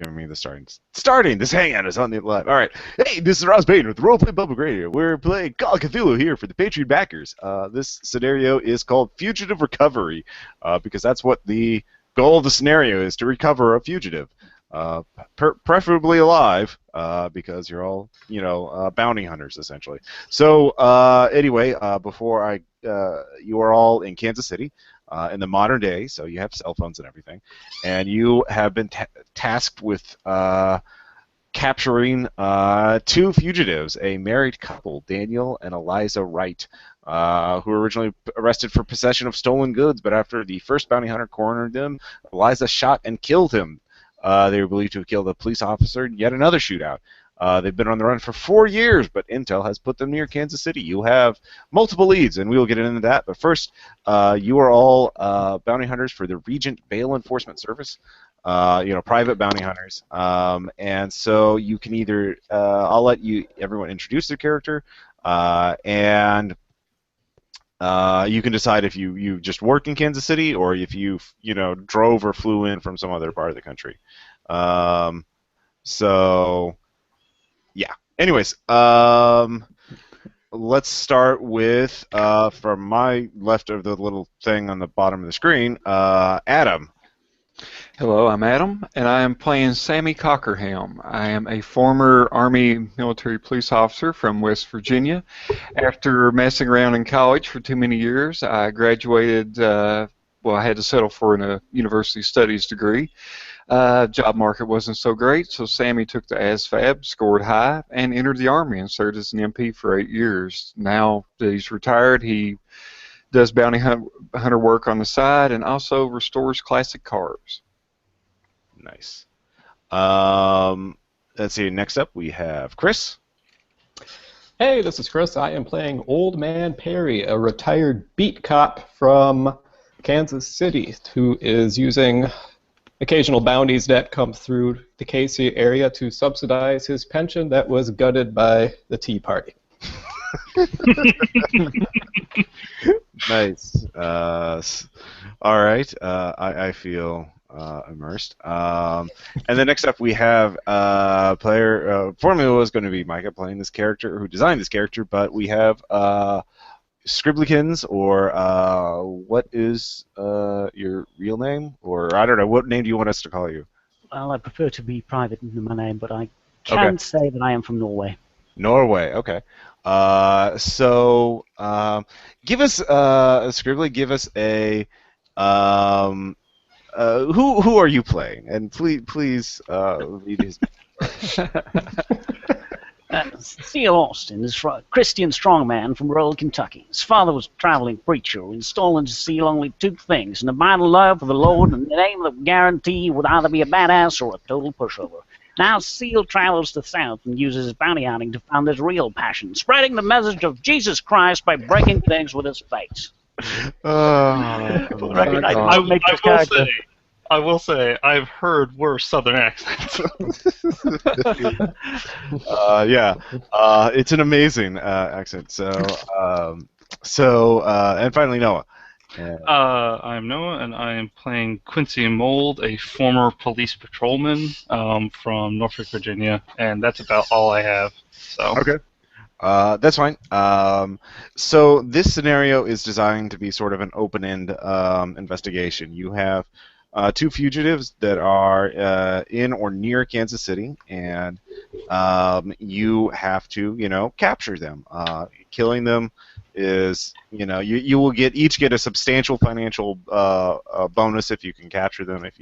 giving me the starting. This hangout is on the live. All right. Hey, this is Ross Payne with Roleplay Public Radio. We're playing Call of Cthulhu here for the Patreon backers. This scenario is called Fugitive Recovery, because that's what the goal of the scenario is, to recover a fugitive, preferably alive, because you're all, bounty hunters essentially. So anyway, before you are all in Kansas City. In the modern day, so you have cell phones and everything, and you have been tasked with capturing two fugitives, a married couple, Daniel and Eliza Wright, who were originally arrested for possession of stolen goods, but after the first bounty hunter cornered them, Eliza shot and killed him. They were believed to have killed a police officer in yet another shootout. They've been on the run for 4 years, but intel has put them near Kansas City. You have multiple leads, and we will get into that. But first, you are all bounty hunters for the Regent Bail Enforcement Service, private bounty hunters. And so you can either, I'll let everyone introduce their character, and you can decide if you just worked in Kansas City or if you drove or flew in from some other part of the country. So. Yeah. Anyways, let's start with, from my left of the little thing on the bottom of the screen, Adam. Hello, I'm Adam, and I am playing Sammy Cockerham. I am a former Army military police officer from West Virginia. After messing around in college for too many years, I graduated, I had to settle for a university studies degree. Job market wasn't so great, so Sammy took the ASVAB, scored high, and entered the Army and served as an MP for 8 years. Now that he's retired, he does bounty hunter work on the side and also restores classic cars. Nice. Let's see, next up we have Chris. Hey, this is Chris. I am playing Old Man Perry, a retired beat cop from Kansas City who is using occasional bounties that come through the KC area to subsidize his pension that was gutted by the Tea Party. Nice. All right. I feel immersed. And then next up we have player. Formerly was going to be Micah playing this character, who designed this character, but we have Scribblikins, or what is your real name? Or I don't know, what name do you want us to call you? Well, I prefer to be private in my name, but I can say that I am from Norway. Norway, okay. So give us, Scribbly, give us a, who are you playing? And please read his name. Theo Austin is a Christian strongman from rural Kentucky. His father was a traveling preacher who installed into Seal only two things: an abiding love for the Lord and the name that guarantee he would either be a badass or a total pushover. Now Seal travels to the South and uses his bounty hunting to find his real passion, spreading the message of Jesus Christ by breaking things with his face. I will say, I've heard worse Southern accents. Yeah, it's an amazing accent. So, and finally Noah. I'm Noah, and I am playing Quincy Mold, a former police patrolman from Norfolk, Virginia, and that's about all I have. So. Okay. That's fine. So this scenario is designed to be sort of an open-end investigation. You have two fugitives that are in or near Kansas City, and you have to, capture them. Killing them is, you will each get a substantial financial bonus if you can capture them. If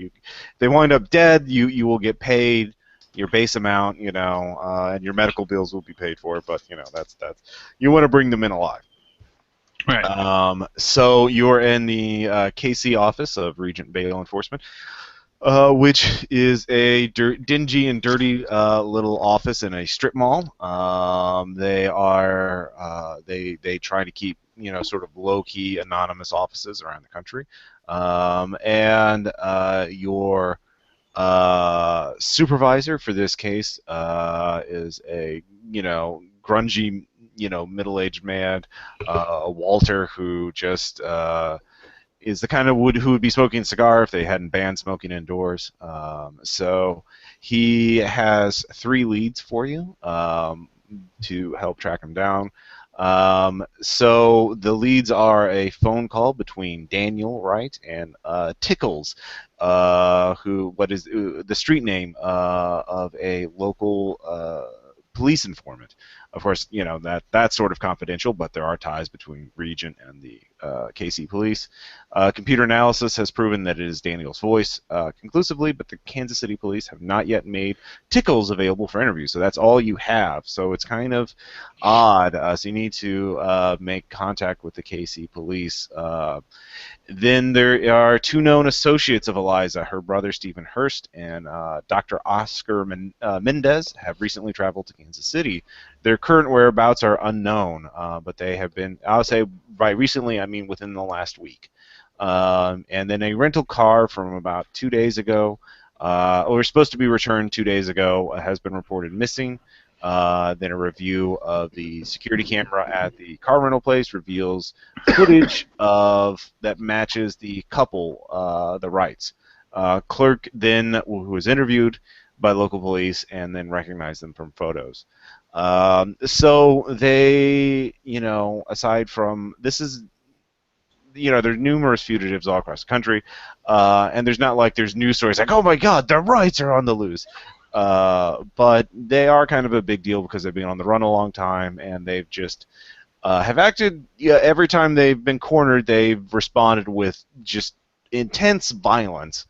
they wind up dead, you will get paid your base amount, and your medical bills will be paid for. But that's you want to bring them in alive. Right. So you're in the KC office of Regent Bail Enforcement, which is a dingy and dirty little office in a strip mall. They try to keep sort of low-key anonymous offices around the country, and your supervisor for this case is a grungy middle-aged man, Walter, who just is the kind of who would be smoking a cigar if they hadn't banned smoking indoors. So He has 3 leads for you to help track him down. So the leads are a phone call between Daniel Wright and Tickles, what is the street name of a local police informant. Of course, that's sort of confidential, but there are ties between Regent and the KC police. Computer analysis has proven that it is Daniel's voice conclusively, but the Kansas City police have not yet made Tickles available for interview, so that's all you have. So it's kind of odd. So you need to make contact with the KC police. Then there are 2 known associates of Eliza, her brother Stephen Hurst and Dr. Oscar Mendez, have recently traveled to Kansas City. Their current whereabouts are unknown, but they have been, I'll say by recently, I mean within the last week. And then a rental car from about 2 days ago, or supposed to be returned 2 days ago, has been reported missing. Then a review of the security camera at the car rental place reveals footage that matches the couple, the Wrights. Clerk then, who was interviewed by local police, and then recognized them from photos. So they, aside from this is, there's numerous fugitives all across the country, and there's not like there's news stories like, oh my God, the Wrights are on the loose. But they are kind of a big deal because they've been on the run a long time, and they've just have acted. Every time they've been cornered, they've responded with just intense violence.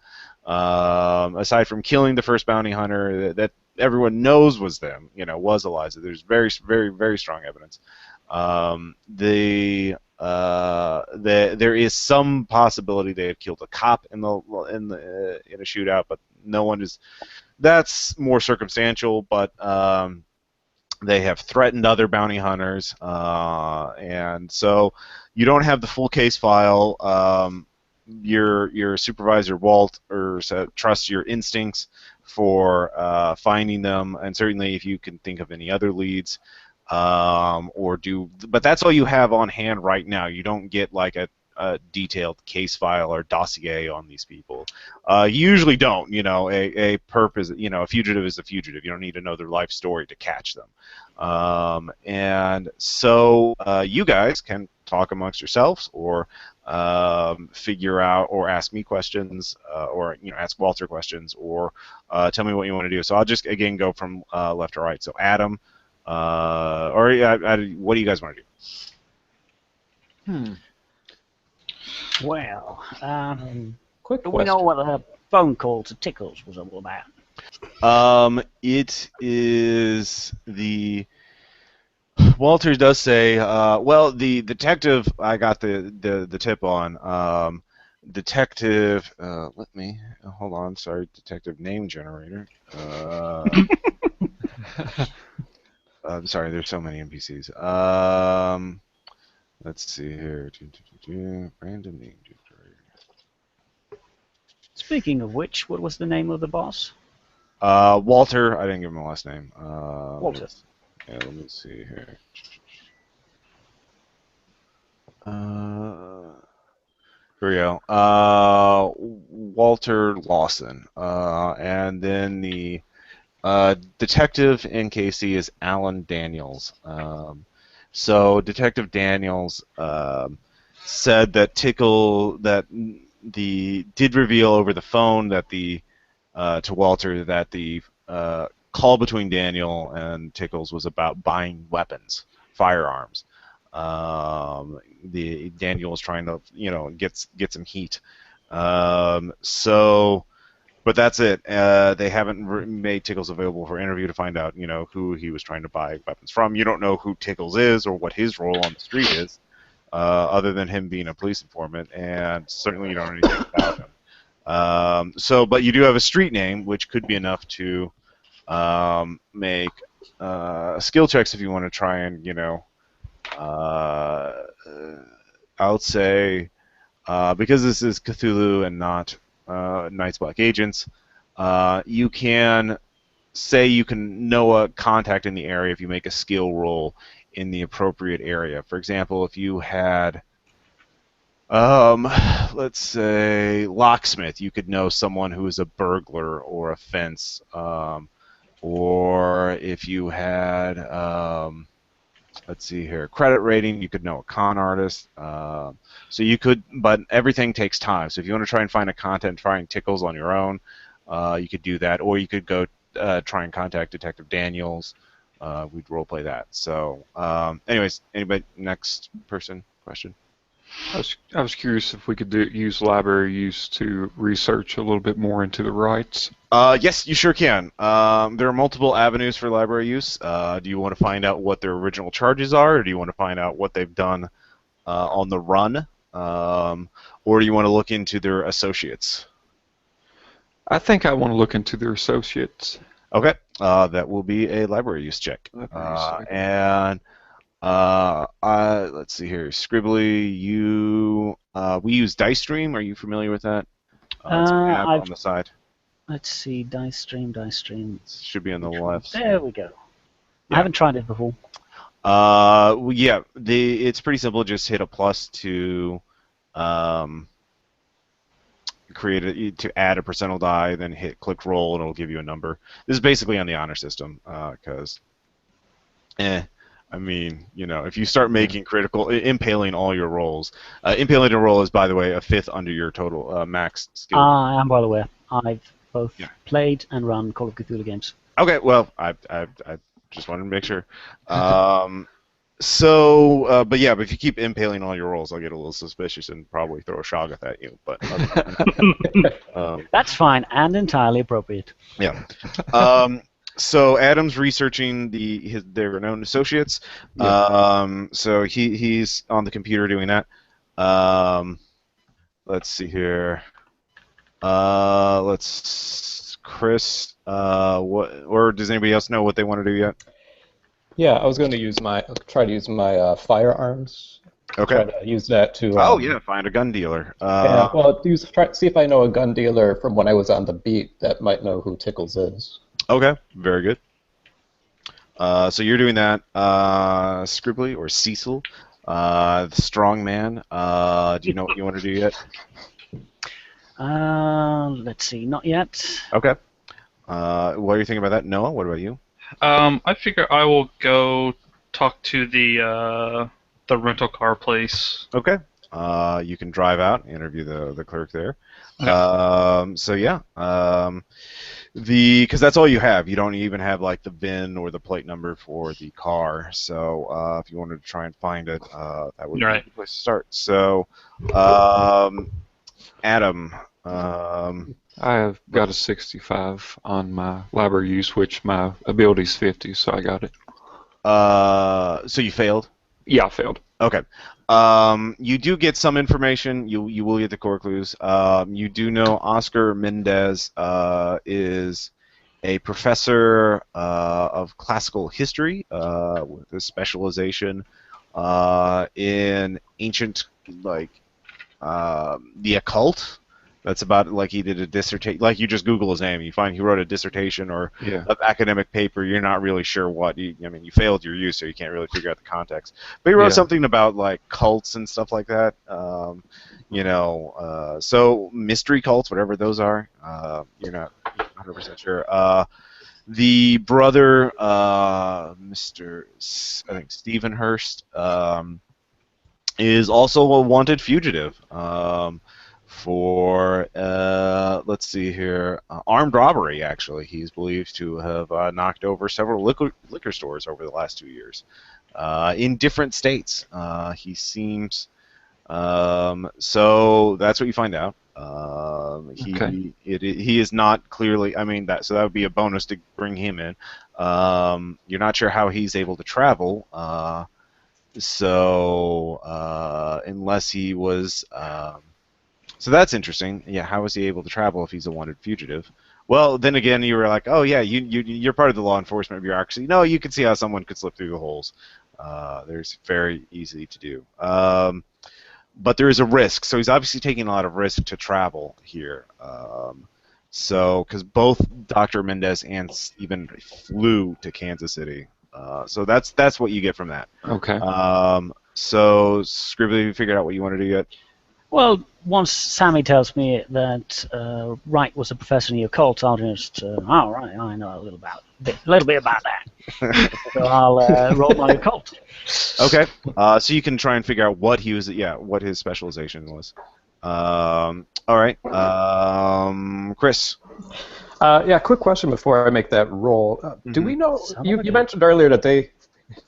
Aside from killing the first bounty hunter that everyone knows was them, was Eliza. There's very, very, very strong evidence. There is some possibility they have killed a cop in a shootout, but no one is. That's more circumstantial, but they have threatened other bounty hunters, and so you don't have the full case file. Your supervisor, Walt, trusts your instincts for finding them, and certainly if you can think of any other leads, but that's all you have on hand right now. You don't get like a detailed case file or dossier on these people. You usually don't. A purpose. A fugitive is a fugitive. You don't need to know their life story to catch them. And so you guys can talk amongst yourselves, or figure out, or ask me questions, or ask Walter questions, or tell me what you want to do. So I'll just again go from left to right. So Adam, what do you guys want to do? Well, Quick do question. we know what the phone call to Tickles was all about? It is the Walter does say. Well, the detective I got the tip on. Detective. Let me hold on. Sorry, detective name generator. I'm sorry. There's so many NPCs. Let's see here. Random name generator. Speaking of which, what was the name of the boss? Walter. I didn't give him a last name. Walter. Let me see here. Here we go. Walter Lawson. And then the detective in KC is Alan Daniels. So Detective Daniels said that did reveal over the phone that to Walter that the call between Daniel and Tickles was about buying weapons, firearms. Daniel was trying to get some heat. But that's it. They haven't made Tickles available for interview to find out, who he was trying to buy weapons from. You don't know who Tickles is or what his role on the street is, other than him being a police informant, and certainly you don't know anything about him. But you do have a street name, which could be enough to make skill checks if you want to try and, I would say, because this is Cthulhu and not Night's Black Agents, you can say you can know a contact in the area if you make a skill roll in the appropriate area. For example, if you had Let's say locksmith. You could know someone who is a burglar or a fence. Or if you had, let's see here, credit rating, you could know a con artist. So you could, but everything takes time. So if you want to try and find a content trying tickles on your own, you could do that. Or you could go try and contact Detective Daniels. We'd roleplay that. So, anyways, anybody, next person, question? I was curious if we could use library use to research a little bit more into the Wrights. Yes, you sure can. There are multiple avenues for library use. Do you want to find out what their original charges are, or do you want to find out what they've done on the run, or do you want to look into their associates? I think I want to look into their associates. Okay, that will be a library use check. And let's see here, Scribbly, we use Dice Stream. Are you familiar with that? It's an app on the side. Let's see, Dice Stream. It should be on the left. There we go. Yeah. I haven't tried it before. Well, yeah, it's pretty simple. Just hit a plus to to add a percentile die, then click roll, and it'll give you a number. This is basically on the honor system, because, I mean, you know, if you start making impaling all your rolls, impaling a roll is, by the way, a fifth under your total max skill. I am well aware. I've both played and run Call of Cthulhu games. Okay, well, I just wanted to make sure. But if you keep impaling all your rolls, I'll get a little suspicious and probably throw a shoggoth at you. But that's fine and entirely appropriate. Yeah. So Adam's researching their known associates. Yeah. So he's on the computer doing that. Let's see here. Chris. Or does anybody else know what they want to do yet? Yeah, I was going to try to use my firearms. Okay. Try to use that to. Find a gun dealer. See if I know a gun dealer from when I was on the beat that might know who Tickles is. Okay, very good. So you're doing that, Scribbly or Cecil, the strong man. Do you know what you want to do yet? Let's see, not yet. Okay. What are you thinking about that, Noah? What about you? I figure I will go talk to the rental car place. Okay. You can drive out, interview the clerk there. Because that's all you have. You don't even have like the VIN or the plate number for the car. So if you wanted to try and find it, that would be a good place to start. So, Adam. I have got a 65 on my library use, which my ability's 50, so I got it. So you failed? Yeah, I failed. Okay. You do get some information. You will get the core clues. You do know Oscar Mendez is a professor of classical history with a specialization in ancient, the occult. That's about like he did a dissertation. Like you just Google his name, you find he wrote a dissertation or an academic paper. You're not really sure what. You failed your use, so you can't really figure out the context. But he wrote something about like cults and stuff like that. So mystery cults, whatever those are. You're not 100% sure. The brother, Mr. I think Stephen Hurst, is also a wanted fugitive. For let's see here, armed robbery. Actually, he's believed to have knocked over several liquor stores over the last 2 years, in different states. He seems. So that's what you find out. He is not clearly. I mean that would be a bonus to bring him in. You're not sure how he's able to travel. Unless he was. So that's interesting. Yeah, how is he able to travel if he's a wanted fugitive? Well, then again, you were like, oh yeah, you're part of the law enforcement bureaucracy. No, you can see how someone could slip through the holes. There's very easy to do. But there is a risk. So he's obviously taking a lot of risk to travel here. Because both Dr. Mendez and Stephen flew to Kansas City. So that's what you get from that. Okay. So Scribbly, you figured out what you want to do yet? Well, once Sammy tells me that Wright was a professor in the occult, I'll just, all right, I know a little bit about that. So I'll roll my occult. Okay. So you can try and figure out what what his specialization was. All right. Chris. Yeah, quick question before I make that roll. Do we know, you mentioned earlier that they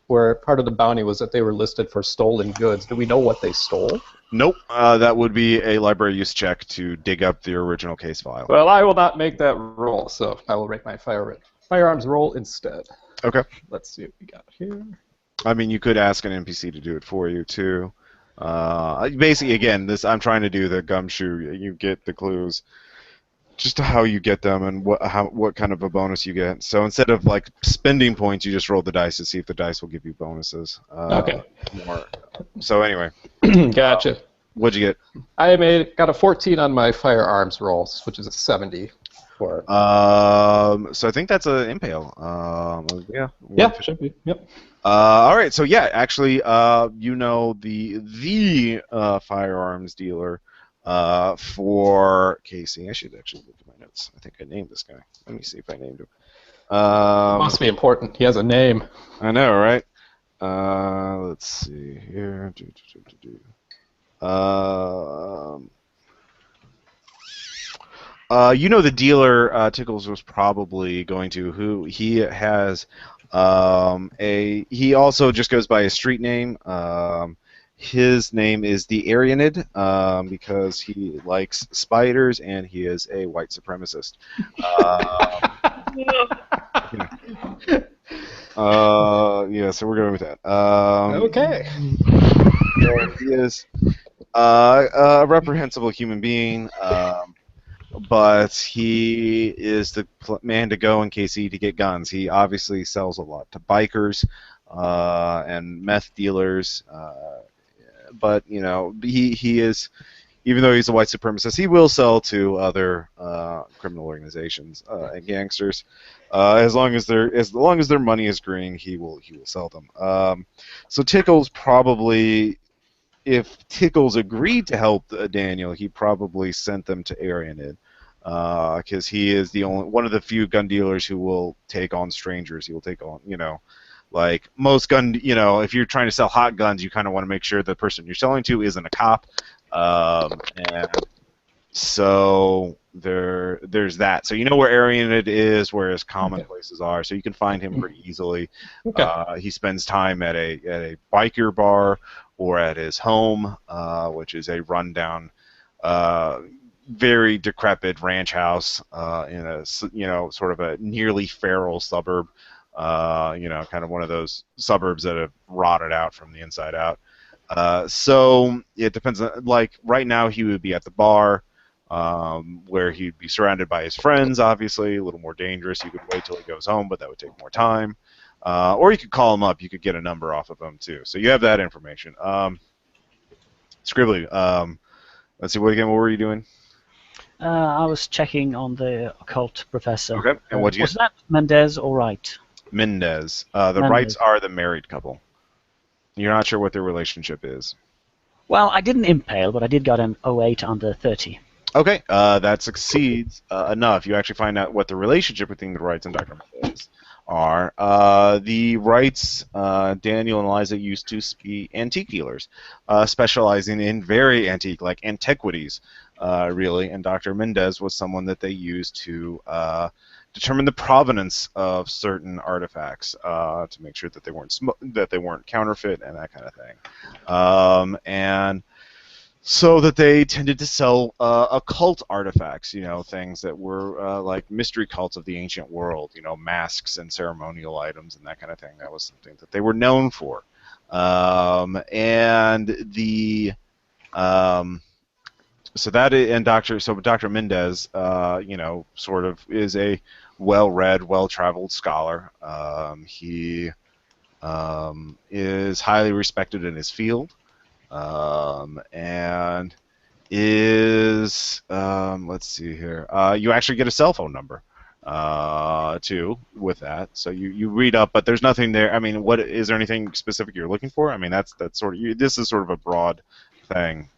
were, part of the bounty was that they were listed for stolen goods. Do we know what they stole? Nope. That would be a library use check to dig up the original case file. Well, I will not make that roll, so I will make my firearms roll instead. Okay. Let's see what we got here. I mean, you could ask an NPC to do it for you, too. Basically, again, I'm trying to do the gumshoe. You get the clues. Just how you get them and what kind of a bonus you get. So instead of like spending points, you just roll the dice to see if the dice will give you bonuses. Okay. So anyway. Gotcha. What'd you get? I got a 14 on my firearms rolls, which is a 70 for. So I think that's an impale. Yeah. Yeah, should be. Yep. All right. So yeah, actually, the firearms dealer. For Casey, I should actually look at my notes. I think I named this guy. Let me see if I named him. Must be important. He has a name. I know, right? Let's see here. The dealer Tickles was probably going to. Who he has he also just goes by his street name. His name is the Aryanid because he likes spiders and he is a white supremacist. So we're going with that. Okay. He is a reprehensible human being, but he is the man to go in KC to get guns. He obviously sells a lot to bikers and meth dealers. But he is, even though he's a white supremacist, he will sell to other criminal organizations and gangsters. As long as their money is green, he will sell them. So Tickles probably, if Tickles agreed to help Daniel, he probably sent them to Aryanid. Because he is one of the few gun dealers who will take on strangers. He will take on, like most if you're trying to sell hot guns, you kind of want to make sure the person you're selling to isn't a cop. And so there's that. So you know where Aryanid is, where his common places are, so you can find him pretty easily. Okay. He spends time at a biker bar or at his home, which is a rundown, very decrepit ranch house in a sort of a nearly feral suburb. Kind of one of those suburbs that have rotted out from the inside out. So it depends. Like right now, he would be at the bar, where he'd be surrounded by his friends. Obviously, a little more dangerous. You could wait till he goes home, but that would take more time. Or you could call him up. You could get a number off of him too. So you have that information. Scribbly. Let's see. What were you doing? I was checking on the occult professor. Okay. And what'd you get? Was that Mendez or Wright? Mendez. The Wrights are the married couple. You're not sure what their relationship is. Well, I didn't impale, but I did get an 08 under 30. Okay, that succeeds enough. You actually find out what the relationship between the Wrights and Dr. Mendez are. The Wrights, Daniel and Eliza, used to be antique dealers, specializing in very antique, like antiquities, really. And Dr. Mendez was someone that they used to determine the provenance of certain artifacts to make sure that they weren't counterfeit and that kind of thing. And so that they tended to sell occult artifacts, things that were like mystery cults of the ancient world, masks and ceremonial items and that kind of thing. That was something that they were known for. Dr. Mendez, sort of is a well-read, well-traveled scholar. He is highly respected in his field. And is let's see here. You actually get a cell phone number too with that. So you read up, but there's nothing there. I mean, what is there anything specific you're looking for? I mean, that's sort of this is sort of a broad thing.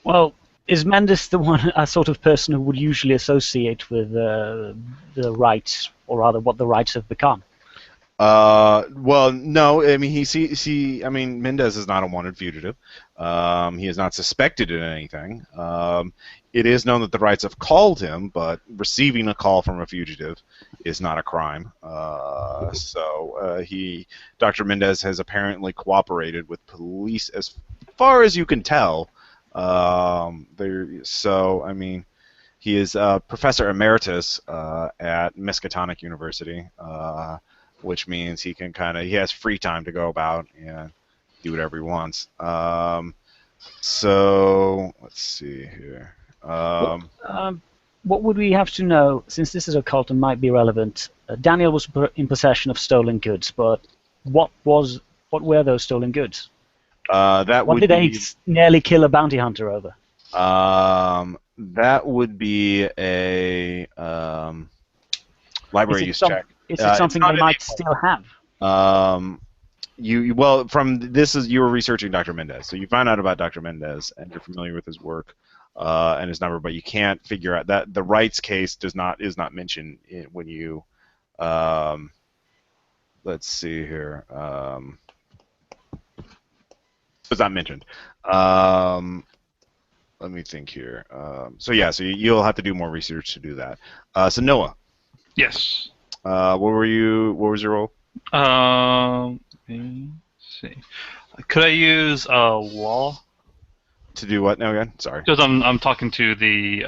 Well, is Mendez the one, a sort of person who would usually associate with the Wrights, or rather what the Wrights have become? Well, no. I mean, I mean, Mendez is not a wanted fugitive. He is not suspected in anything. It is known that the Wrights have called him, but receiving a call from a fugitive is not a crime. Dr. Mendez has apparently cooperated with police as far as you can tell. I mean, he is professor emeritus at Miskatonic University. Which means he has free time to go about and do whatever he wants. So let's see here. What would we have to know, since this is occult and might be relevant? Daniel was in possession of stolen goods, but what were those stolen goods? What did they nearly kill a bounty hunter over? That would be a library use check. Is it something they might still have? You were researching Dr. Mendez, so you find out about Dr. Mendez and you're familiar with his work and his number, but you can't figure out that the Wrights case is not mentioned when you. Let's see here. It's not mentioned. Let me think here. So you'll have to do more research to do that. So Noah. Yes. What was your role? Let me see. Could I use law? To do what now again? Sorry. Because I'm talking to the.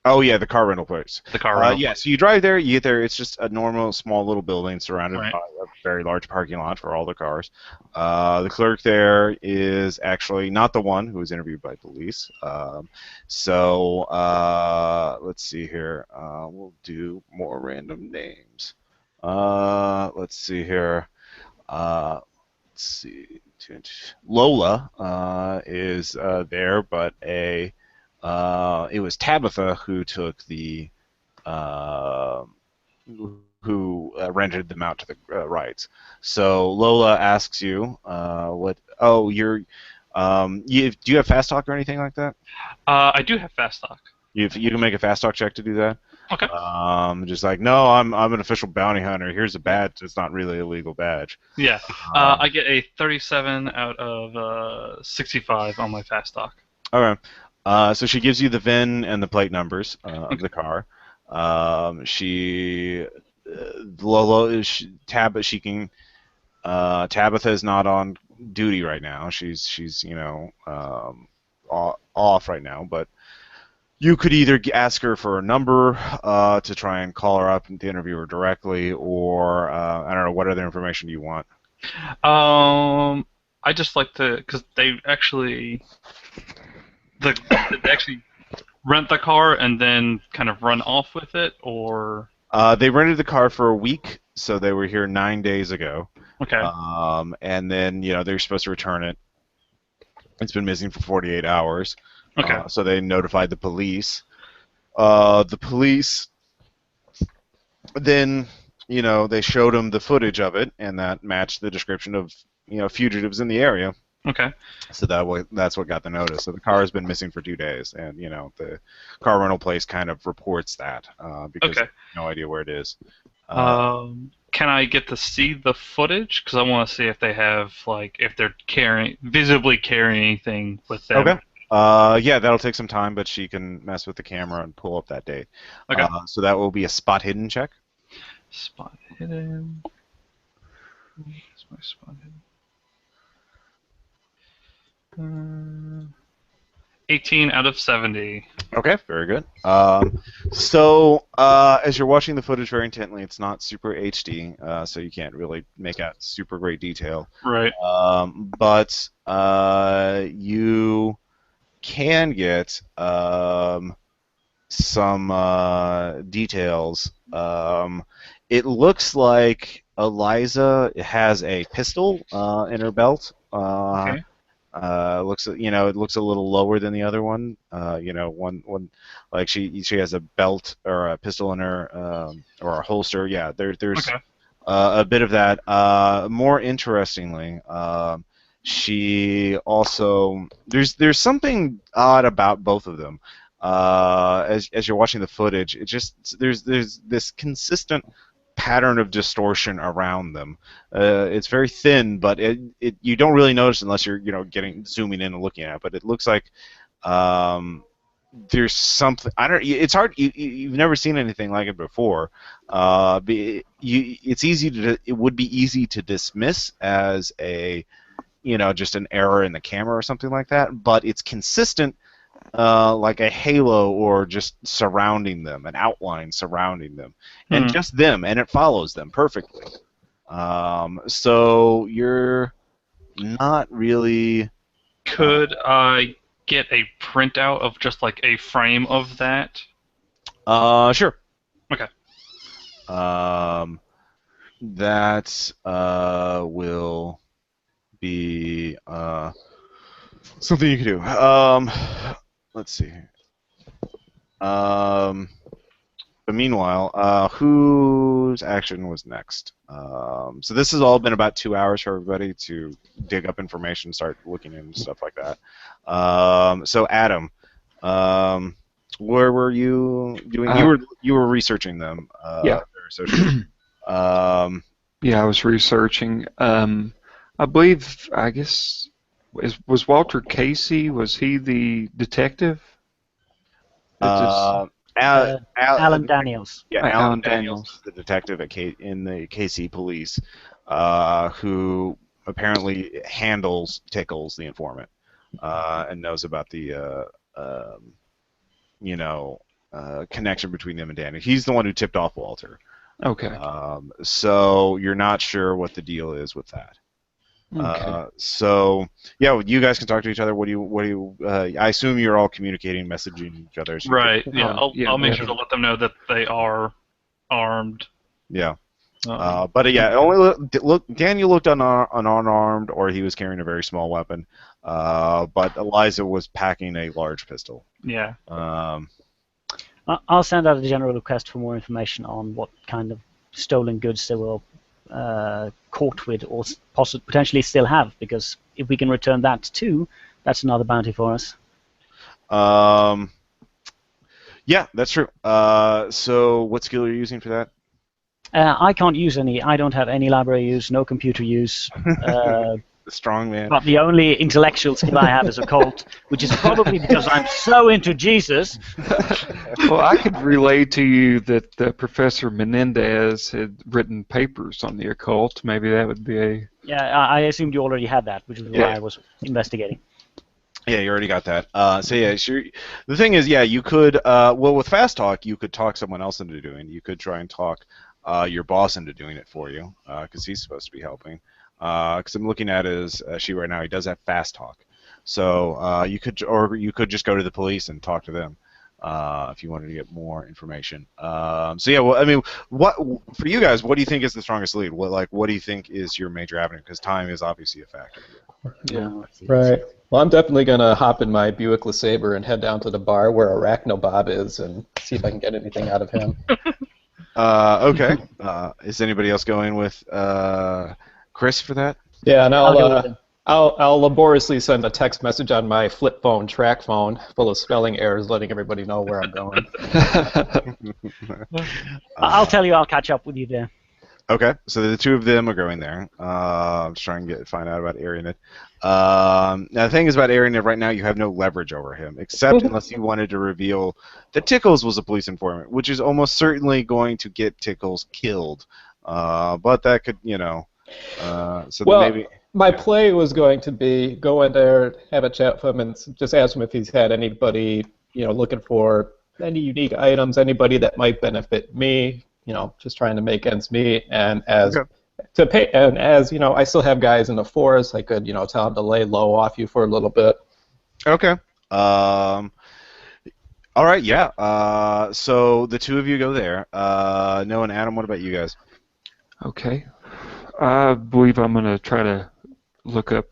Oh yeah, the car rental place. The car rental. Yeah, so you drive there. You get there. It's just a normal, small little building surrounded Right. by a very large parking lot for all the cars. The clerk there is actually not the one who was interviewed by police. Let's see here. We'll do more random names. Let's see here. Let's see. Lola is there, but it was Tabitha who took the who rented them out to the Wrights. So Lola asks you, "What? Oh, do you have fast talk or anything like that?" I do have fast talk. You can make a fast talk check to do that. Okay. Just like, no, I'm an official bounty hunter. Here's a badge. It's not really a legal badge. Yeah. I get a 37 out of 65 on my fast talk. Okay. So she gives you the VIN and the plate numbers of the car. Tabitha is not on duty right now. She's off right now, but you could either ask her for a number to try and call her up and to interview her directly, or I don't know, what other information do you want? I just like to, because they actually rent the car and then kind of run off with it, or they rented the car for a week, so they were here 9 days ago. Okay. And then they're supposed to return it. It's been missing for 48 hours. Okay. So they notified the police. The police then, they showed them the footage of it, and that matched the description of, fugitives in the area. Okay. So that's what got the notice. So the car has been missing for 2 days, and the car rental place kind of reports that because they have no idea where it is. Can I get to see the footage? Because I want to see if they have if they're visibly carrying anything with them. Okay. Yeah, that'll take some time, but she can mess with the camera and pull up that date. Okay. So that will be a spot hidden check. Spot hidden. Where's my spot hidden? 18 out of 70. Okay, very good. As you're watching the footage very intently, it's not super HD, so you can't really make out super great detail. Right. But you can get some details. It looks like Eliza has a pistol in her belt. Okay. It looks a little lower than the other one. One like she has a belt or a pistol in her or a holster. Yeah, there's Okay. a bit of that. More interestingly, she also there's something odd about both of them. As you're watching the footage, there's this consistent pattern of distortion around them. It's very thin, but you don't really notice unless you're zooming in and looking at it. But it looks like there's something. I don't. It's hard. You've never seen anything like it before. It would be easy to dismiss as a just an error in the camera or something like that. But it's consistent. Like a halo or just surrounding them, an outline surrounding them, and just them, and it follows them perfectly. So you're not really... Could I get a printout of just like a frame of that? Sure. Okay. That will be something you can do. Let's see. But meanwhile, whose action was next? So this has all been about 2 hours for everybody to dig up information, start looking into stuff like that. So Adam, where were you doing? You were researching them. Yeah. Yeah, I was researching. I believe, I guess, was Walter Casey, was he the detective? Alan Daniels. Yeah, Alan Alan Daniels Daniels. is the detective in the KC police, who apparently handles Tickles, the informant, and knows about the connection between them and Danny. He's the one who tipped off Walter. Okay. So you're not sure what the deal is with that. Okay. So yeah, you guys can talk to each other. What do you? I assume you're all communicating, messaging each other. So Right. Yeah. Yeah, I'll make yeah. sure to let them know that they are armed. Yeah. But yeah, only Daniel looked unarmed, or he was carrying a very small weapon. But Eliza was packing a large pistol. Yeah. I'll send out a general request for more information on what kind of stolen goods they were caught with or potentially still have, because if we can return that too, that's another bounty for us. Yeah, that's true. So what skill are you using for that? I can't use any. I don't have any library use, no computer use. The strong man. But the only intellectual skill I have is occult, which is probably because I'm so into Jesus. Well, I could relay to you that Professor Mendez had written papers on the occult. Maybe that would be a... Yeah, I assumed you already had that, which is why I was investigating. Yeah, you already got that. So yeah, sure. The thing is, yeah, you could. Well, with Fast Talk, you could talk someone else into doing it. You could try and talk your boss into doing it for you, because he's supposed to be helping. Because I'm looking at his sheet right now, he does have Fast Talk. So you could just go to the police and talk to them if you wanted to get more information. So yeah, well, I mean, what for you guys? What do you think is the strongest lead? What do you think is your major avenue? Because time is obviously a factor here. Yeah. Right. Well, I'm definitely going to hop in my Buick LeSabre and head down to the bar where Arachnobob is and see if I can get anything out of him. Okay. Is anybody else going with Chris for that? Yeah, and I'll go with him. I'll laboriously send a text message on my flip phone, track phone, full of spelling errors, letting everybody know where I'm going. I'll tell you. I'll catch up with you there. Okay, so the two of them are going there. I'm just trying to find out about Arianid. Now the thing is about Arianid right now, you have no leverage over him, except unless you wanted to reveal that Tickles was a police informant, which is almost certainly going to get Tickles killed. But that could, so Well, maybe. my play was going to be go in there, have a chat with him, and just ask him if he's had anybody, looking for any unique items, anybody that might benefit me. Just trying to make ends meet, and as I still have guys in the force, I could, tell them to lay low off you for a little bit. Okay. All right. Yeah. So the two of you go there. Noah and Adam, what about you guys? Okay. I believe I'm going to try to look up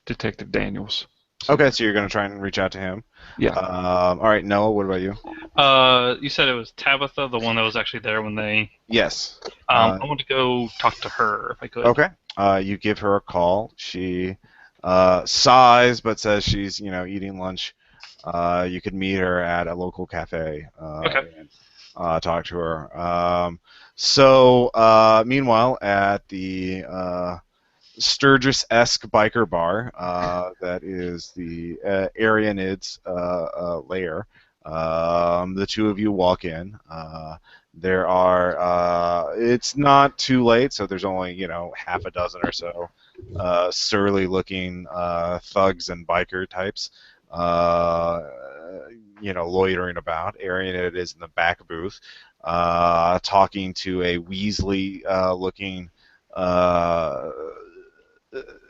Detective Daniels. Okay, so you're going to try and reach out to him. Yeah. All right, Noah, what about you? You said it was Tabitha, the one that was actually there when they... Yes. I want to go talk to her, if I could. Okay. You give her a call. She sighs, but says she's eating lunch. You could meet her at a local cafe Okay. and talk to her. Meanwhile, at the Sturgis-esque biker bar that is the Arianid's lair. The two of you walk in. There are. It's not too late, so there's only half a dozen or so surly-looking thugs and biker types. Loitering about. Arianid is in the back booth, talking to a Weasley-looking.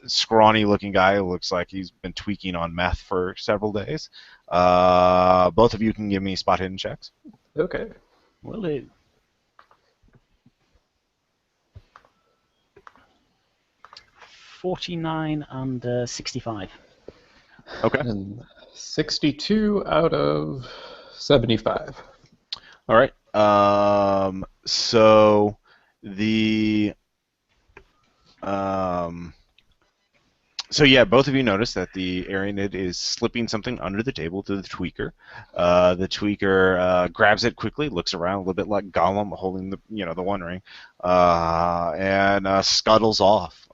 Scrawny looking guy who looks like he's been tweaking on meth for several days. Both of you can give me spot hidden checks. Okay. Will do. $49 and 65. Okay. And 62 out of 75. All right. So the both of you notice that the Arianid is slipping something under the table to the tweaker. The tweaker grabs it quickly, looks around a little bit like Gollum holding the the One Ring, and scuttles off.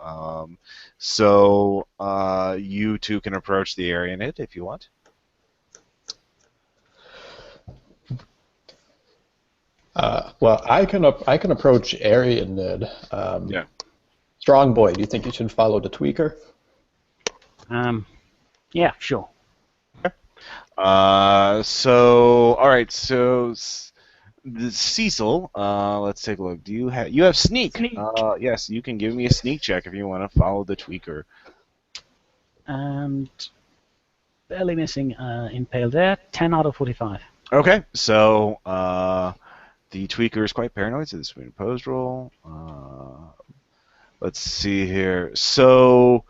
You two can approach the Arianid if you want. Well, I can approach Arianid. Yeah. Strong boy, do you think you should follow the tweaker? Yeah, sure. All right. Cecil, let's take a look. Do you have sneak? Sneak. Yes, you can give me a sneak check if you want to follow the tweaker. And barely missing impaled there. 10 out of 45. Okay, so the tweaker is quite paranoid, so this will be an opposed roll. Let's see here. So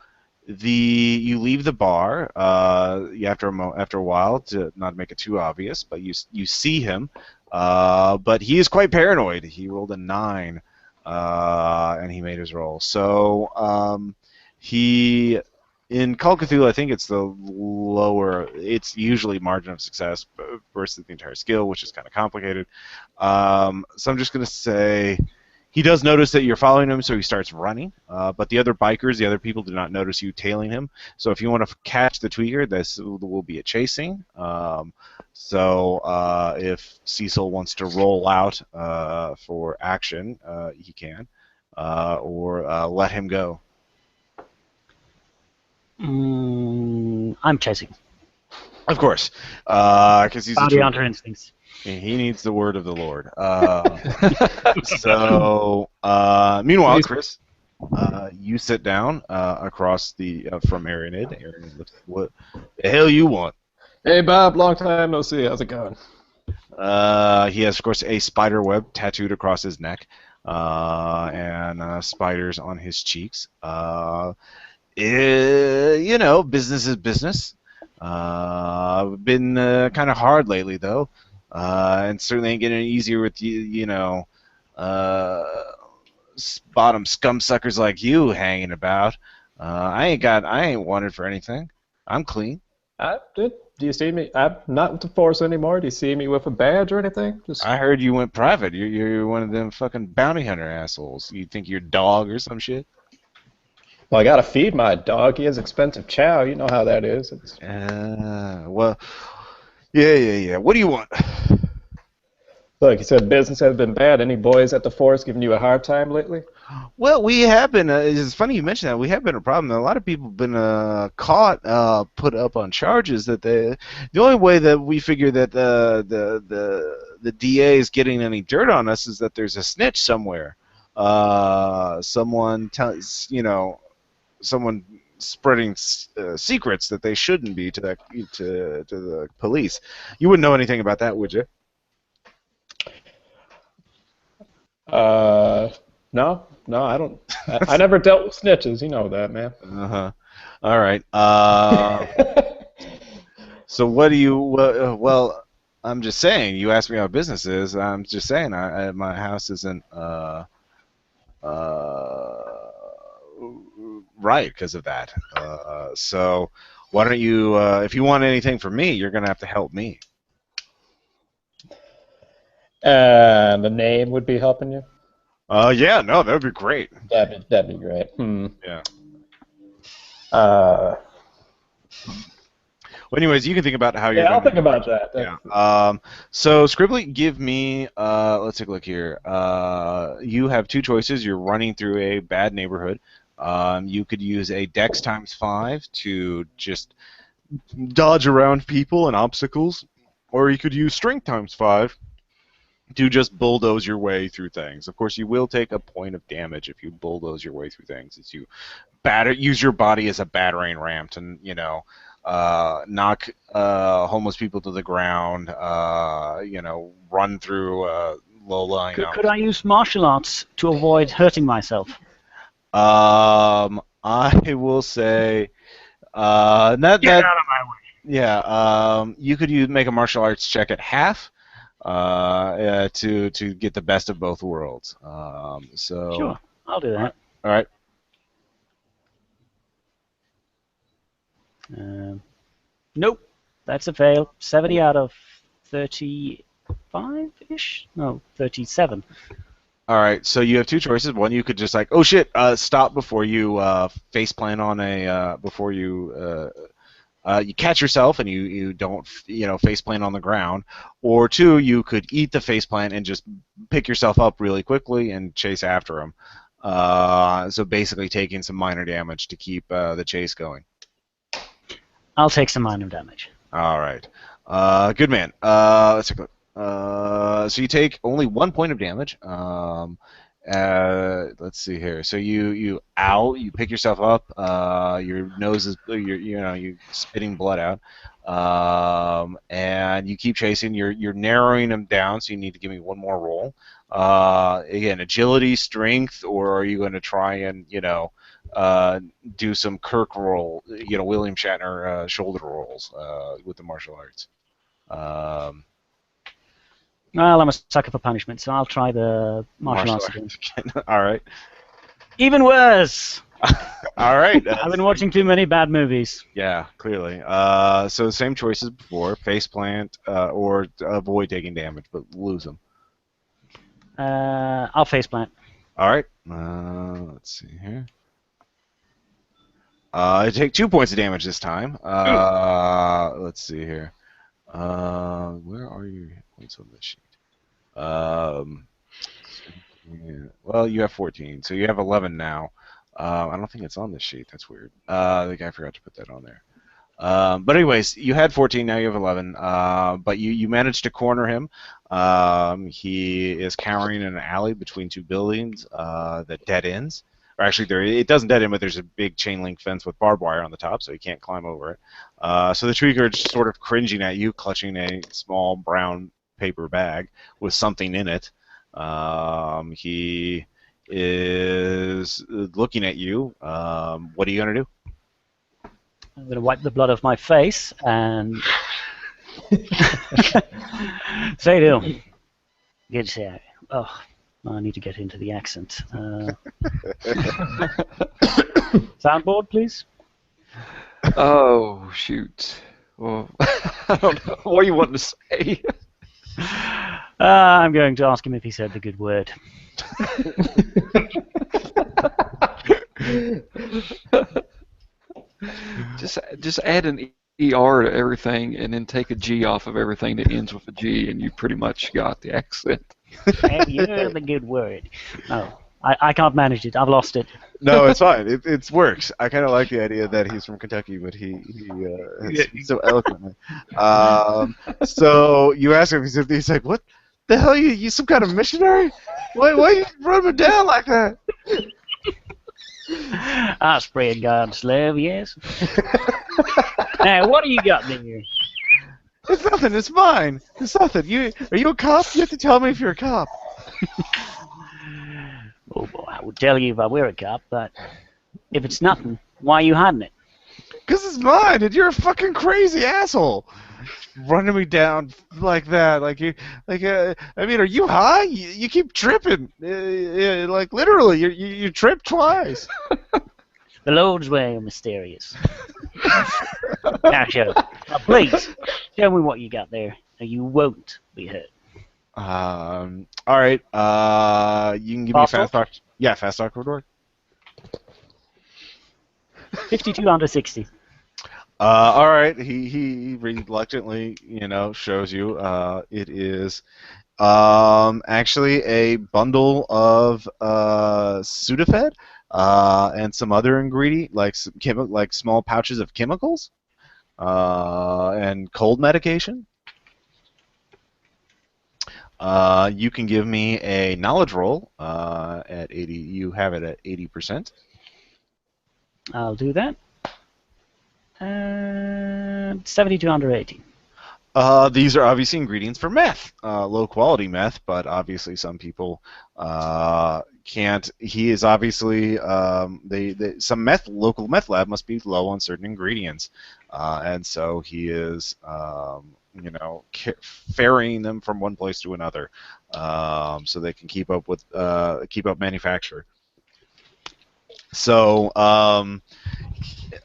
you leave the bar after a while, to not make it too obvious, but you see him, but he is quite paranoid. He rolled a 9, and he made his roll. So he in Call of Cthulhu, I think it's the lower. It's usually margin of success versus the entire skill, which is kind of complicated. So I'm just gonna say. He does notice that you're following him, so he starts running. But the other bikers, the other people, do not notice you tailing him. So if you want to catch the tweaker, this will be a chasing. If Cecil wants to roll out for action, he can, or let him go. I'm chasing. Of course, because he's Bounty a hunter instincts. He needs the word of the Lord. Meanwhile, Chris, you sit down across from Arianid. Arianid looks, what the hell you want? Hey, Bob, long time no see. How's it going? He has, of course, a spider web tattooed across his neck, and spiders on his cheeks. Business is business. Been kind of hard lately, though. And certainly ain't getting any easier with bottom scum suckers like you hanging about. I ain't wanted for anything. I'm clean. Do you see me? I'm not with the force anymore. Do you see me with a badge or anything? I heard you went private. You're one of them fucking bounty hunter assholes. You think you're a dog or some shit? Well, I gotta feed my dog. He has expensive chow. You know how that is. Yeah. What do you want? Look, you said business has been bad. Any boys at the force giving you a hard time lately? Well, we have been. It's funny you mention that. We have been a problem. A lot of people have been caught, put up on charges. The only way that we figure that the DA is getting any dirt on us is that there's a snitch somewhere. Someone spreading secrets that they shouldn't be to the police. You wouldn't know anything about that, would you? No, I don't. I never dealt with snitches. You know that, man. All right. So what do you? Well, I'm just saying. You asked me how business is. I'm just saying. My house isn't right because of that. So why don't you, if you want anything from me, you're gonna have to help me. And the name would be helping you? Yeah, no, that would be great. That'd be great. Yeah. Uh, Well, anyways, you can think about how you're. yeah, I'll gonna think about that. Yeah. So Scribbly, give me. Let's take a look here. You have two choices. You're running through a bad neighborhood. You could use a Dex ×5 to just dodge around people and obstacles, or you could use Strength ×5 to just bulldoze your way through things. Of course, you will take a point of damage if you bulldoze your way through things. As you use your body as a battering ram to, knock homeless people to the ground, run through low-lying. Could I use martial arts to avoid hurting myself? I will say that Get out of my way. yeah. You could make a martial arts check at half to get the best of both worlds. So Sure, I'll do that. All right. Nope, that's a fail. 70 out of 35-ish? No, 37. All right, so you have two choices. One, you could just oh shit, stop before you face plant on before you you catch yourself and you don't face plant on the ground. Or two, you could eat the face plant and just pick yourself up really quickly and chase after him. So basically, taking some minor damage to keep the chase going. I'll take some minor damage. All right, good man. Let's take a look. So you take only 1 point of damage. Let's see here. So you pick yourself up. Your nose is you're spitting blood out. And you keep chasing. You're narrowing them down. So you need to give me one more roll. Again, agility, strength, or are you going to try and do some Kirk roll? William Shatner shoulder rolls with the martial arts. Well, I'm a sucker for punishment, so I'll try the martial arts again. All right. Even worse! All right. I've been watching too many bad movies. Yeah, clearly. So the same choices before: face plant or avoid taking damage, but lose them. I'll face plant. All right. Let's see here. I take 2 points of damage this time. Let's see here. Where are your hit points on this sheet? Well, you have 14, so you have 11 now. I don't think it's on this sheet. That's weird. I think I forgot to put that on there. But anyways, you had 14, now you have 11. But you managed to corner him. He is cowering in an alley between two buildings that dead ends. Or actually, it doesn't dead end, but there's a big chain link fence with barbed wire on the top, so he can't climb over it. So the tree guard's sort of cringing at you, clutching a small brown paper bag with something in it. He is looking at you. What are you going to do? I'm going to wipe the blood off my face and say to him, good sir. Oh, I need to get into the accent. Soundboard, please. Oh, shoot. Well, I don't know. What are you wanting to say? I'm going to ask him if he said the good word. Just add an ER to everything and then take a G off of everything that ends with a G, and you pretty much got the accent. Hey, you know the good word. No, I can't manage it. I've lost it. No, it's fine. It works. I kind of like the idea that he's from Kentucky, but he so eloquently. So you ask him, he's like, "What the hell? You some kind of missionary? Why you run him down like that?" I spread God's love, yes. Now, what do you got there? It's nothing. It's mine. It's nothing. Are you a cop? You have to tell me if you're a cop. Oh boy, I would tell you if I were a cop, but if it's nothing, why are you hiding it? Because it's mine, and you're a fucking crazy asshole. Running me down like that, I mean, are you high? You keep tripping, like literally, you trip twice. The Lord's way are mysterious. Now, please, show me what you got there, and you won't be hurt. All right. You can give me a fast talk. Yeah, fast talk would work. 52 under 60. All right. He reluctantly, shows you. It is actually a bundle of Sudafed and some other ingredient, like small pouches of chemicals and cold medication. You can give me a knowledge roll at 80. You have it at 80%. I'll do that. 72 under 80. These are obviously ingredients for meth, low quality meth, but obviously some people can't. He is obviously some local meth lab must be low on certain ingredients, and so he is ferrying them from one place to another, so they can keep up manufacture. So,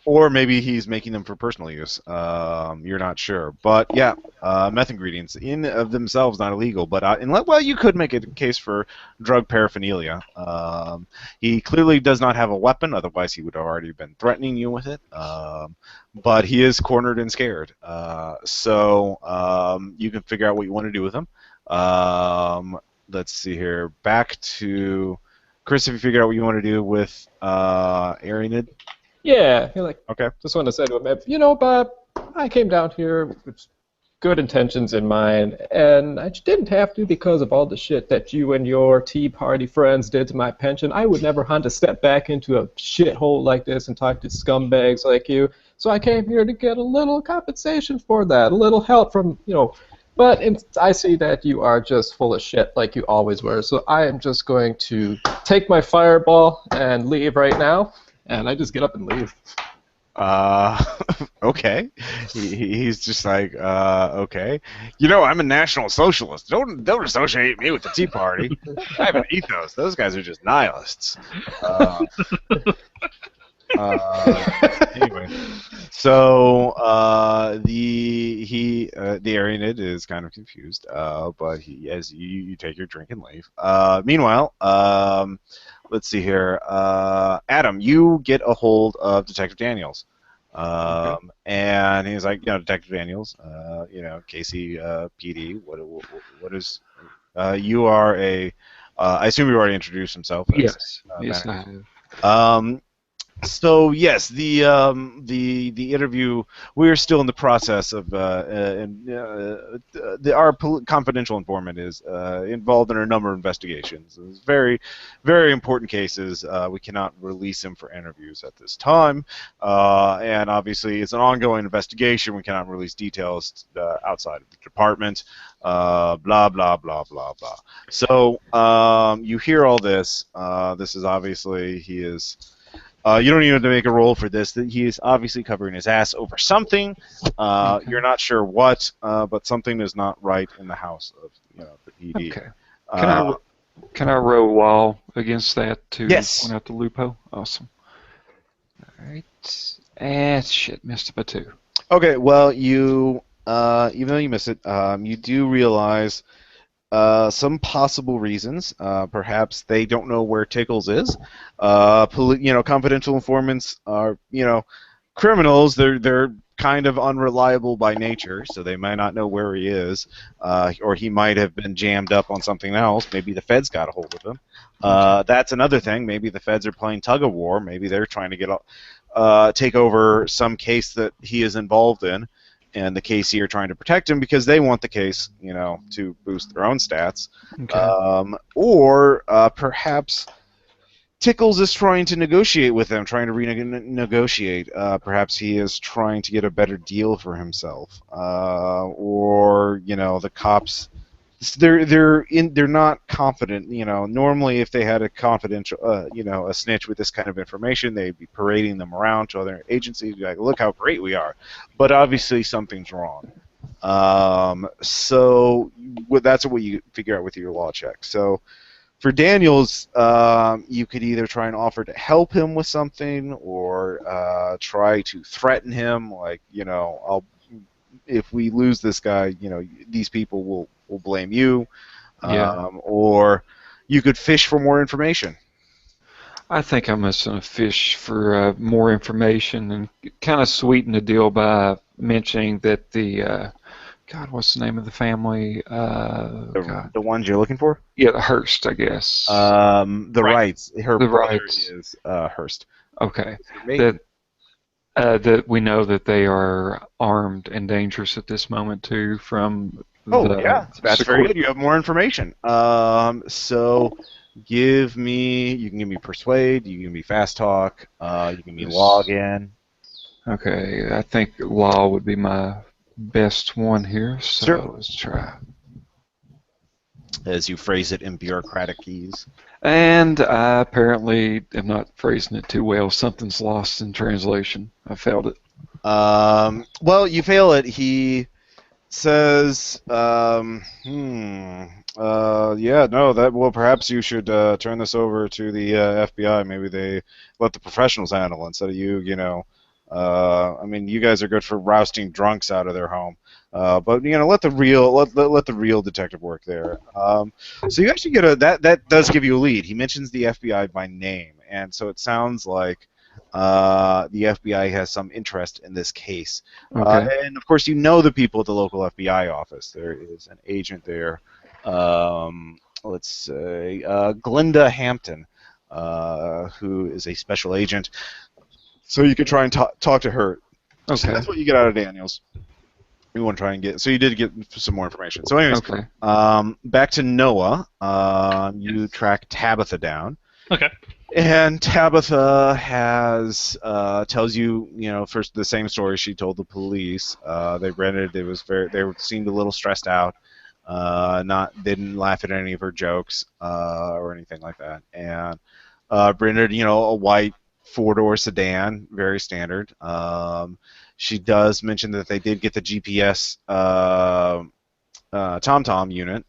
or maybe he's making them for personal use. You're not sure, but yeah, meth ingredients in of themselves not illegal, but you could make a case for drug paraphernalia. He clearly does not have a weapon, otherwise he would have already been threatening you with it. But he is cornered and scared, so you can figure out what you want to do with him. Let's see here. Back to Chris, have you figured out what you want to do with Arianid? Yeah, okay. Just want to say to him, Bob, I came down here with good intentions in mind, and I didn't have to because of all the shit that you and your Tea Party friends did to my pension. I would never hunt to step back into a shithole like this and talk to scumbags like you. So I came here to get a little compensation for that, a little help from, But I see that you are just full of shit like you always were, so I am just going to take my fireball and leave right now. And I just get up and leave. Okay. He's just like, okay. I'm a National Socialist. Don't associate me with the Tea Party. I have an ethos. Those guys are just nihilists. Anyway, so the Arianid is kind of confused, but as you take your drink and leave. Meanwhile, let's see here. Adam, you get a hold of Detective Daniels, Okay. and he's like, Detective Daniels, Casey PD. What is? You are a. I assume you already introduced himself. Yes. Yes, I have. So yes, the interview. We are still in the process of our confidential informant is involved in a number of investigations. It's very, very important cases. We cannot release him for interviews at this time, and obviously it's an ongoing investigation. We cannot release details outside of the department. Blah blah blah blah blah. So you hear all this. This is obviously he is. You don't even have to make a roll for this. He is obviously covering his ass over something. Okay. You're not sure what, but something is not right in the house of the PD. Okay. Can I roll wall against that to Yes. point out the loophole? Awesome. All right. Shit, missed it by 2. Okay. Well, you even though you miss it, you do realize some possible reasons. Perhaps they don't know where Tickles is. Confidential informants are, criminals. They're kind of unreliable by nature, so they might not know where he is, or he might have been jammed up on something else. Maybe the feds got a hold of him. That's another thing. Maybe the feds are playing tug of war. Maybe they're trying to take over some case that he is involved in. And the KC are trying to protect him because they want the case, to boost their own stats. Okay. Or perhaps Tickles is trying to negotiate with them, trying to renegotiate. Perhaps he is trying to get a better deal for himself. Or the cops. They're not confident. Normally if they had a confidential, a snitch with this kind of information, they'd be parading them around to other agencies, be like, look how great we are. But obviously something's wrong. So that's what you figure out with your law check. So For Daniels, you could either try and offer to help him with something, or try to threaten him, like, if we lose this guy, these people will blame you. Yeah. Or you could fish for more information. I think I'm just going to fish for more information and kind of sweeten the deal by mentioning that the God, what's the name of the family? God. The ones you're looking for? Yeah, the Hurst, I guess. The Wrights. Her The brother Wrights. is Hurst. Okay. Maybe. That we know that they are armed and dangerous at this moment too. From Yeah, that's very good. You have more information. So you can give me persuade. You can give me fast talk. You can give me login. Okay, I think law would be my best one here. So Sure. Let's try. As you phrase it in bureaucratic-ese. And I apparently am not phrasing it too well. Something's lost in translation. I failed it. Well, you fail it. He says, perhaps you should turn this over to the FBI. Maybe they let the professionals handle it instead of you, you guys are good for rousting drunks out of their home. But let the real detective work there. So you actually get that does give you a lead. He mentions the FBI by name, and so it sounds like the FBI has some interest in this case. Okay. And of course, the people at the local FBI office. There is an agent there. Let's say Glinda Hampton, who is a special agent. So you can try and talk to her. Okay. So that's what you get out of Daniels. You want to try and get. So you did get some more information. So anyways, Okay. Back to Noah. You track Tabitha down. Okay. And Tabitha tells you, first the same story she told the police. They rented. They seemed a little stressed out. Didn't laugh at any of her jokes or anything like that. And rented, a white 4-door sedan, very standard. She does mention that they did get the GPS TomTom unit.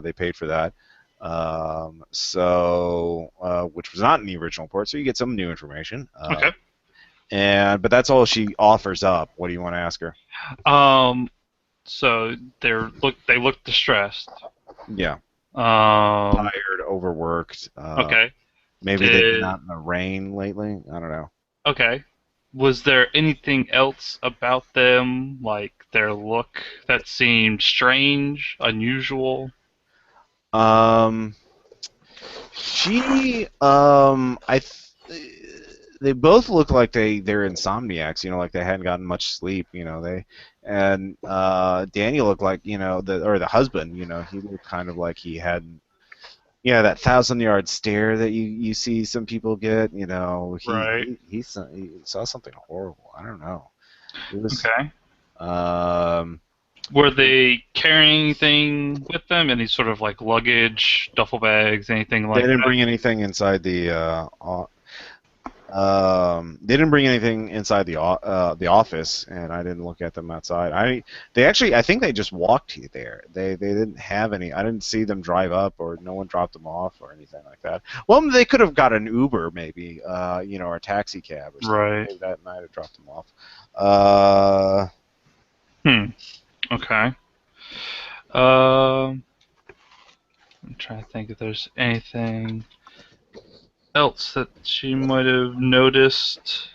They paid for that. Which was not in the original report, so you get some new information. Okay. But that's all she offers up. What do you want to ask her? So they look distressed. Yeah. Um. Tired, overworked. Okay. Maybe they've been out in the rain lately. I don't know. Okay. Was there anything else about them, like their look, that seemed strange, unusual? They both look like they're insomniacs, like they hadn't gotten much sleep, Daniel looked like, the husband, he looked kind of like he had, that 1,000-yard stare that you see some people get, Right. He saw something horrible. I don't know. It was, Okay. Were they carrying anything with them? Any sort of like luggage, duffel bags, anything like that? They didn't bring anything inside the. They didn't bring anything inside the office, and I didn't look at them outside. I think they just walked there. They didn't have any. I didn't see them drive up, or no one dropped them off, or anything like that. Well, they could have got an Uber, maybe, or a taxi cab, or something. Right. Maybe that might have dropped them off. Okay. I'm trying to think if there's anything else that she might have noticed.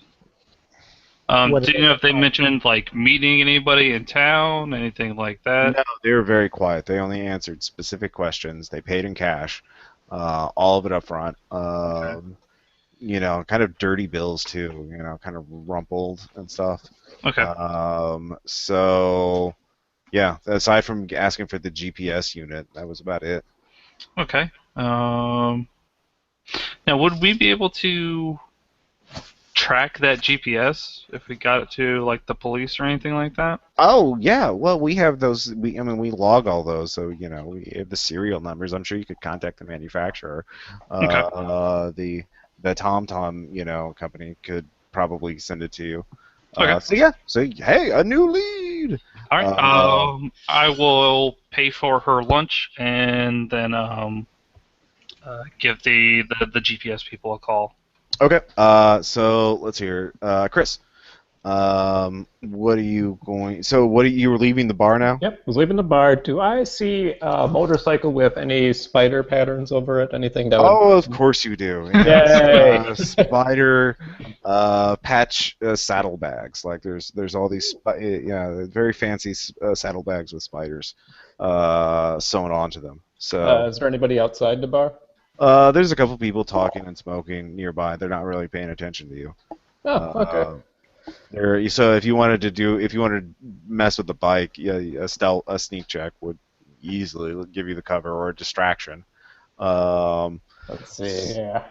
Do you know if they mentioned like meeting anybody in town, anything like that? No, they were very quiet. They only answered specific questions. They paid in cash, all of it up front. Okay. Kind of dirty bills too. Kind of rumpled and stuff. Okay. So, yeah. Aside from asking for the GPS unit, that was about it. Okay. Now, would we be able to track that GPS if we got it to like the police or anything like that? Oh yeah, well we have those. We log all those, so we have the serial numbers. I'm sure you could contact the manufacturer. Okay. The TomTom company could probably send it to you. Okay. So hey, a new lead. All right. I will pay for her lunch and then give the GPS people a call. Okay. So let's hear. Chris, what are you going? So you were leaving the bar now? Yep, was leaving the bar. Do I see a motorcycle with any spider patterns over it? Anything that would... Oh, of course you do. Yay! Spider patch saddlebags. Like there's all these very fancy saddlebags with spiders sewn onto them. So Is there anybody outside the bar? there's a couple people talking and smoking nearby. They're not really paying attention to you. Oh, okay. So if you wanted to mess with the bike, a sneak check would easily give you the cover or a distraction. Let's see. Yeah.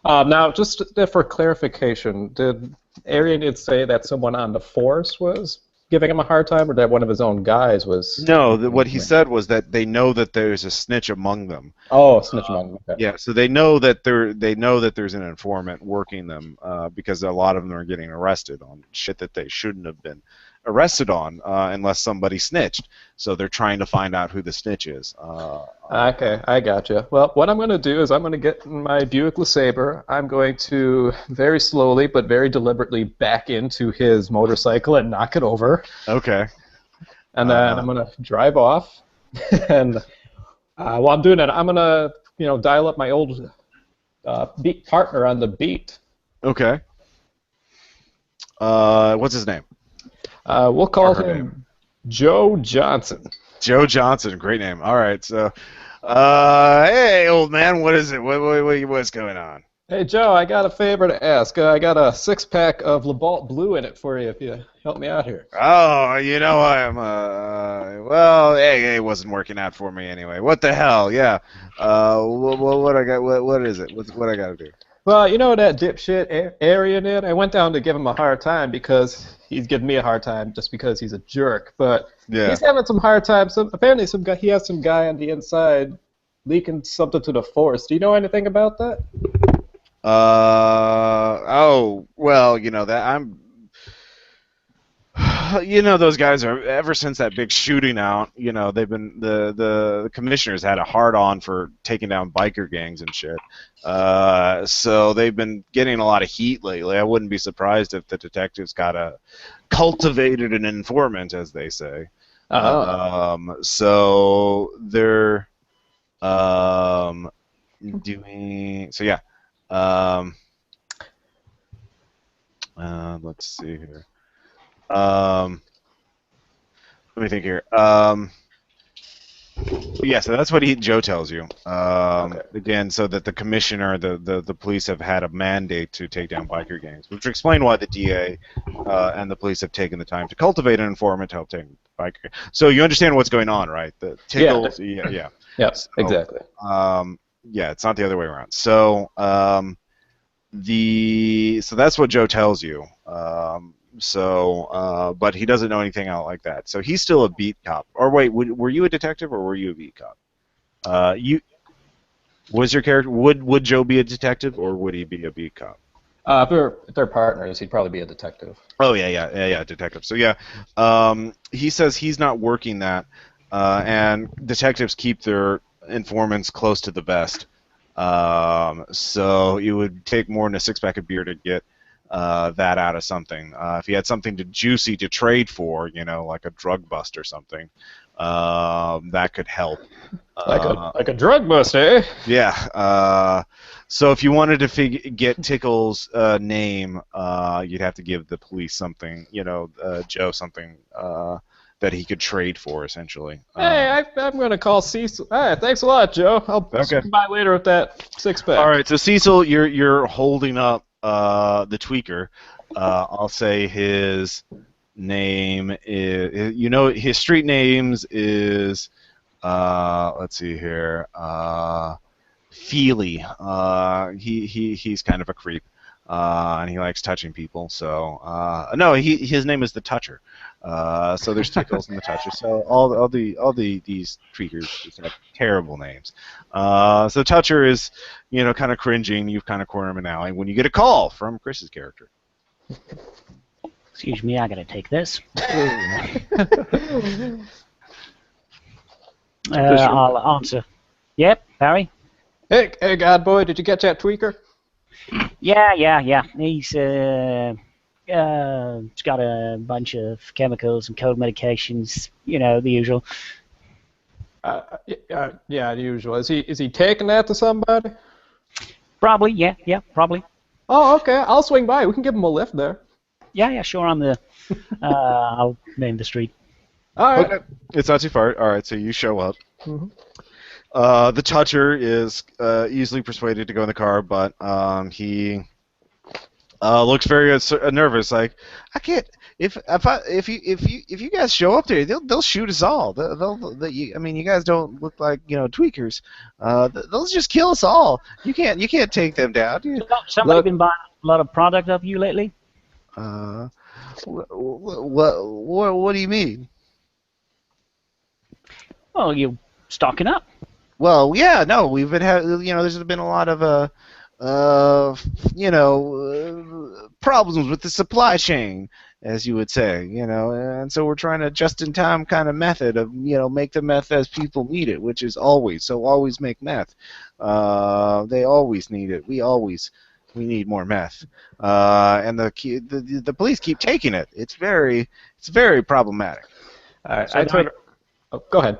Now, just for clarification, did Arian say that someone on the force was giving him a hard time, or that one of his own guys was? No, what he said was that they know that there's a snitch among them. Oh, snitch among them. Okay. Yeah, so they know that there's an informant working them because a lot of them are getting arrested on shit that they shouldn't have been arrested on unless somebody snitched. So they're trying to find out who the snitch is. Okay, I gotcha. Well, what I'm going to do is I'm going to get in my Buick LeSabre. I'm going to very slowly but very deliberately back into his motorcycle and knock it over. Okay. And then I'm going to drive off. And while I'm doing that, I'm going to dial up my old beat partner on the beat. Okay. What's his name? We'll call him Joe Johnson. Joe Johnson, great name. All right, so, hey, old man, what is it? What's going on? Hey, Joe, I got a favor to ask. I got a 6-pack of Labalt Blue in it for you if you help me out here. Oh, I'm, well, hey, it wasn't working out for me anyway. What the hell? Yeah. What I got? What is it? What I got to do? Well, you know that dipshit Arian did? I went down to give him a hard time because he's giving me a hard time just because he's a jerk. But he's having some hard time. Apparently, he has some guy on the inside leaking something to the force. Do you know anything about that? Oh, well, those guys are, ever since that big shooting out, they've been, the commissioners had a hard-on for taking down biker gangs and shit. So they've been getting a lot of heat lately. I wouldn't be surprised if the detectives cultivated an informant, as they say. So they're doing, so yeah. Let's see here. Let me think here. Yeah, so that's what Joe tells you. Again, so that the commissioner, the police have had a mandate to take down biker gangs, which would explain why the DA and the police have taken the time to cultivate an informant to help take biker. So you understand what's going on, right? The Tickles, yeah. Yes, so, exactly. Yeah, it's not the other way around. So so that's what Joe tells you. But he doesn't know anything out like that. So he's still a beat cop. Or wait, were you a detective or were you a beat cop? Was your character, would Joe be a detective or would he be a beat cop? If they're partners, he'd probably be a detective. Oh yeah, detective. So yeah, he says he's not working that, and detectives keep their informants close to the vest. So it would take more than a 6-pack of beer to get that out of something. If he had something juicy to trade for, like a drug bust or something, that could help. Like a drug bust, eh? Yeah. So if you wanted to get Tickles' name, you'd have to give the police something, Joe something that he could trade for, essentially. Hey, I'm going to call Cecil. Hey, thanks a lot, Joe. I'll swing by later with that 6-pack. All right, so Cecil, you're holding up the tweaker. I'll say his name is, his street names is, let's see here, Feely. He's kind of a creep, and he likes touching people. So no, his name is the Toucher. So there's Tickles and the Toucher. So all these tweakers just have terrible names. So Toucher is, kind of cringing. You've kind of cornered him in an alley when you get a call from Chris's character. Excuse me, I gotta take this. I'll answer. Yep, Barry. Hey, God boy, did you catch that tweaker? Yeah. He's got a bunch of chemicals and cold medications. You know, the usual. Yeah, the usual. Is he taking that to somebody? Probably, yeah, probably. Oh, okay. I'll swing by. We can give him a lift there. Yeah, sure. I'll name the street. All right. Okay, it's not too far. All right, so you show up. Mm-hmm. The toucher is easily persuaded to go in the car, but he looks very nervous. Like, I can't. If you guys show up there, they'll shoot us all. I mean, you guys don't look like tweakers. They'll just kill us all. You can't take them down. Somebody been buying a lot of product of you lately? What do you mean? Well, you stocking up. Well, yeah, no, we've been there's been a lot of problems with the supply chain, as you would say, and so we're trying a just-in-time kind of method of, make the meth as people need it, which is always make meth. They always need it. We need more meth, and the police keep taking it. It's very problematic. All right. Go ahead.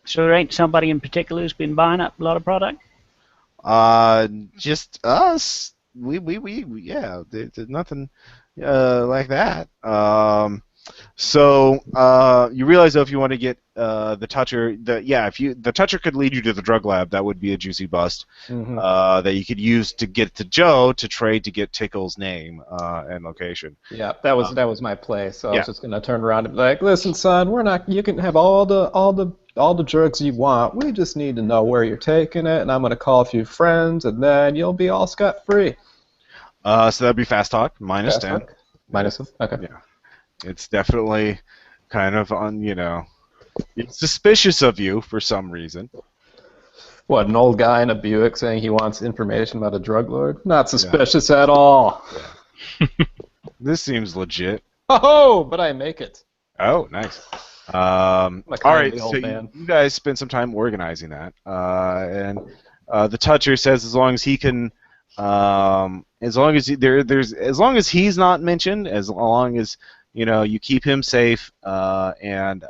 So there ain't somebody in particular who's been buying up a lot of product? Just us. Yeah. There's nothing like that. So you realize though, if you want to get the toucher, the toucher could lead you to the drug lab. That would be a juicy bust that you could use to get to Joe to trade to get Tickles' name and location. Yeah, that was my play. So I was just gonna turn around and be like, listen, son, you can have all the drugs you want. We just need to know where you're taking it, and I'm gonna call a few friends, and then you'll be all scot free. So that'd be fast talk minus Fast 10. talk? Minus 10? Okay. Yeah. It's definitely kind of it's suspicious of you for some reason. What, an old guy in a Buick saying he wants information about a drug lord? Not suspicious at all. Yeah. This seems legit. Oh, but I make it. Oh, nice. All right, so you guys spend some time organizing that, and the toucher says as long as he can, as long as he's not mentioned, as long as you keep him safe, and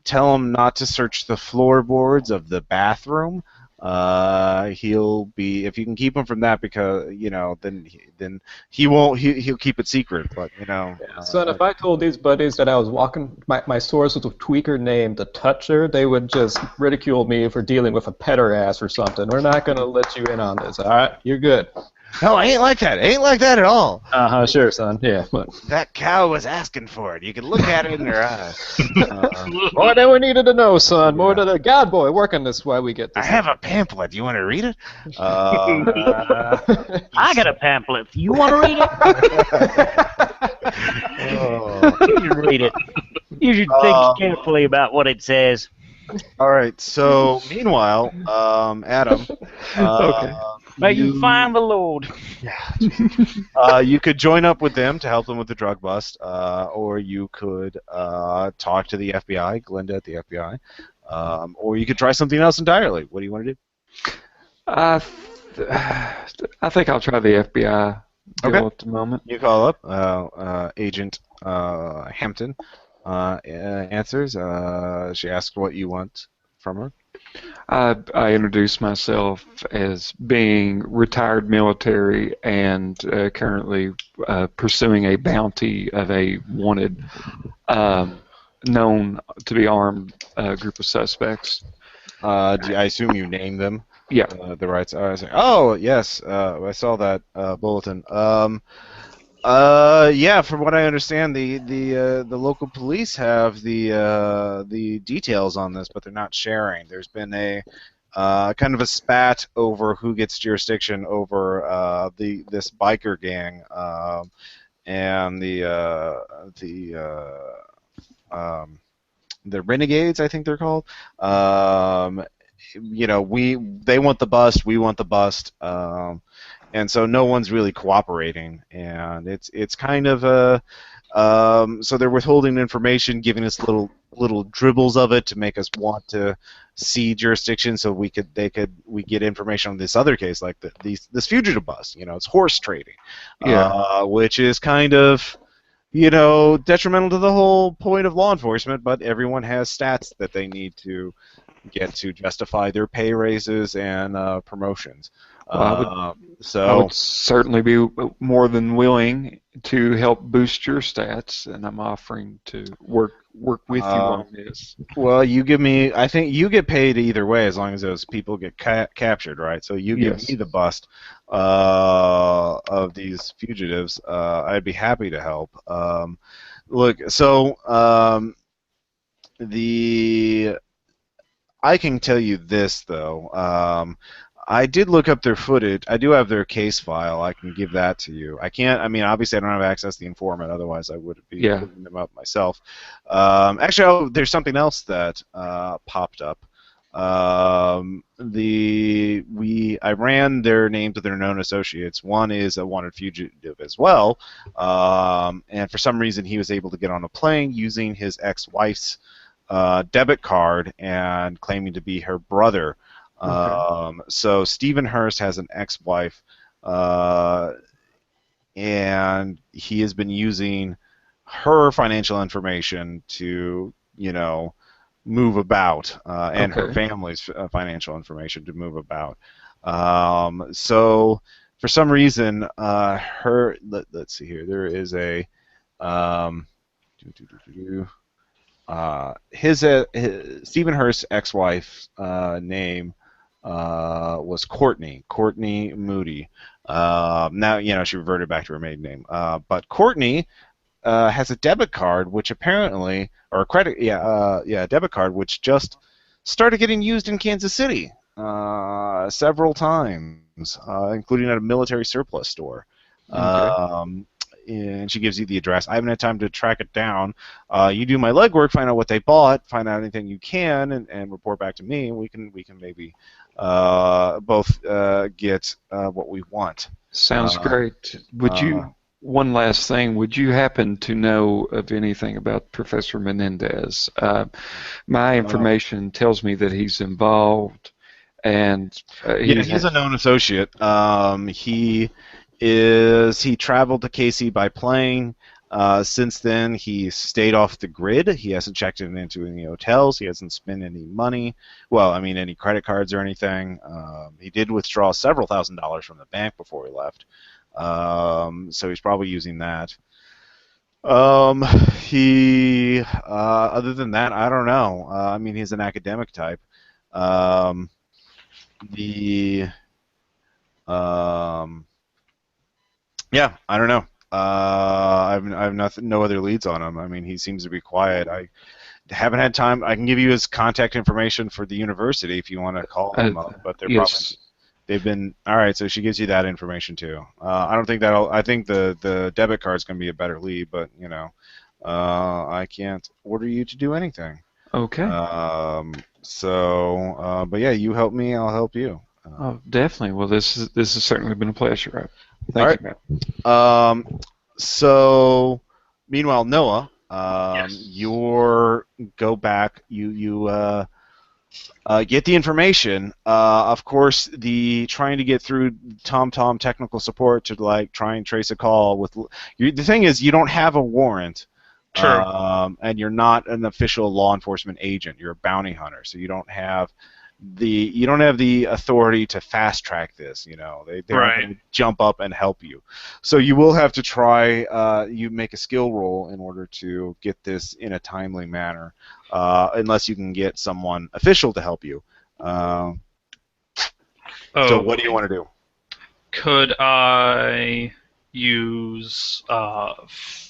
tell him not to search the floorboards of the bathroom. He'll be, if you can keep him from that, because then he won't. He'll keep it secret. But Son, if I told these buddies that I was walking, my source was a tweaker named the Toucher, they would just ridicule me for dealing with a pederast or something. We're not gonna let you in on this. All right, you're good. No, I ain't like that. Ain't like that at all. Sure, son. Yeah. But that cow was asking for it. You can look at it in her eyes. More than we needed to know, son. More than a God boy working this while we get this. I have a pamphlet. You want to read it? I got a pamphlet. You want to read it? You should read it. You should think carefully about what it says. All right. So, meanwhile, Adam. Okay. May you find the Lord. Yeah. You could join up with them to help them with the drug bust, or you could talk to the FBI, Glenda at the FBI, or you could try something else entirely. What do you want to do? I think I'll try the FBI deal at the moment. You call up Agent Hampton. Answers. She asks what you want from her. I introduce myself as being retired military and currently pursuing a bounty of a wanted, known to be armed group of suspects. I assume you name them? Yeah. The Wrights. Oh, yes. I saw that bulletin. Yeah, from what I understand, the local police have the details on this, but they're not sharing. There's been a kind of a spat over who gets jurisdiction over this biker gang and the Renegades, I think they're called. They want the bust, we want the bust. And so no one's really cooperating, and it's kind of a so they're withholding information, giving us little little dribbles of it to make us want to see jurisdiction, so we get information on this other case, like this fugitive bust. It's horse trading, which is kind of detrimental to the whole point of law enforcement. But everyone has stats that they need to get to justify their pay raises and promotions. Well, I would certainly be more than willing to help boost your stats, and I'm offering to work with you on this. Well, I think you get paid either way as long as those people get captured, right? So you give me the bust of these fugitives. I'd be happy to help. Look, so I can tell you this, though. I did look up their footage. I do have their case file. I can give that to you. I can't. I mean, obviously, I don't have access to the informant. Otherwise, I would be looking them up myself. Actually, there's something else that popped up. I ran their names to their known associates. One is a wanted fugitive as well, and for some reason, he was able to get on a plane using his ex-wife's debit card and claiming to be her brother. Okay. So Stephen Hurst has an ex-wife, and he has been using her financial information to, move about, and her family's financial information to move about. So for some reason, let's see here. There is a his Stephen Hurst's ex-wife's name was Courtney Moody. Now, she reverted back to her maiden name. But Courtney has a debit card, which apparently, or a credit, debit card, which just started getting used in Kansas City several times, including at a military surplus store. And she gives you the address. I haven't had time to track it down. You do my legwork, find out what they bought, find out anything you can, and report back to me. And we can maybe both get what we want. Sounds great. Would you? One last thing. Would you happen to know of anything about Professor Mendez? My information tells me that he's involved, and he's a known associate. He traveled to KC by plane. Since then, he stayed off the grid. He hasn't checked into any hotels. He hasn't spent any money. Well, I mean, any credit cards or anything. He did withdraw several $1,000s from the bank before he left. So he's probably using that. Other than that, I don't know. I mean, he's an academic type. Yeah, I don't know. I've no other leads on him. I mean, he seems to be quiet. I haven't had time. I can give you his contact information for the university if you want to call him up, but they've been all right. So she gives you that information too. I don't think that'll. I think the debit card's going to be a better lead, but I can't order you to do anything. Okay. But yeah, you help me, I'll help you. Oh, definitely. Well, this has certainly been a pleasure. Thank you, Matt. So, meanwhile, Noah, go back. You get the information. Of course, trying to get through TomTom technical support to try and trace a call with. The thing is, you don't have a warrant. Sure. And you're not an official law enforcement agent. You're a bounty hunter, so you don't have the authority to fast track this. They don't jump up and help you. So you will have to try. You make a skill roll in order to get this in a timely manner, unless you can get someone official to help you. So what do you want to do? Could I use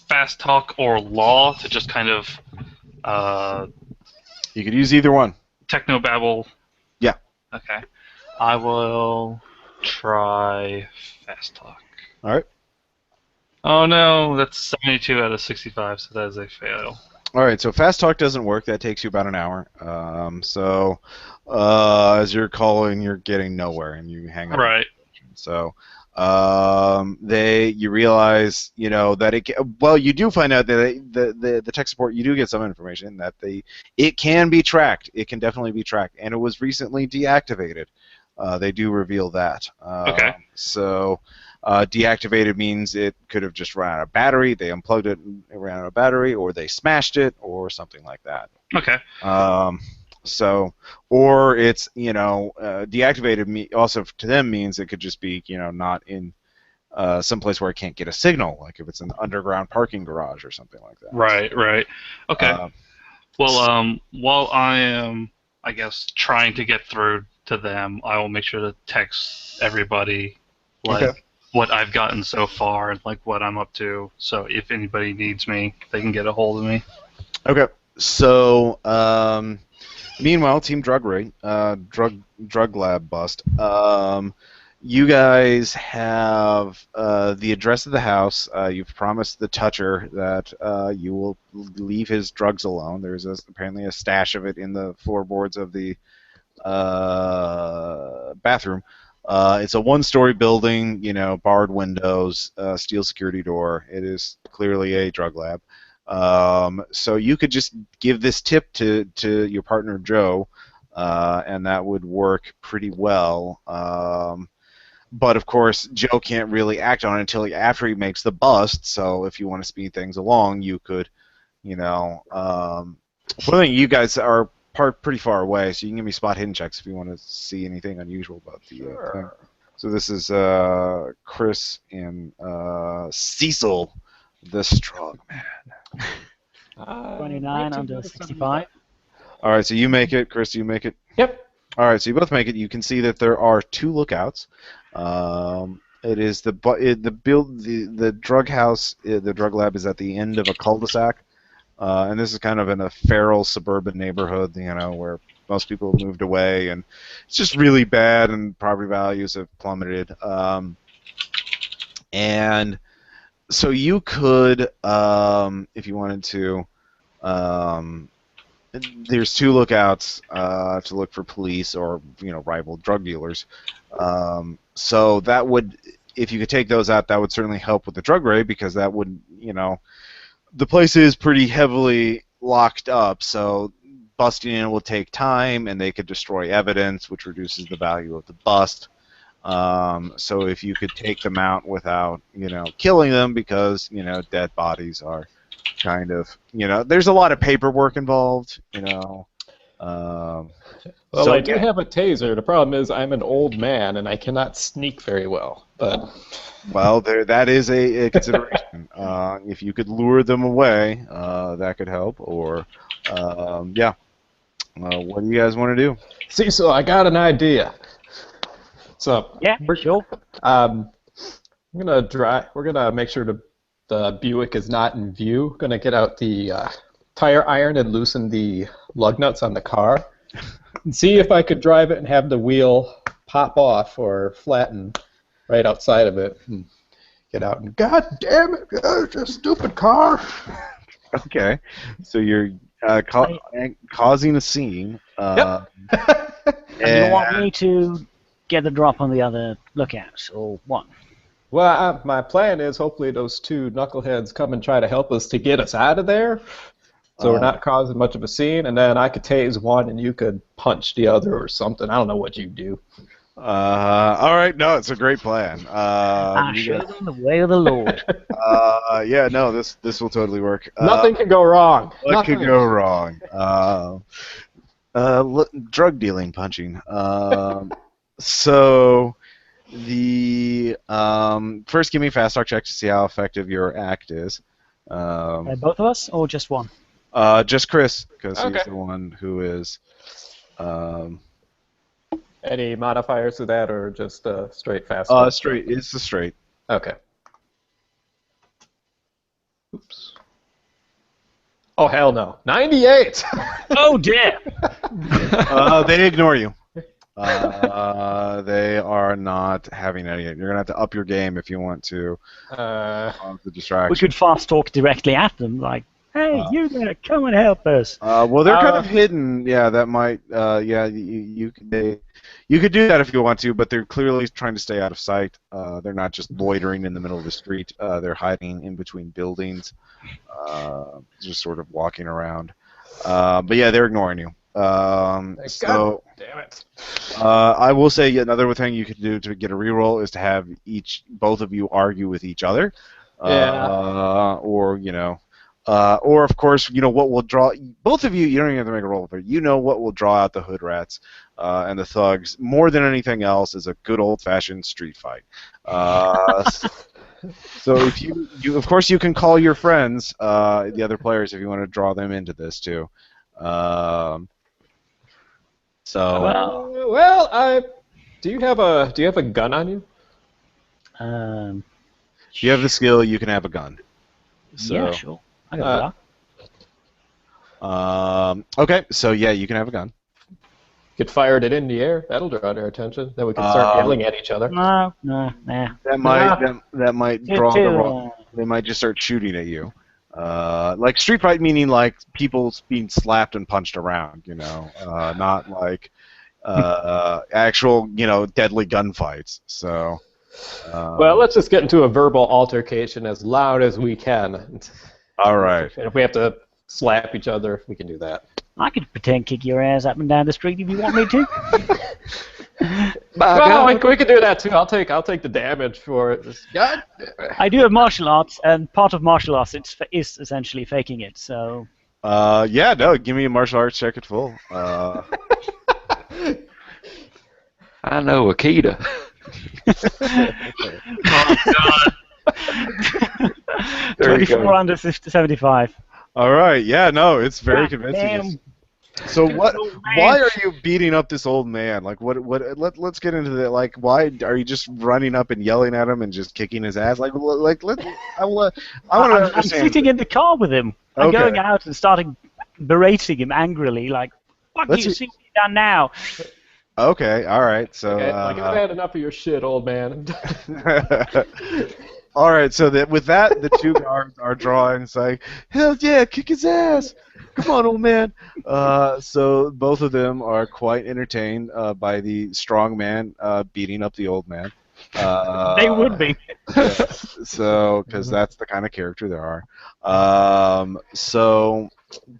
fast talk or law to just kind of You could use either one. Technobabble. Yeah. Okay. I will try fast talk. All right. Oh no, that's 72 out of 65, so that is a fail. All right, so fast talk doesn't work. That takes you about an hour. As you're calling, you're getting nowhere, and you hang up. Right. So you realize, that you do find out that the tech support, you do get some information that it can be tracked. It can definitely be tracked, and it was recently deactivated. They do reveal that. Okay. So deactivated means it could have just run out of battery. They unplugged it, and it ran out of battery, or they smashed it, or something like that. Okay. Or it's, deactivated also to them means it could just be, not in someplace where it can't get a signal, like if it's an underground parking garage or something like that. Right. Okay. While I am, I guess, trying to get through to them, I will make sure to text everybody, what I've gotten so far and what I'm up to. So if anybody needs me, they can get a hold of me. Okay. So, meanwhile, Team Drug Raid, drug lab bust. You guys have the address of the house. You've promised the Toucher that you will leave his drugs alone. There's apparently a stash of it in the floorboards of the bathroom. It's a one-story building, barred windows, steel security door. It is clearly a drug lab. So you could just give this tip to your partner Joe, and that would work pretty well. But of course, Joe can't really act on it until after he makes the bust. So if you want to speed things along, you could, I think you guys are pretty far away, so you can give me spot hidden checks if you want to see anything unusual about the thing. So this is Chris and Cecil, the strong man. 29 under 65. All right, so you make it, Chris. You make it. Yep. All right, so you both make it. You can see that there are 2 lookouts. It is the drug house. The drug lab is at the end of a cul-de-sac, and this is kind of in a feral suburban neighborhood, where most people have moved away, and it's just really bad, and property values have plummeted. And so you could, if you wanted to, there's 2 lookouts to look for police or rival drug dealers. So that would, if you could take those out, that would certainly help with the drug raid, because that would, the place is pretty heavily locked up. So busting in will take time, and they could destroy evidence, which reduces the value of the bust. So if you could take them out without, killing them, because, dead bodies are kind of, there's a lot of paperwork involved, Well, I do have a taser. The problem is I'm an old man, and I cannot sneak very well. But well, that is a consideration. If you could lure them away, that could help. Or, yeah. What do you guys want to do? see, so I got an idea. So Yeah, sure. I'm gonna drive. We're gonna make sure the Buick is not in view. Gonna get out the tire iron and loosen the lug nuts on the car, and see if I could drive it and have the wheel pop off or flatten right outside of it. And get out and God damn it! It's a stupid car. Okay, so you're causing a scene. Yep. And you want me to get the drop on the other lookouts, or what? Well, my plan is hopefully those 2 knuckleheads come and try to help us to get us out of there, so we're not causing much of a scene, and then I could tase one and you could punch the other or something. I don't know what you do. All right, no, it's a great plan. I show them the way of the Lord. Yeah, no, this will totally work. Nothing can go wrong. What could go wrong? Drug dealing punching. So the first, give me a fast talk check to see how effective your act is. Both of us, or just one? Just Chris, because Okay. he's the one who is. Any modifiers to that, or just straight fast? Straight. It's the straight. Okay. Oops. Oh, hell no. 98! Oh, dear! They ignore you. They are not having any. You're gonna have to up your game if you want to. The distraction. We could fast talk directly at them, like, hey, you there, come and help us. Well, they're kind of hidden. Yeah, that might. Yeah, You could do that if you want to, but they're clearly trying to stay out of sight. They're not just loitering in the middle of the street. They're hiding in between buildings, just sort of walking around. But yeah, they're ignoring you. God damn it. I will say another thing you could do to get a reroll is to have both of you argue with each other. Or or of course, what will draw both of you. You don't even have to make a roll, but you know what will draw out the hood rats and the thugs more than anything else is a good old-fashioned street fight. So if you of course you can call your friends, the other players, if you want to draw them into this too. Do you have a gun on you? If you have the skill, you can have a gun. So, yeah, sure. I got okay, so yeah, you can have a gun. Could fired it in the air. That'll draw their attention. Then we can start yelling at each other. No. That might draw the wrong. They might just start shooting at you. Like street fight, meaning like people being slapped and punched around. Not like actual deadly gunfights. So. Well, let's just get into a verbal altercation as loud as we can. All right. And if we have to slap each other, we can do that. I could pretend kick your ass up and down the street if you want me to. Well, we could do that too. I'll take the damage for it. God. I do have martial arts, and part of martial arts is essentially faking it. So. Yeah, no. Give me a martial arts check at full. I know Akita. Oh God. 24 under 75. All right. Yeah. No. It's very convincing. Damn. So what? Why are you beating up this old man? Like what? Let's get into that. Like why are you just running up and yelling at him and just kicking his ass? I want to understand. I'm sitting in the car with him. I'm going out and starting berating him angrily, like, "What do you see what you've done now?" Okay. All right. So. Okay, I've had enough of your shit, old man. All right, so with that, the two guards are drawing. It's like, hell yeah, kick his ass! Come on, old man. So both of them are quite entertained by the strong man beating up the old man. They would be. Yeah, so, because that's the kind of character they are. So,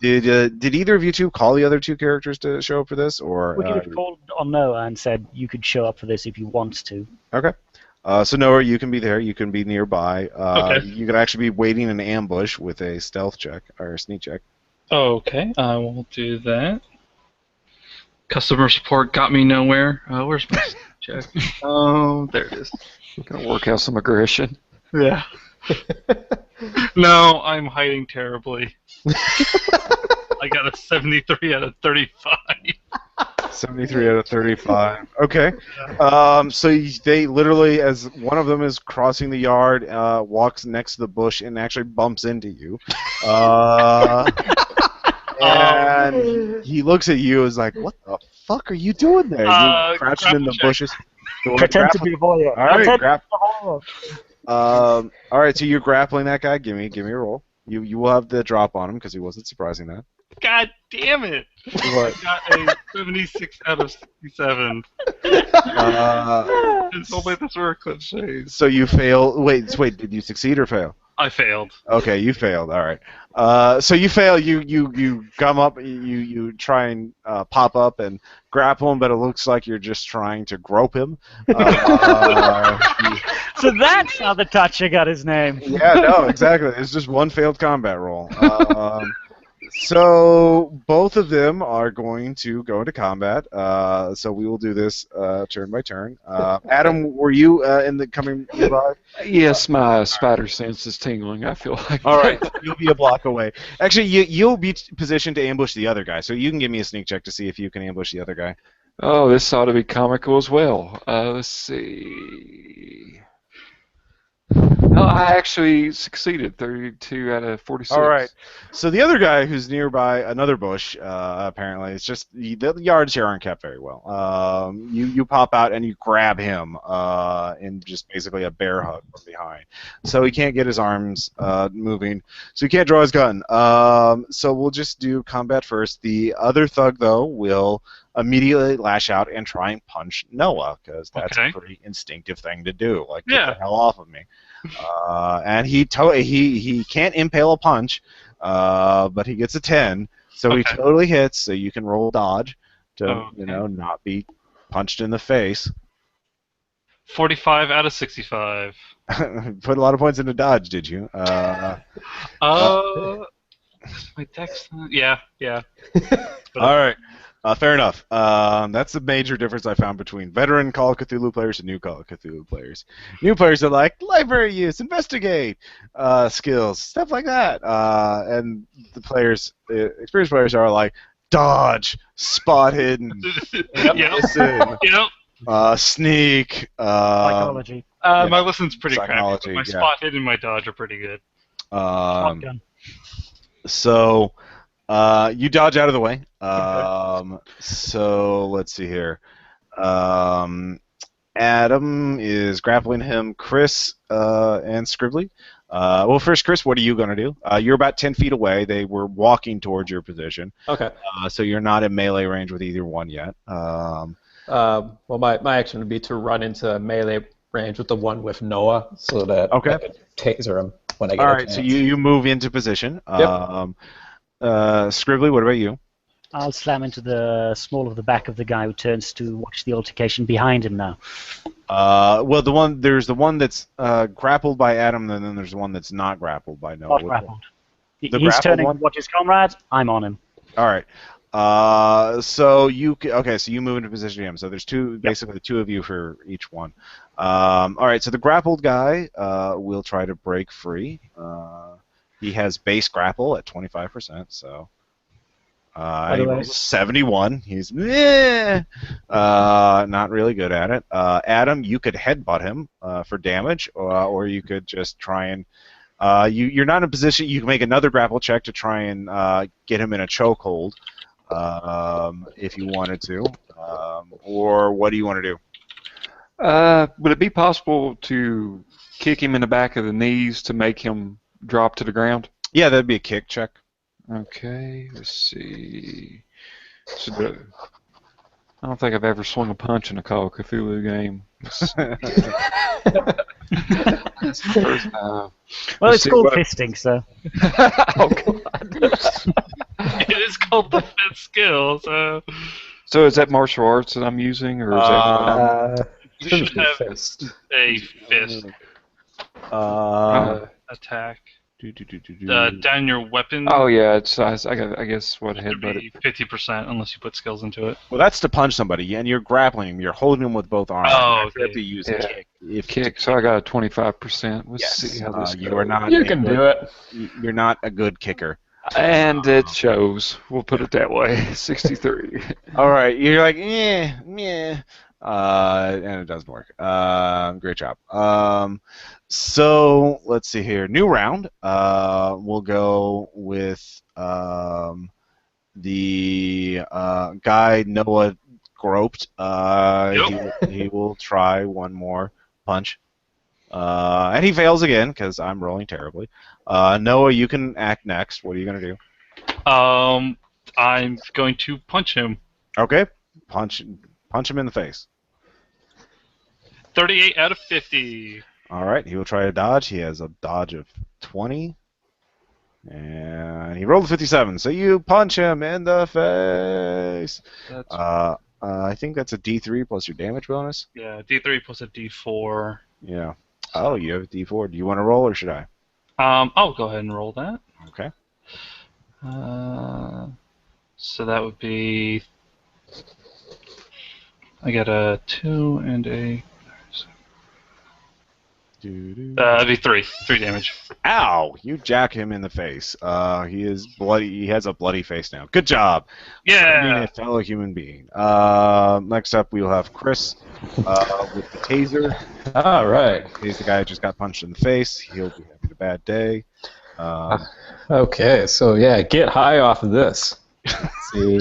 did either of you two call the other two characters to show up for this, or we could have called on Noah and said you could show up for this if you want to. Okay. So Noah, you can be there. You can be nearby. Okay. You can actually be waiting in ambush with a stealth check or a sneak check. Okay, I will do that. Customer support got me nowhere. Where's my check? Oh, there it is. Gonna work out some aggression. Yeah. No, I'm hiding terribly. I got a 73 out of 35. 73 out of 35. Okay. So they literally, as one of them is crossing the yard, walks next to the bush and actually bumps into you. And he looks at you as like, what the fuck are you doing there? You crouching in the bushes. Pretend to be a voyeur. All right, so you're grappling that guy. Give me a roll. You will have the drop on him because he wasn't surprising that. God damn it! What? I got a 76 out of 67. It's only the sort of cliches. So you fail. Wait, did you succeed or fail? I failed. Okay, you failed. All right. So you fail. You come up. You try and pop up and grapple him, but it looks like you're just trying to grope him. So that's how the Toucher got his name. Yeah, no, exactly. It's just one failed combat roll. So both of them are going to go into combat. So we will do this turn by turn. Adam, were you in the coming nearby? Yes, my spider sense is tingling. I feel like. All right, you'll be a block away. Actually, you'll be positioned to ambush the other guy. So you can give me a sneak check to see if you can ambush the other guy. Oh, this ought to be comical as well. Let's see. No, I actually succeeded. 32 out of 46. All right. So the other guy who's nearby another bush, apparently, it's just the yards here aren't kept very well. You pop out and you grab him in just basically a bear hug from behind. So he can't get his arms moving. So he can't draw his gun. So we'll just do combat first. The other thug, though, will immediately lash out and try and punch Noah, because that's Okay. a pretty instinctive thing to do. Like, get Yeah. the hell off of me. And he can't impale a punch, but he gets a 10, so he Okay. totally hits. So you can roll dodge to Okay. not be punched in the face. 45 out of 65. Put a lot of points into dodge, did you? My dex. Yeah. All right. Fair enough. That's the major difference I found between veteran Call of Cthulhu players and new Call of Cthulhu players. New players are like library use, investigate, skills, stuff like that. And the experienced players are like dodge, spot hidden, listen, sneak. Psychology. My listen's pretty crappy, Psychology, but my yeah. spot hit and my dodge are pretty good. Shotgun. So you dodge out of the way. So let's see here. Adam is grappling him. Chris and Scribbly. Well, first, Chris, what are you going to do? You're about 10 feet away. They were walking towards your position. Okay. So you're not in melee range with either one yet. Well, my action would be to run into melee range with the one with Noah, so that Okay. I could taser him when I get All a right, chance. so you move into position. Scribbly, what about you? I'll slam into the small of the back of the guy who turns to watch the altercation behind him now. Well, there's the one that's grappled by Adam, and then there's the one that's not grappled by Noah. Not grappled. The He's grappled turning one? to watch his comrade. I'm on him. All right. So you move into position to him. So there's basically two of you for each one. All right. So the grappled guy will try to break free. He has base grapple at 25%. So he rolls 71. He's not really good at it. Adam, you could headbutt him for damage, or you could just try and. You're not in a position. You can make another grapple check to try and get him in a chokehold, if you wanted to. Or what do you want to do? Would it be possible to kick him in the back of the knees to make him drop to the ground? Yeah, that'd be a kick check. Okay, let's see. I don't think I've ever swung a punch in a Call of Cthulhu game. Well, it's called fisting, so. Oh, God. It is called the fifth skill, so. So is that martial arts that I'm using, or is that? You should have fist. a fist attack. Down your weapon. Oh yeah, it's I guess what It would headbutt be 50% unless you put skills into it. Well, that's to punch somebody, and you're grappling him. You're holding him with both arms. Oh, You have to use a kick. kick. So I got a 25%. Let's Yes. see how this You goes. are not. You can do it. You're not a good kicker. And it shows. We'll put it that way. 63. All right, you're like, and it doesn't work. Great job. So let's see here. New round. We'll go with the guy Noah groped. He will try one more punch. And he fails again because I'm rolling terribly. Noah, you can act next. What are you going to do? I'm going to punch him. Okay. Punch him in the face. 38 out of 50. All right. He will try to dodge. He has a dodge of 20. And he rolled a 57. So you punch him in the face. I think that's a D3 plus your damage bonus. Yeah, D3 plus a D4. Yeah. Oh, you have a D4. Do you want to roll or should I? I'll go ahead and roll that. Okay. So that would be. I got a 2 and a. That'd be 3 damage. Ow! You jack him in the face. He is bloody. He has a bloody face now. Good job. Yeah. Being a fellow human being. Next up, we'll have Chris with the taser. All right. He's the guy who just got punched in the face. He'll be having a bad day. Okay, so yeah, get high off of this. Let's see.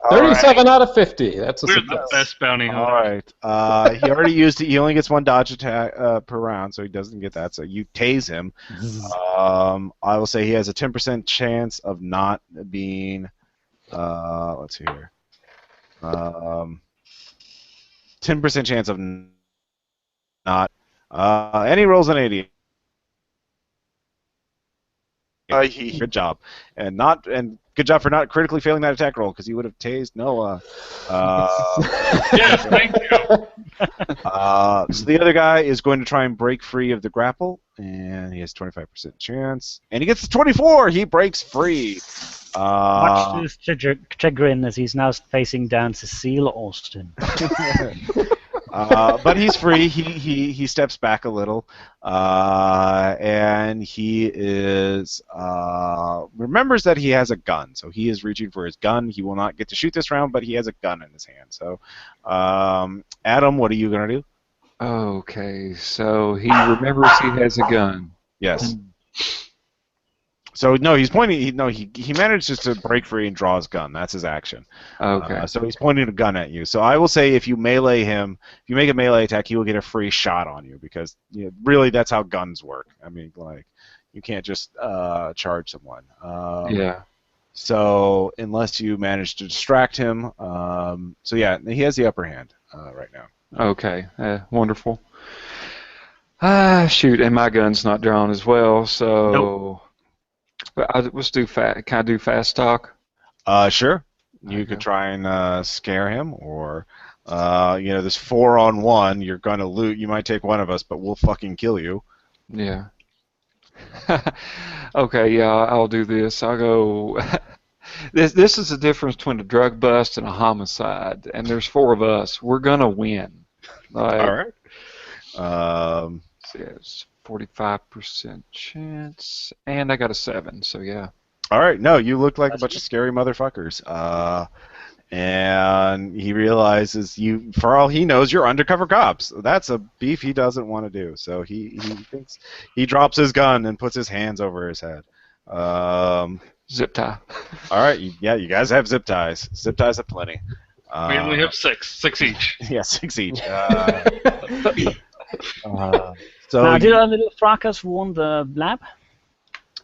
37 out of 50. That's a We're success. the best bounty All hunter. right. He already used it. He only gets one dodge attack per round, so he doesn't get that. So you tase him. I will say he has a 10% chance of not being Let's see here. 10% chance of not. And he rolls an 80. Good job, and good job for not critically failing that attack roll because he would have tased Noah. Yes, thank you. So the other guy is going to try and break free of the grapple, and he has 25% chance, and he gets a 24. He breaks free. Much to his chagrin as he's now facing down Cecile Austin. But he's free. He steps back a little, and he remembers that he has a gun. So he is reaching for his gun. He will not get to shoot this round, but he has a gun in his hand. So, Adam, what are you gonna do? Okay, so he remembers he has a gun. Yes. So no, he's pointing. He manages to break free and draw his gun. That's his action. Okay. So he's pointing a gun at you. So I will say, if you melee him, if you make a melee attack, he will get a free shot on you because really that's how guns work. I mean, like you can't just charge someone. Yeah. So unless you manage to distract him, so yeah, he has the upper hand right now. Okay. Wonderful. Shoot, and my gun's not drawn as well, so. Nope. Let's do fast. Can I do fast talk? Sure. You could try and scare him, or this 4-on-1. You're gonna loot. You might take one of us, but we'll fucking kill you. Yeah. Okay. Yeah, I'll do this. I'll go. This is the difference between a drug bust and a homicide, and there's 4 of us. We're gonna win. Like, All right. So yeah, it's 45% chance, and I got a 7. So yeah. All right. No, you look like a bunch of scary motherfuckers. And he realizes for all he knows, you're undercover cops. That's a beef he doesn't want to do. So he thinks he drops his gun and puts his hands over his head. Zip tie. All right. You guys have zip ties. Zip ties have plenty. We only have 6 each. Yeah, 6 each. So now, did our little fracas warn the lab?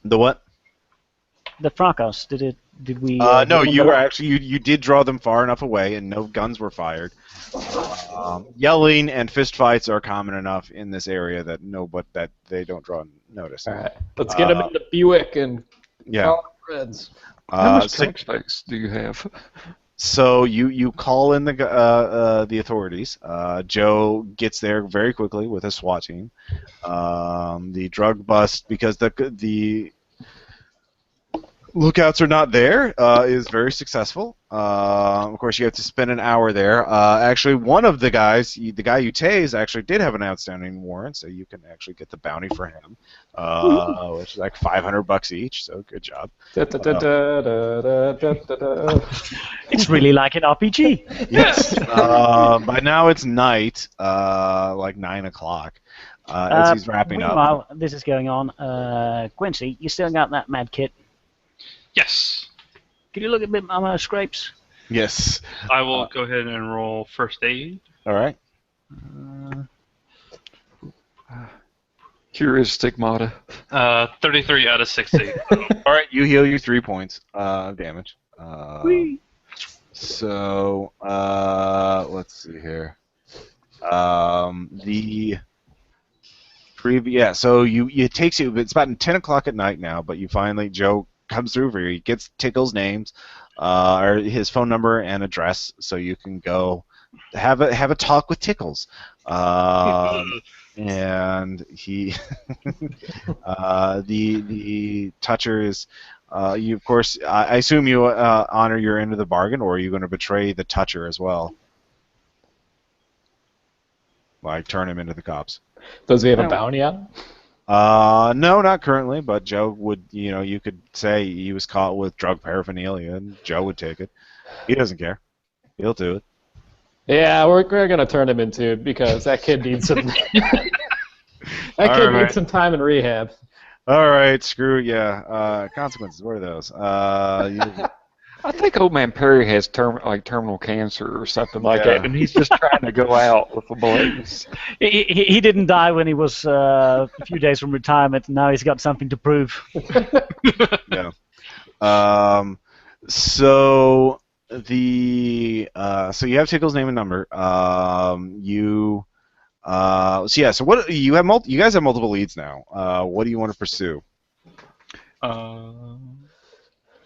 The what? The fracas. Did we? No, you were actually you did draw them far enough away, and no guns were fired. Yelling and fist fights are common enough in this area that they don't draw notice. All right, let's get him into Buick and call Reds. How much tank space do you have? So you call in the authorities. Joe gets there very quickly with a SWAT team. The drug bust, because the lookouts are not there, is very successful. Of course, you have to spend an hour there. Actually, one of the guys, the guy you tased, actually did have an outstanding warrant, so you can actually get the bounty for him, which is like $500 each. So good job. It's really like an RPG. Yes. By now it's night, like 9 o'clock. As he's wrapping up. Meanwhile, this is going on. Quincy, you still got that med kit? Yes. Can you look at my scrapes? Yes. I will go ahead and roll first aid. All right. Curious stigmata. 33 out of 60. All right, you heal your 3 points of damage. So let's see here. So it takes you. It's about 10 o'clock at night now, but you finally Joe comes through for you. He gets Tickles' names, or his phone number and address, so you can go have a talk with Tickles. And he, the toucher is, you of course. I assume you honor your end of the bargain, or are you going to betray the toucher as well? Like turn him into the cops. Does he have a bounty on him? No, not currently, but Joe would, you could say he was caught with drug paraphernalia, and Joe would take it. He doesn't care. He'll do it. Yeah, we're gonna turn him into it because that kid needs some. Needs some time in rehab. All right, screw yeah. Consequences. What are those? I think Old Man Perry has terminal cancer or something like that, and he's just trying to go out with a blaze. He didn't die when he was a few days from retirement, and now he's got something to prove. Yeah. So so you have Tickle's name and number. So what you have you guys have multiple leads now. What do you want to pursue? Uh,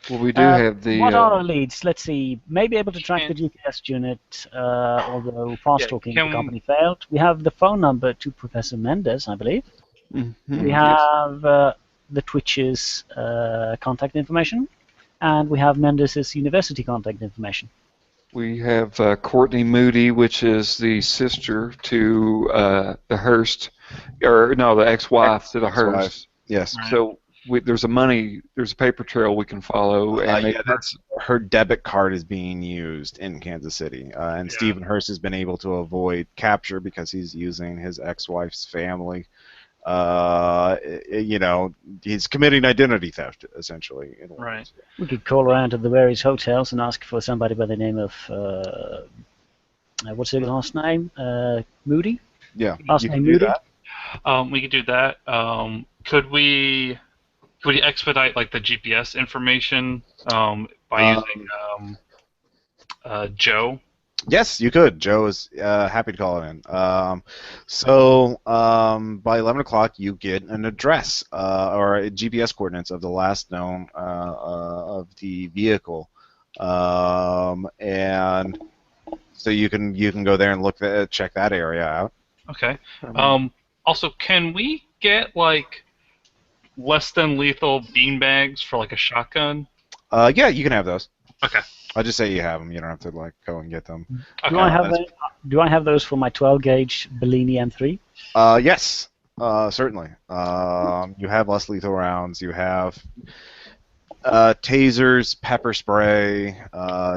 Well, we do have the. What are our leads? Let's see. Maybe able to track the GPS unit, although fast talking the company failed. We have the phone number to Professor Mendez, I believe. We have the Twitch's contact information, and we have Mendez's university contact information. We have Courtney Moody, which is the sister to the Hurst, or no, the ex-wife to the Hurst. Yes. Right. So there's a paper trail we can follow, and that's her debit card is being used in Kansas City, and Stephen Hurst has been able to avoid capture because he's using his ex-wife's family. He's committing identity theft, essentially. Right. We could call around to the various hotels and ask for somebody by the name of, what's his last name? Moody? Yeah. Last name Moody? We could do that. Could we expedite like the GPS information by using Joe? Yes, you could. Joe is happy to call it in. By 11 o'clock, you get an address or GPS coordinates of the last known of the vehicle, and so you can go there and check that area out. Okay. Also, can we get like less than lethal beanbags for like a shotgun? Yeah, you can have those. Okay. I'll just say you have them. You don't have to like go and get them. Okay. Do I have those for my 12 gauge Bellini M3? Yes, certainly. You have less lethal rounds. You have tasers, pepper spray,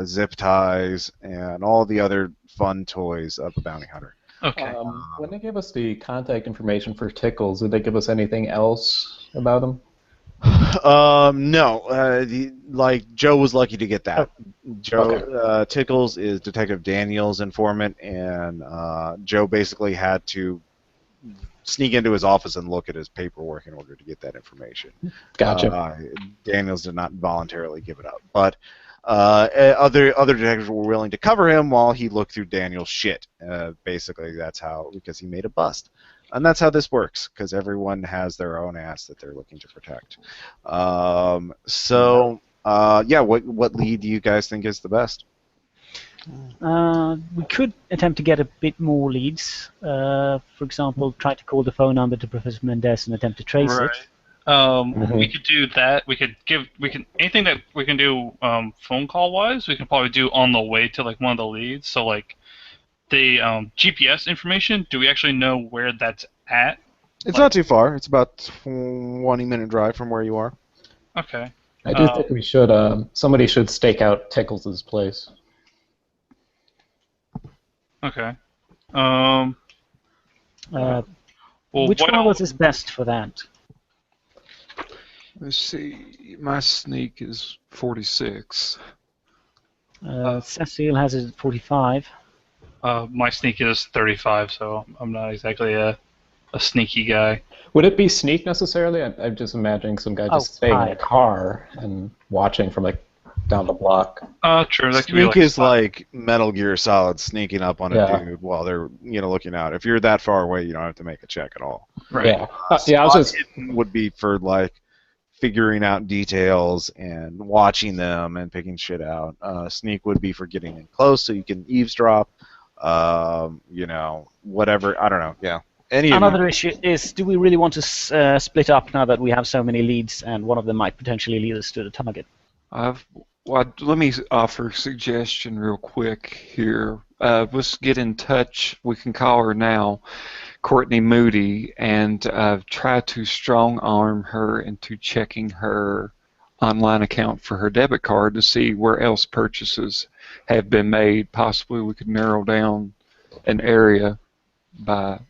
zip ties, and all the other fun toys of a bounty hunter. Okay. When they gave us the contact information for Tickles, did they give us anything else about him? No. Joe was lucky to get that. Joe Tickles is Detective Daniel's informant, and Joe basically had to sneak into his office and look at his paperwork in order to get that information. Gotcha. Daniels did not voluntarily give it up, but other detectives were willing to cover him while he looked through Daniel's shit. Basically, because he made a bust. And that's how this works, because everyone has their own ass that they're looking to protect. What lead do you guys think is the best? We could attempt to get a bit more leads. For example, try to call the phone number to Professor Mendez and attempt to trace it. We could do that. Anything that we can do phone call wise, we can probably do on the way to like one of the leads. So like the GPS information, do we actually know where that's at? It's not too far. It's about 20-minute drive from where you are. Okay. I do think we should. Somebody should stake out Tickles' place. Okay. Which one was best for that? Let's see. My sneak is 46. Cecile has it at 45. My sneak is 35, so I'm not exactly a sneaky guy. Would it be sneak necessarily? I'm just imagining some guy just staying in a car and watching from like down the block. True. That Sneak is like Metal Gear Solid, sneaking up on a dude while they're looking out. If you're that far away, you don't have to make a check at all. Right. Yeah. I was just would be for like figuring out details and watching them and picking shit out. Sneak would be for getting in close so you can eavesdrop. Whatever. I don't know. Yeah. Another issue is, do we really want to split up now that we have so many leads and one of them might potentially lead us to the target? Let me offer a suggestion real quick here. Let's get in touch. We can call her now, Courtney Moody, and try to strong-arm her into checking her online account for her debit card to see where else purchases have been made. Possibly we could narrow down an area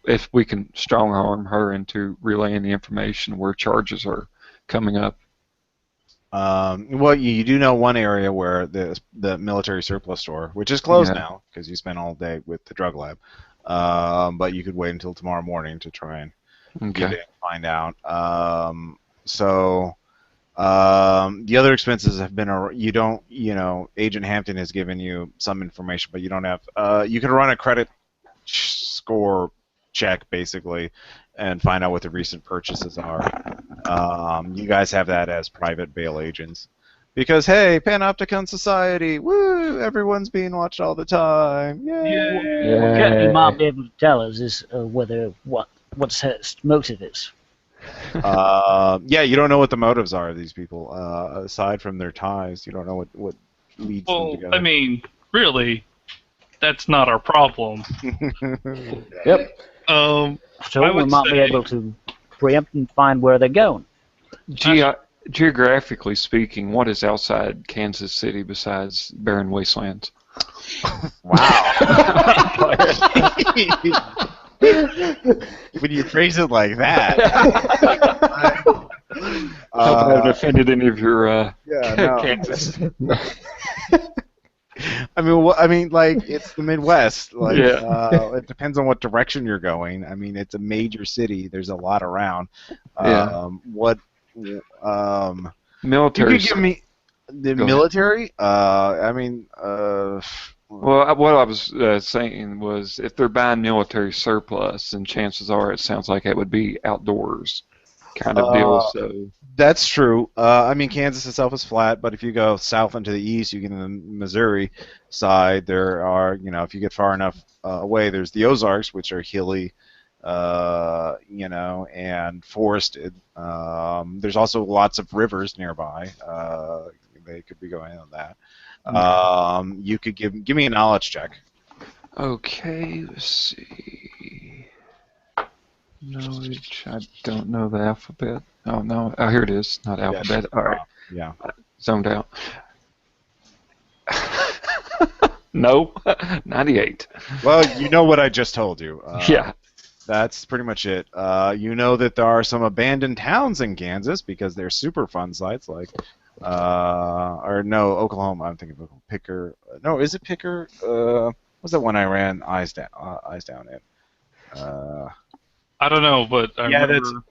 if we can strong-arm her into relaying the information where charges are coming up. Well, you do know one area where the military surplus store, which is closed now because you spent all day with the drug lab, but you could wait until tomorrow morning to try and get in and find out. The other expenses have been you don't, Agent Hampton has given you some information, but you don't have. You can run a credit score check basically, and find out what the recent purchases are. You guys have that as private bail agents. Because hey, Panopticon Society, woo! Everyone's being watched all the time. Yay! What you might be able to tell us is whether what's his motive is. Yeah, you don't know what the motives are of these people. Aside from their ties, you don't know what leads them together. I mean, really, that's not our problem. Yep. So we might be able to preempt and find where they're going. Geographically speaking, what is outside Kansas City besides barren wastelands? Wow. When you phrase it like that. I haven't offended any of your Kansas. I mean, like it's the Midwest. Like, it depends on what direction you're going. I mean, it's a major city. There's a lot around. Military. You could give me the military. Well, what I was saying was, if they're buying military surplus, then chances are it sounds like it would be outdoors kind of deal. So that's true. I mean, Kansas itself is flat, but if you go south into the east, you get in the Missouri side. There are, if you get far enough away, there's the Ozarks, which are hilly, and forested. There's also lots of rivers nearby. They could be going on that. You could give me a knowledge check. Okay, let's see. Knowledge. I don't know the alphabet. Oh no. Oh, here it is. Not alphabet. All right. Yeah. Zoned out. No. 98. Well, you know what I just told you. Yeah. That's pretty much it. You know that there are some abandoned towns in Kansas because they're super fun sites like, Oklahoma. I'm thinking of Oklahoma. Picker. No, is it Picker? What's that one I ran eyes down in? I don't know, but I remember.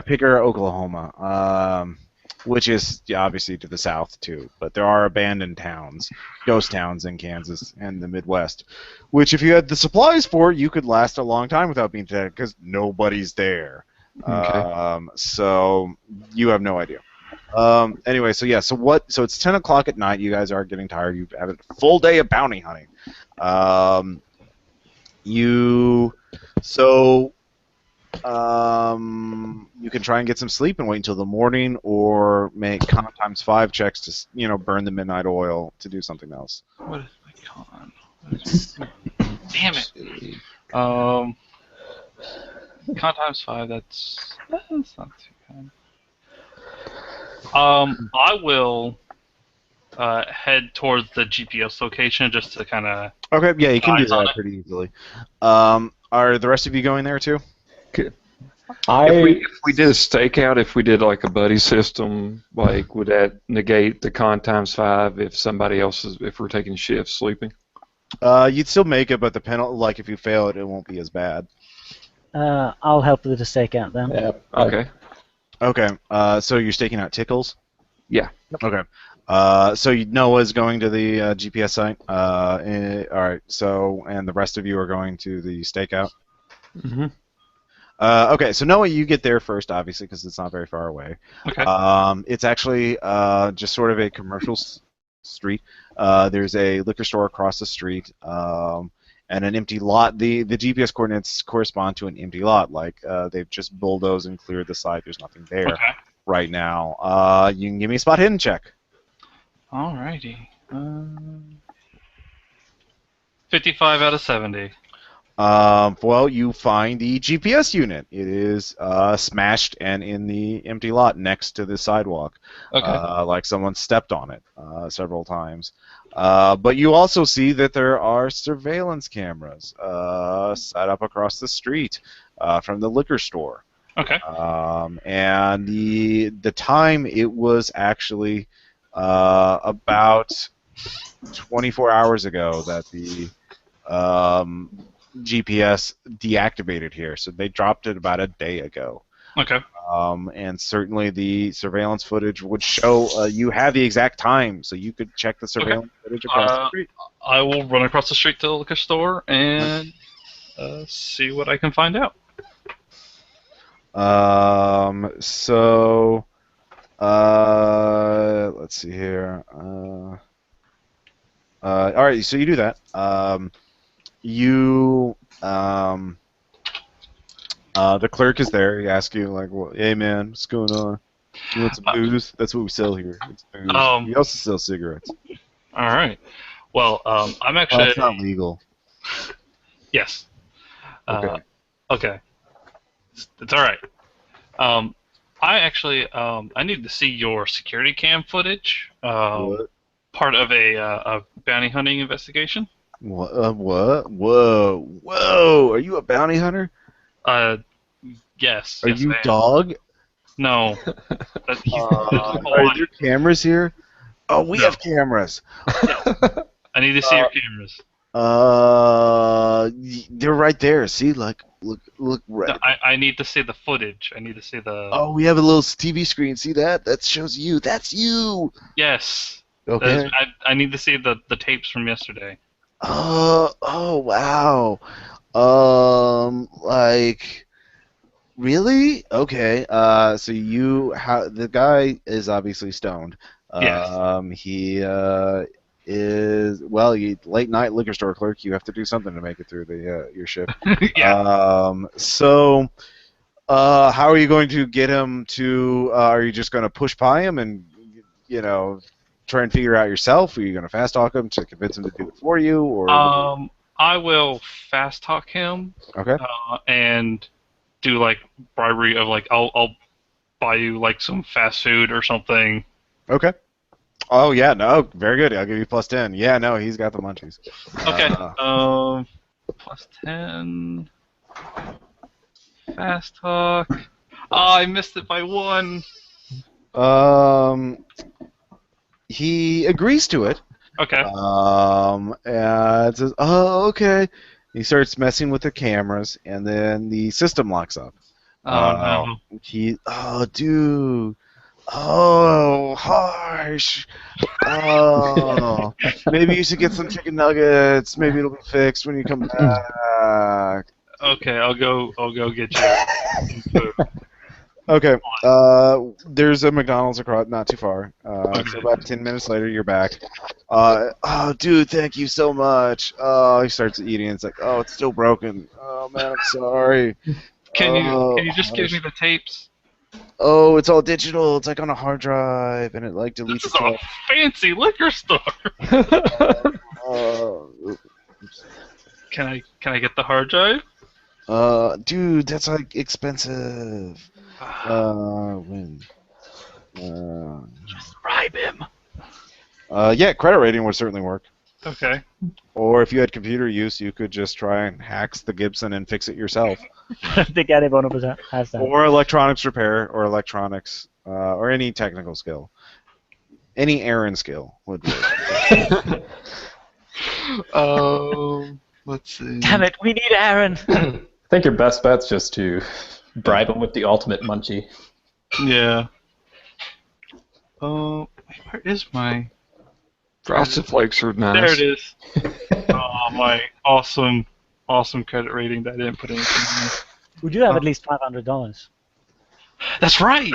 Picker, Oklahoma, which is obviously to the south too. But there are abandoned towns, ghost towns in Kansas and the Midwest, which if you had the supplies for, you could last a long time without being detected because nobody's there. Okay. So you have no idea. Anyway, so it's 10 o'clock at night. You guys are getting tired. You've had a full day of bounty hunting. You can try and get some sleep and wait until the morning, or make con times 5 checks to burn the midnight oil to do something else. What is my con? Damn it. Con times 5. That's not too bad. I will head towards the GPS location just to kind of. Okay, yeah, you can do that pretty easily. Are the rest of you going there too? If we did a stakeout, if we did like a buddy system, like would that negate the con times 5 if somebody else if we're taking shifts sleeping? You'd still make it, but the penalty, like if you fail it, it won't be as bad. I'll help with the stakeout then. Yeah. Okay. Okay. So you're staking out Tickles? Yeah. Okay. So Noah's going to the GPS site. All right. So and the rest of you are going to the stakeout. Mm-hmm. Okay. So Noah, you get there first, obviously, because it's not very far away. Okay. It's actually just sort of a commercial street. There's a liquor store across the street. And an empty lot. The GPS coordinates correspond to an empty lot. Like they've just bulldozed and cleared the site. There's nothing there right now. You can give me a spot hidden check. Alrighty. 55 out of 70. Well, you find the GPS unit. It is smashed and in the empty lot next to the sidewalk. Okay. Like someone stepped on it several times. But you also see that there are surveillance cameras set up across the street from the liquor store. Okay. And the time, it was actually about 24 hours ago that the GPS deactivated here. So they dropped it about a day ago. Okay. And certainly the surveillance footage would show you have the exact time, so you could check the surveillance footage across the street. I will run across the street to the liquor store and see what I can find out. So, let's see here. All right, so you do that. The clerk is there. He asks you, like, well, hey, man, what's going on? You want some booze? That's what we sell here. It's booze. We also sell cigarettes. All right. Well, I'm actually... it's not legal. Yes. Okay. Okay. It's all right. I actually I need to see your security cam footage. What? Part of a bounty hunting investigation. What? Whoa! Are you a bounty hunter? Yes. Are yes, you I am. dog? No. Are there cameras here? Oh, we have cameras. I need to see your cameras. They're right there. See, like, look right. No, I need to see the footage. I need to see the. Oh, we have a little TV screen. See that? That shows you. That's you. Yes. Okay. I need to see the tapes from yesterday. Oh, wow. Like, really? Okay. So the guy is obviously stoned. Yes. He is late night liquor store clerk. You have to do something to make it through your shift. Yeah. So, how are you going to get him to? Are you just going to push by him and try and figure out yourself? Are you going to fast talk him to convince him to do it for you, or? I will fast talk him. Okay. And do like bribery of like I'll buy you like some fast food or something. Okay. Oh yeah, no, very good. I'll give you +10. Yeah, no, he's got the munchies. Okay. +10. Fast talk. Oh, I missed it by 1. He agrees to it. Okay. And says, "Oh, okay." He starts messing with the cameras, and then the system locks up. No. Oh, dude. Oh, harsh. Oh, maybe you should get some chicken nuggets. Maybe it'll be fixed when you come back. Okay, I'll go get you some food. Okay. There's a McDonald's across, not too far. So about 10 minutes later, you're back. Oh, dude, thank you so much. Oh, he starts eating. It's like, oh, it's still broken. Oh man, I'm sorry. Can you just give me the tapes? Oh, it's all digital. It's like on a hard drive, and it like deletes This is itself. a fancy liquor store. Can I get the hard drive? Dude, that's like expensive. When? Just bribe him. Yeah, credit rating would certainly work. Okay. Or if you had computer use, you could just try and hack the Gibson and fix it yourself. I think everyone has that. Or electronics repair, or electronics, or any technical skill. Any errand skill would work. Let's see. Damn it, we need Aaron. I think your best bet's just to bribe him with the ultimate munchie. Yeah. Where is my... Frosted Flakes are nice. There it is. Oh, my awesome credit rating that I didn't put anything in. Would you have at least $500? That's right!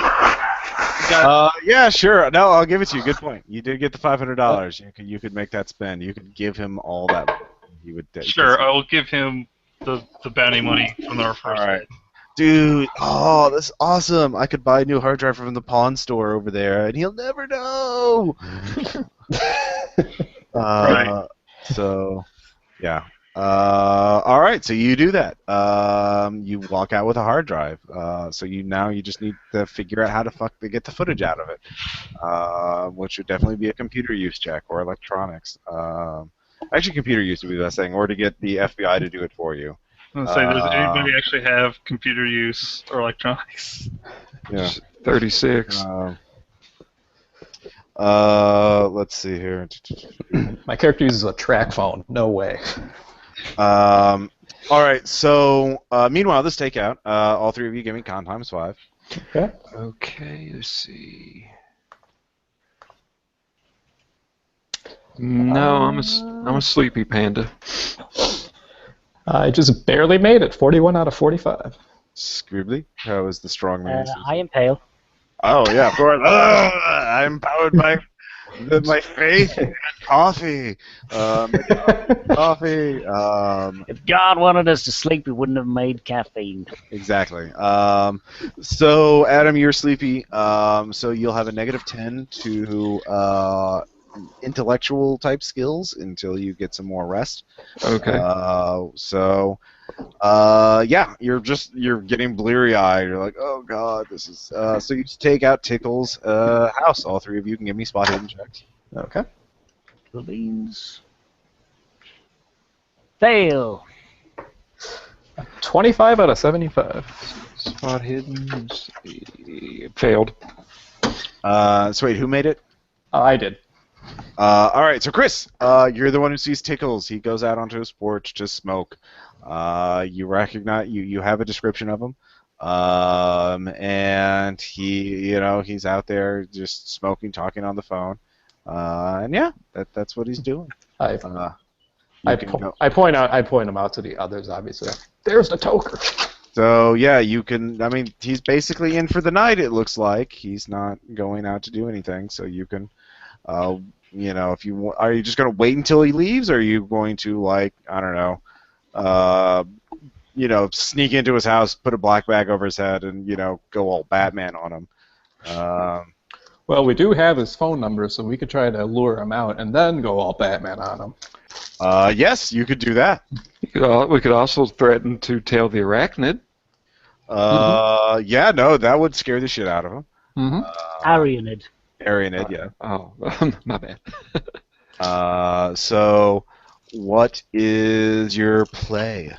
Yeah, sure. No, I'll give it to you. Good point. You did get the $500. You could make that spend. You could give him all that. He would. Sure, I will give him the bounty money from our first. All right. Dude, oh, that's awesome. I could buy a new hard drive from the pawn store over there, and he'll never know. Right. So, yeah. All right, so you do that. You walk out with a hard drive. So you just need to figure out how to get the footage out of it, which would definitely be a computer use check or electronics. Actually, computer use would be the best thing, or to get the FBI to do it for you. I was gonna say, does anybody actually have computer use or electronics? Yeah. 36. Let's see here. My character uses a track phone. No way. All right. So meanwhile, this takeout. All three of you give me con times 5. Okay. Okay, let's see. No, I'm a sleepy panda. I just barely made it. 41 out of 45. Scribbly, how is the strong man? I impale. Oh yeah, of course. I'm powered by my faith in coffee. Coffee. If God wanted us to sleep, he wouldn't have made caffeine. Exactly. So Adam, you're sleepy. So you'll have a -10 to intellectual type skills until you get some more rest. Okay. Yeah, you're getting bleary eyed. You're like, oh god, this is. So you just take out Tickles' house. All three of you can give me spot hidden checks. Okay. The beans. Fail. 25 out of 75. Spot hidden. Let's see. Failed. So wait, who made it? I did. All right, so Chris, you're the one who sees Tickles. He goes out onto his porch to smoke. You recognize you have a description of him, and he's out there just smoking, talking on the phone, and yeah, that's what he's doing. I point him out to the others. Obviously, there's the toker. So yeah, you can. I mean, he's basically in for the night. It looks like he's not going out to do anything. So you can. If you are you just going to wait until he leaves, or are you going to, like, I don't know, sneak into his house, put a black bag over his head, and go all Batman on him? Well, we do have his phone number, so we could try to lure him out and then go all Batman on him. Yes, you could do that. We could also threaten to tell the arachnid. Yeah, no, that would scare the shit out of him. Arianid. Arianid, yeah. Oh, my bad. So, what is your play?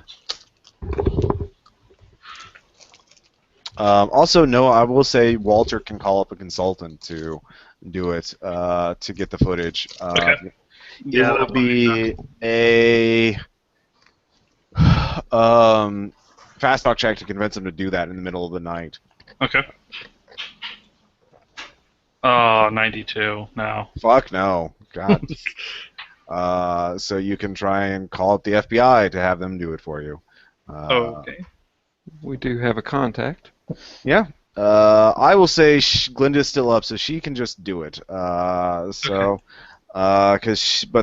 Also, no, I will say Walter can call up a consultant to do it, to get the footage. Okay. It will be a fast talk check to convince him to do that in the middle of the night. Okay. 92 now. Fuck no. God. So you can try and call up the FBI to have them do it for you. Okay. We do have a contact. Yeah. I will say Glinda's still up, so she can just do it. But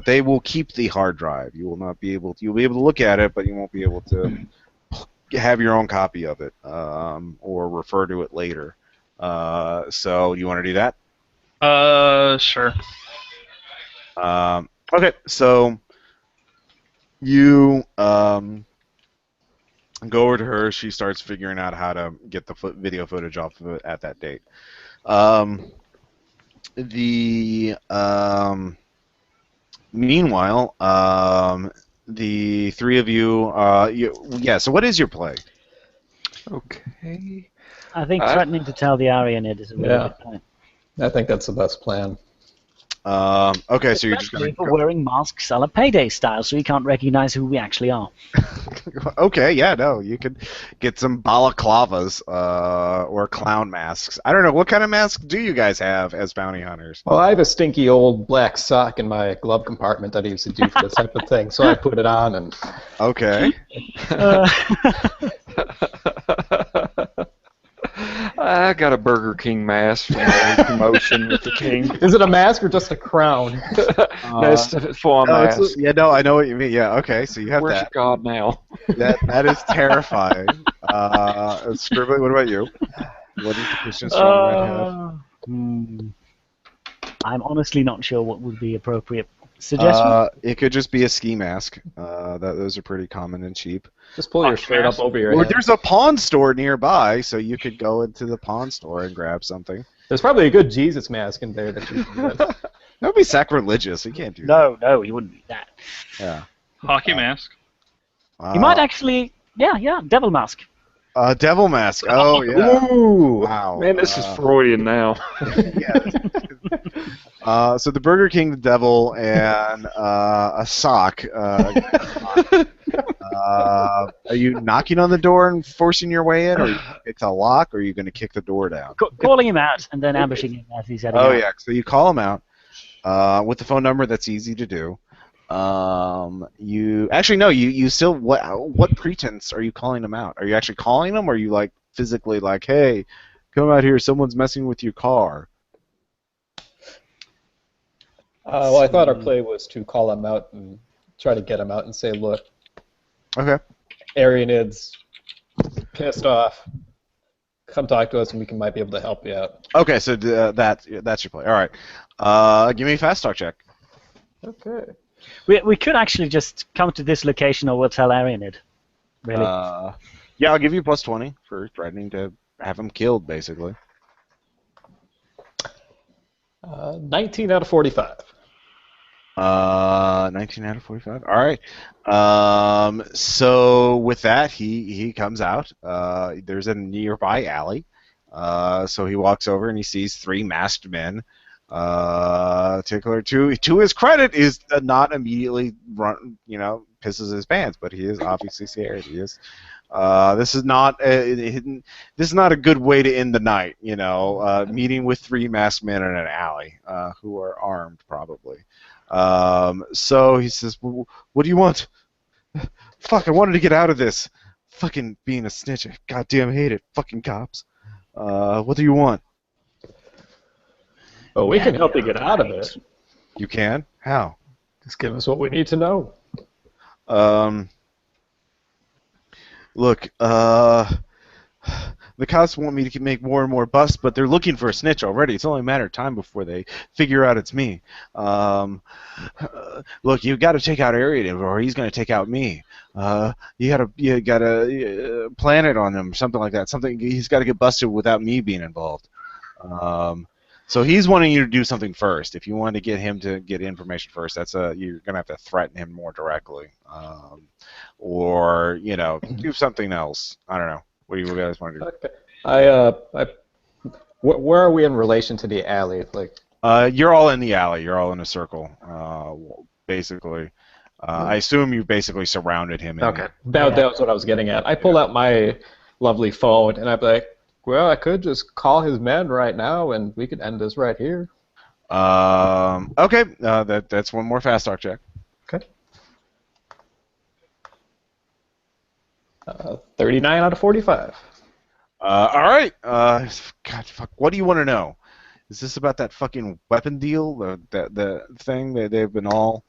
they will keep the hard drive. You will not be able to. You'll be able to look at it, but you won't be able to have your own copy of it, or refer to it later. So you want to do that? Sure. Okay, so you go over to her. She starts figuring out how to get the video footage off of it at that date. Meanwhile, the three of you, so what is your play? Okay. I think threatening to tell the Arianid is a really good point. I think that's the best plan. Okay, so you're just going to wearing masks a la Payday style, so you can't recognize who we actually are. Okay, yeah, no, you could get some balaclavas or clown masks. I don't know, what kind of mask do you guys have as bounty hunters? Well, I have a stinky old black sock in my glove compartment that I used to do for this type of thing, so I put it on and. Okay. I got a Burger King mask from the promotion with the king. Is it a mask or just a crown? That's the full mask. Yeah, no, I know what you mean. Yeah, okay, so you have Where's that. your God now? That is terrifying. Scribbly, what about you? What does the Christian Strongman have? I'm honestly not sure what would be appropriate. Suggestion? It could just be a ski mask. Those are pretty common and cheap. Just pull your shirt up over your Or head. there's a pawn store nearby, so you could go into the pawn store and grab something. There's probably a good Jesus mask in there that you can get. That would be sacrilegious. You can't do that. No, he wouldn't do that. Yeah. Hockey mask. You might actually, devil mask. Devil mask. Oh, yeah. Ooh! Wow. Man, this is Freudian now. So the Burger King, the devil, and a sock. Are you knocking on the door and forcing your way in, or are you gonna pick the lock, or are you going to kick the door down? Calling him out and then ambushing him as he's heading out. Oh yeah, so you call him out with the phone number. That's easy to do. You actually no, you still what pretense are you calling him out? Are you actually calling him, or are you like physically like, hey, come out here, someone's messing with your car? Well, I thought our play was to call him out and try to get him out and say, look, Okay. Arianid's pissed off. Come talk to us and we might be able to help you out. Okay, so that's your play. All right. Give me a fast talk check. Okay. We could actually just come to this location, or we'll tell Arianid. Really? Yeah, I'll give you plus 20 for threatening to have him killed, basically. 19 out of 45. 19 out of 45. All right. So with that, he comes out. There's a nearby alley. So he walks over and he sees 3 masked men. Tickler, to his credit, is not immediately pisses his pants, but he is obviously scared. He is. This is not a good way to end the night. Meeting with 3 masked men in an alley who are armed, probably. So he says, what do you want? Fuck, I wanted to get out of this. Fucking being a snitch. I goddamn hate it. Fucking cops. What do you want? Oh, we can help you get out of it. You can? How? Just give us what we need to know. Look, the cops want me to make more and more busts, but they're looking for a snitch already. It's only a matter of time before they figure out it's me. Look, you got to take out Ariative, or he's going to take out me. You gotta plan it on him, something like that. He's got to get busted without me being involved. So he's wanting you to do something first. If you want to get him to get information first, you're gonna have to threaten him more directly, or do something else. I don't know. What do you guys want to do? Okay. Where are we in relation to the alley? You're all in the alley. You're all in a circle, basically. I assume you basically surrounded him. Okay. That was what I was getting at. I pull out my lovely phone, and I'm like, well, I could just call his men right now, and we could end this right here. Okay. That's one more fast talk check. Okay. 39 out of 45. All right. God, fuck. What do you want to know? Is this about that fucking weapon deal? The thing that they've been all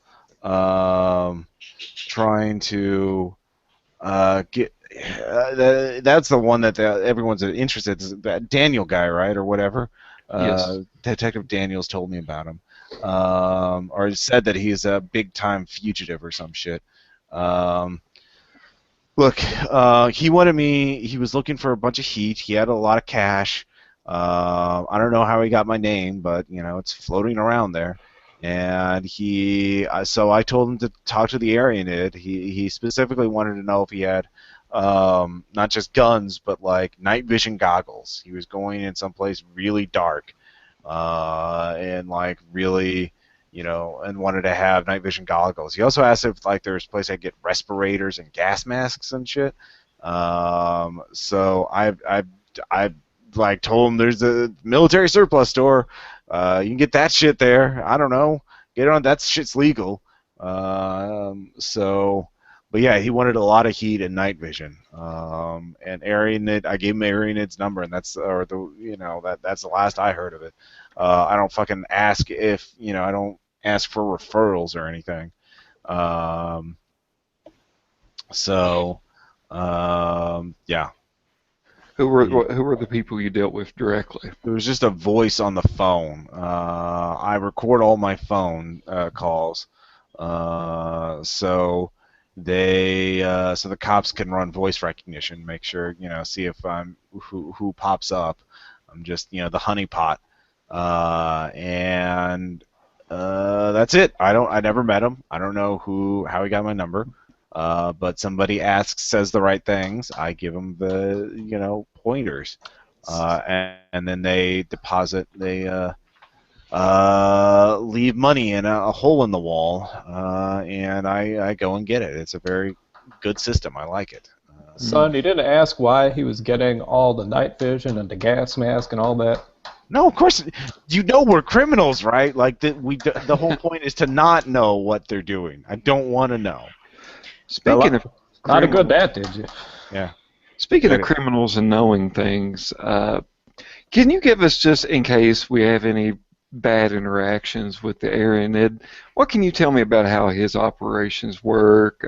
trying to get. That's the one that everyone's interested in. That Daniel guy, right, or whatever. Yes. Detective Daniels told me about him, or said that he's a big-time fugitive or some shit. Look, he wanted me. He was looking for a bunch of heat. He had a lot of cash. I don't know how he got my name, but it's floating around there. And so I told him to talk to the Arianid. He specifically wanted to know if he had not just guns, but like night vision goggles. He was going in someplace really dark, and like really, and wanted to have night vision goggles. He also asked if like there's a place I could get respirators and gas masks and shit. So I like told him there's a military surplus store. You can get that shit there. I don't know. Get on that shit's legal. But yeah, he wanted a lot of heat and night vision. And Arianid, I gave him Arianid's number, and that's the last I heard of it. I don't fucking ask if I don't ask for referrals or anything. Yeah. Who were the people you dealt with directly? There was just a voice on the phone. I record all my phone calls, so the cops can run voice recognition, make sure see if I'm who pops up. I'm just the honeypot, and that's it. I never met him. I don't know how he got my number. But somebody says the right things. I give them the pointers, and then they deposit. They leave money in a hole in the wall, and I go and get it. It's a very good system. I like it. Son, you didn't ask why he was getting all the night vision and the gas mask and all that. No, of course. You know we're criminals, right? Like the whole point is to not know what they're doing. I don't want to know. Speaking of not a good that, did you? Yeah. Speaking of criminals and knowing things, can you give us, just in case we have any bad interactions with the Aranid, what can you tell me about how his operations work,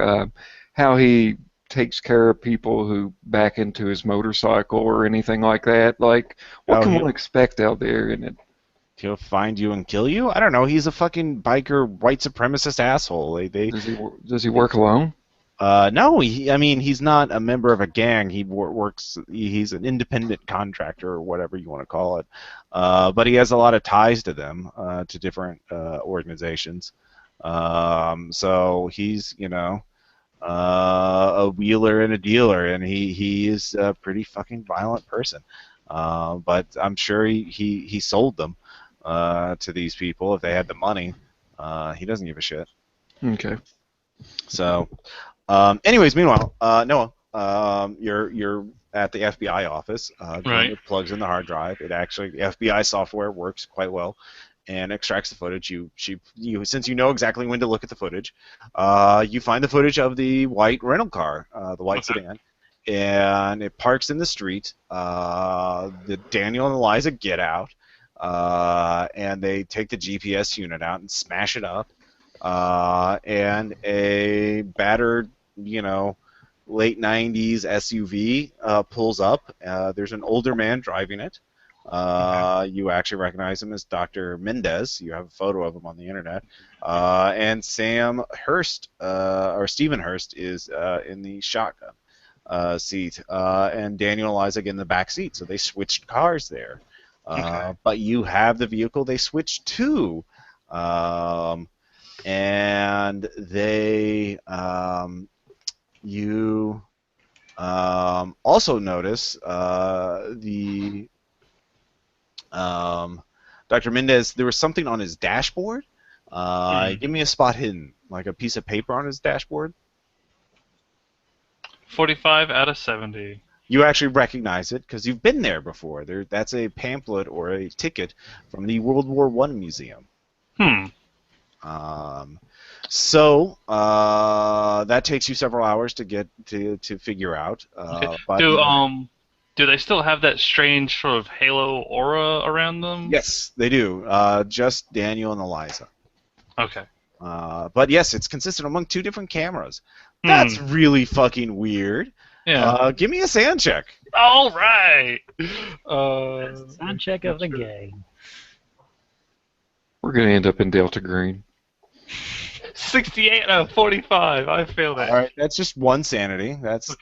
how he takes care of people who back into his motorcycle or anything like that? Like, what can one expect out there in it? He'll find you and kill you? I don't know. He's a fucking biker, white supremacist asshole. Does he work alone? No, he's not a member of a gang. He works. He's an independent contractor or whatever you want to call it. But he has a lot of ties to them, to different organizations. So he's, a wheeler and a dealer, and he is a pretty fucking violent person. But I'm sure he sold them to these people if they had the money. He doesn't give a shit. Okay. So, anyways, meanwhile, Noah, you're at the FBI office. Right. It plugs in the hard drive. The FBI software works quite well and extracts the footage. You since you know exactly when to look at the footage, you find the footage of the white rental car, the white sedan, and it parks in the street. The Daniel and Eliza get out, and they take the GPS unit out and smash it up, and a battered, late 90s SUV pulls up. There's an older man driving it. You actually recognize him as Dr. Mendez. You have a photo of him on the internet. And Stephen Hurst is in the shotgun seat. And Daniel and Eliza get in the back seat. So they switched cars there. But you have the vehicle they switched to. And they... you also notice Dr. Mendez, there was something on his dashboard. Give me a spot hidden, like a piece of paper on his dashboard. 45 out of 70. You actually recognize it because you've been there before. That's a pamphlet or a ticket from the World War I Museum. So that takes you several hours to get to figure out. Do they still have that strange sort of halo aura around them? Yes, they do. Just Daniel and Eliza. Okay. But yes, it's consistent among two different cameras. That's really fucking weird. Yeah. Give me a sand check. All right. Sound check of the game. We're gonna end up in Delta Green. 68 out of 45. I feel that. All right, that's just one sanity. That's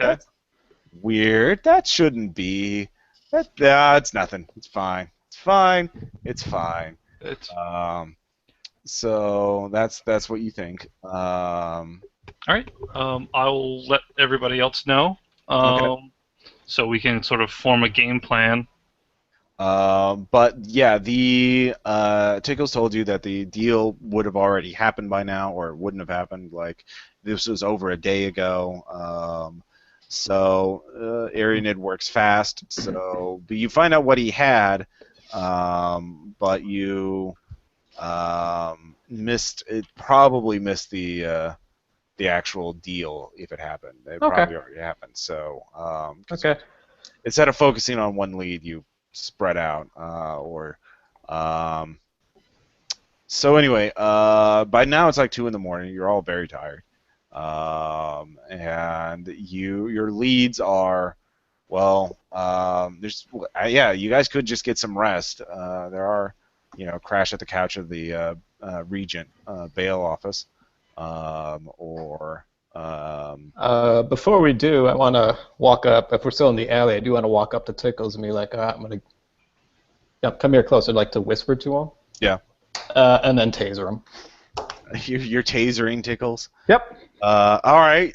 weird. That shouldn't be. It's nothing. It's fine. It's fine. It's fine. So that's what you think. All right. I'll let everybody else know. So we can sort of form a game plan. But yeah, the Tickles told you that the deal would have already happened by now, or it wouldn't have happened. Like, this was over a day ago. So Aranid works fast. So, but you find out what he had, but you probably missed the actual deal if it happened. It probably already happened. So instead of focusing on one lead, you spread out, so anyway, by now it's like 2 in the morning. You're all very tired, and your leads are, you guys could just get some rest. There are, crash at the couch of the Regent Bail office, before we do, I want to walk up. If we're still in the alley, I do want to walk up to Tickles and be like, I'm going to come here closer. I'd like to whisper to him. Yeah. And then taser him. You're tasering Tickles? Yep. All right.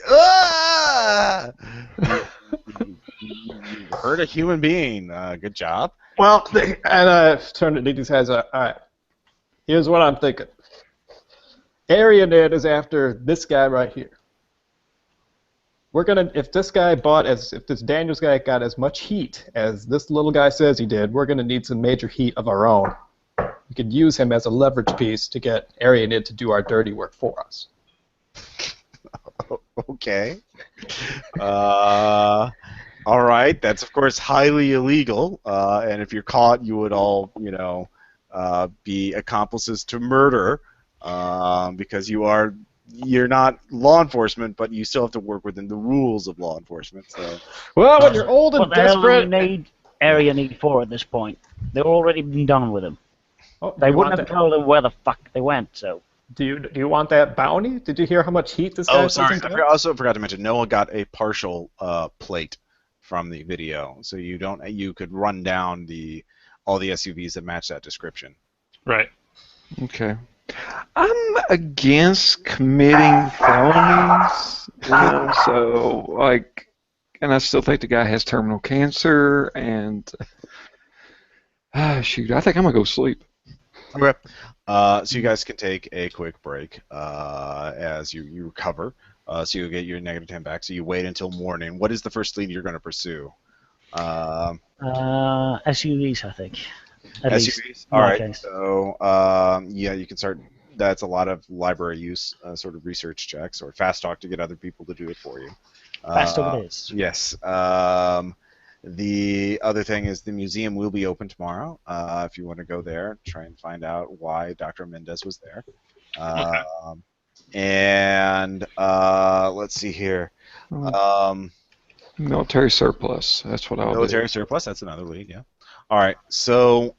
You hurt a human being. Good job. Well, and I turned to these guys. All right. Here's what I'm thinking. Aranid is after this guy right here. if this Daniels guy got as much heat as this little guy says he did, we're gonna need some major heat of our own. We could use him as a leverage piece to get Arianid to do our dirty work for us. Okay. All right. That's of course highly illegal, and if you're caught, you would all, be accomplices to murder, because you're not law enforcement, but you still have to work within the rules of law enforcement. So. Well, when you're old and What the hell do we desperate, need Arianid for at this point? They've already been done with him. oh, They wouldn't have told them where the fuck they went, so. Do you want that bounty? Did you hear how much heat this guy? Oh, sorry. I also forgot to mention Noah got a partial plate from the video, so you could run down all the SUVs that match that description. Right. Okay. I'm against committing felonies, so like, and I still think the guy has terminal cancer, and shoot, I think I'm gonna go sleep. Okay. So you guys can take a quick break as you recover. So you'll get your -10 back. So you wait until morning. What is the first lead you're going to pursue? SUVs, I think. At SUVs. least, All right. case. So yeah, you can start. That's a lot of library use, sort of research checks, or fast talk to get other people to do it for you. Fast talk it is. Yes. The other thing is the museum will be open tomorrow. If you want to go there, try and find out why Dr. Mendez was there. Okay. And let's see here. Military surplus. That's what I'll do. Military surplus. That's another lead. Yeah. All right. So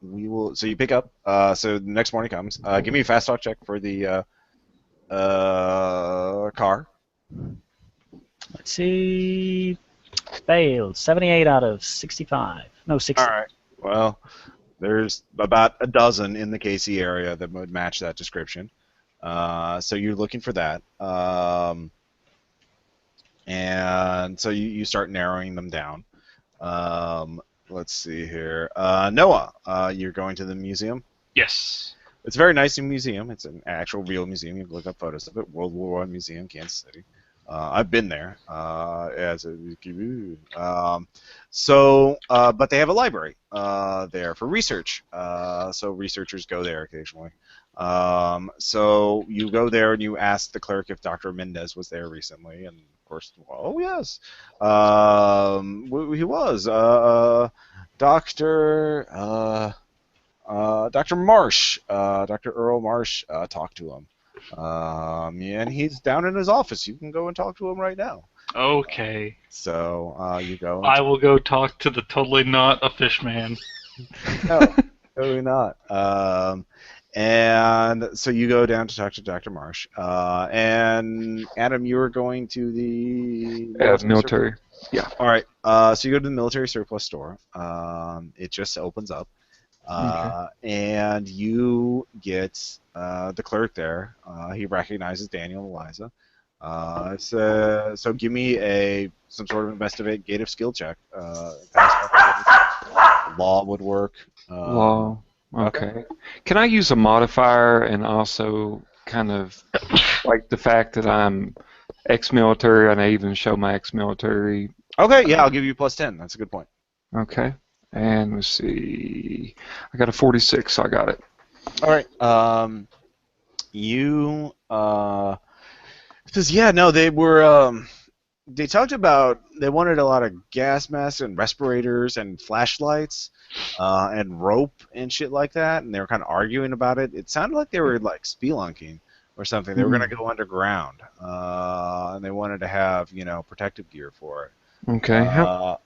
we will. So you pick up. So the next morning comes. Give me a fast talk check for the car. Let's see. Failed. 78 out of 65. No, 60. All right. Well, there's about a dozen in the KC area that would match that description. So you're looking for that. And so you start narrowing them down. Let's see here. Noah, you're going to the museum? Yes. It's a very nice museum. It's an actual real museum. You can look up photos of it. World War I Museum, Kansas City. I've been there but they have a library there for research. So researchers go there occasionally. So you go there and you ask the clerk if Dr. Mendez was there recently, and of course, oh yes, he was. Dr. Marsh, Dr. Earl Marsh, talked to him. And he's down in his office. You can go and talk to him right now. Okay. So you go. I will go talk to the totally not a fish man. No, totally not. And so you go down to talk to Dr. Marsh. And Adam, you were going to the military. Yeah. All right. So you go to the military surplus store. It just opens up. Okay. And you get the clerk there. He recognizes Daniel and Eliza. So give me some sort of investigative skill check. Law would work. Law. Okay. Can I use a modifier and also kind of like the fact that I'm ex-military, and I even show my ex-military? Okay, yeah, I'll give you +10. That's a good point. Okay. And let's see. I got a 46, so I got it. All right. They were. They talked about they wanted a lot of gas masks and respirators and flashlights, and rope and shit like that, and they were kind of arguing about it. It sounded like they were like spelunking or something. They were going to go underground, and they wanted to have protective gear for it. Okay.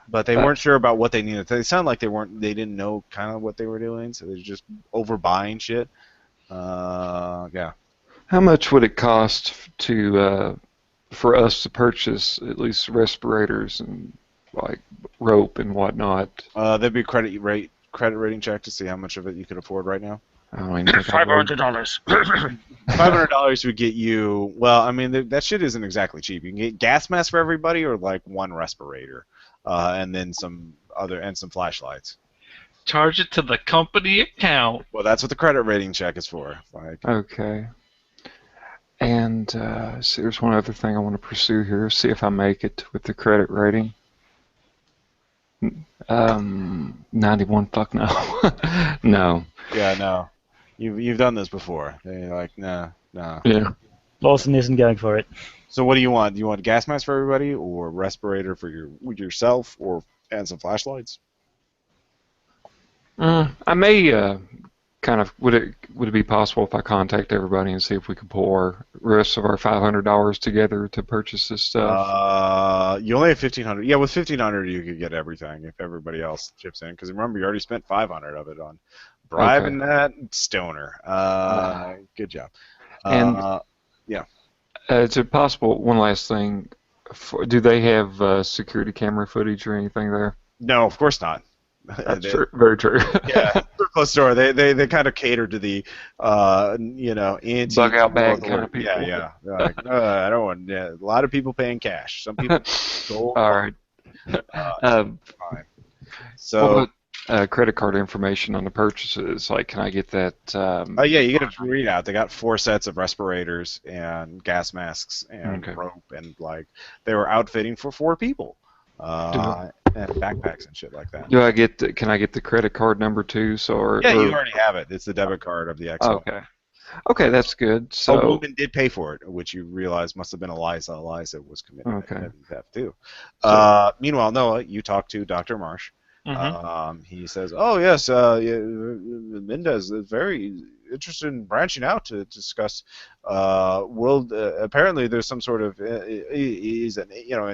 But they weren't sure about what they needed. They sounded like they didn't know kind of what they were doing, so they were just overbuying shit. Yeah. How much would it cost for us to purchase at least respirators and like rope and whatnot? That'd be a credit rating check to see how much of it you could afford right now. I don't even think $500. $500 would get you. Well, I mean that shit isn't exactly cheap. You can get gas masks for everybody, or like one respirator, and then some flashlights. Charge it to the company account. Well, that's what the credit rating check is for. Okay. And see, there's one other thing I want to pursue here. See if I make it with the credit rating. 91. Fuck no. No. Yeah, no. You've done this before. They're like, no. Yeah. Lawson isn't going for it. So what do you want? Do you want a gas mask for everybody, or respirator for yourself, and some flashlights? I may kind of would it be possible if I contact everybody and see if we could pull our rest of our $500 together to purchase this stuff? You only have 1,500. Yeah, with 1,500 you could get everything if everybody else chips in. Because remember, you already spent 500 of it on bribing that stoner. Good job. And yeah. Is it possible? One last thing. Do they have security camera footage or anything there? No, of course not. That's true. Very true. Yeah, close store. They kind of cater to the anti bug out bag kind of people. Yeah. They're like, I don't want. Yeah, a lot of people paying cash. Some people. All right. Fine. So. Credit card information on the purchases. Like, can I get that? Oh yeah, you get a readout. They got 4 sets of respirators and gas masks and rope, and like they were outfitting for 4 people. And backpacks and shit like that. Can I get the credit card number too? You already have it. It's the debit card of the XO. Okay, that's good. So a woman did pay for it, which you realize must have been Eliza. Eliza was committed to theft too. Meanwhile, Noah, you talk to Dr. Marsh. Mm-hmm. He says, "Oh yes, Mendez is very interested in branching out to discuss world. Apparently, there's some sort of he's in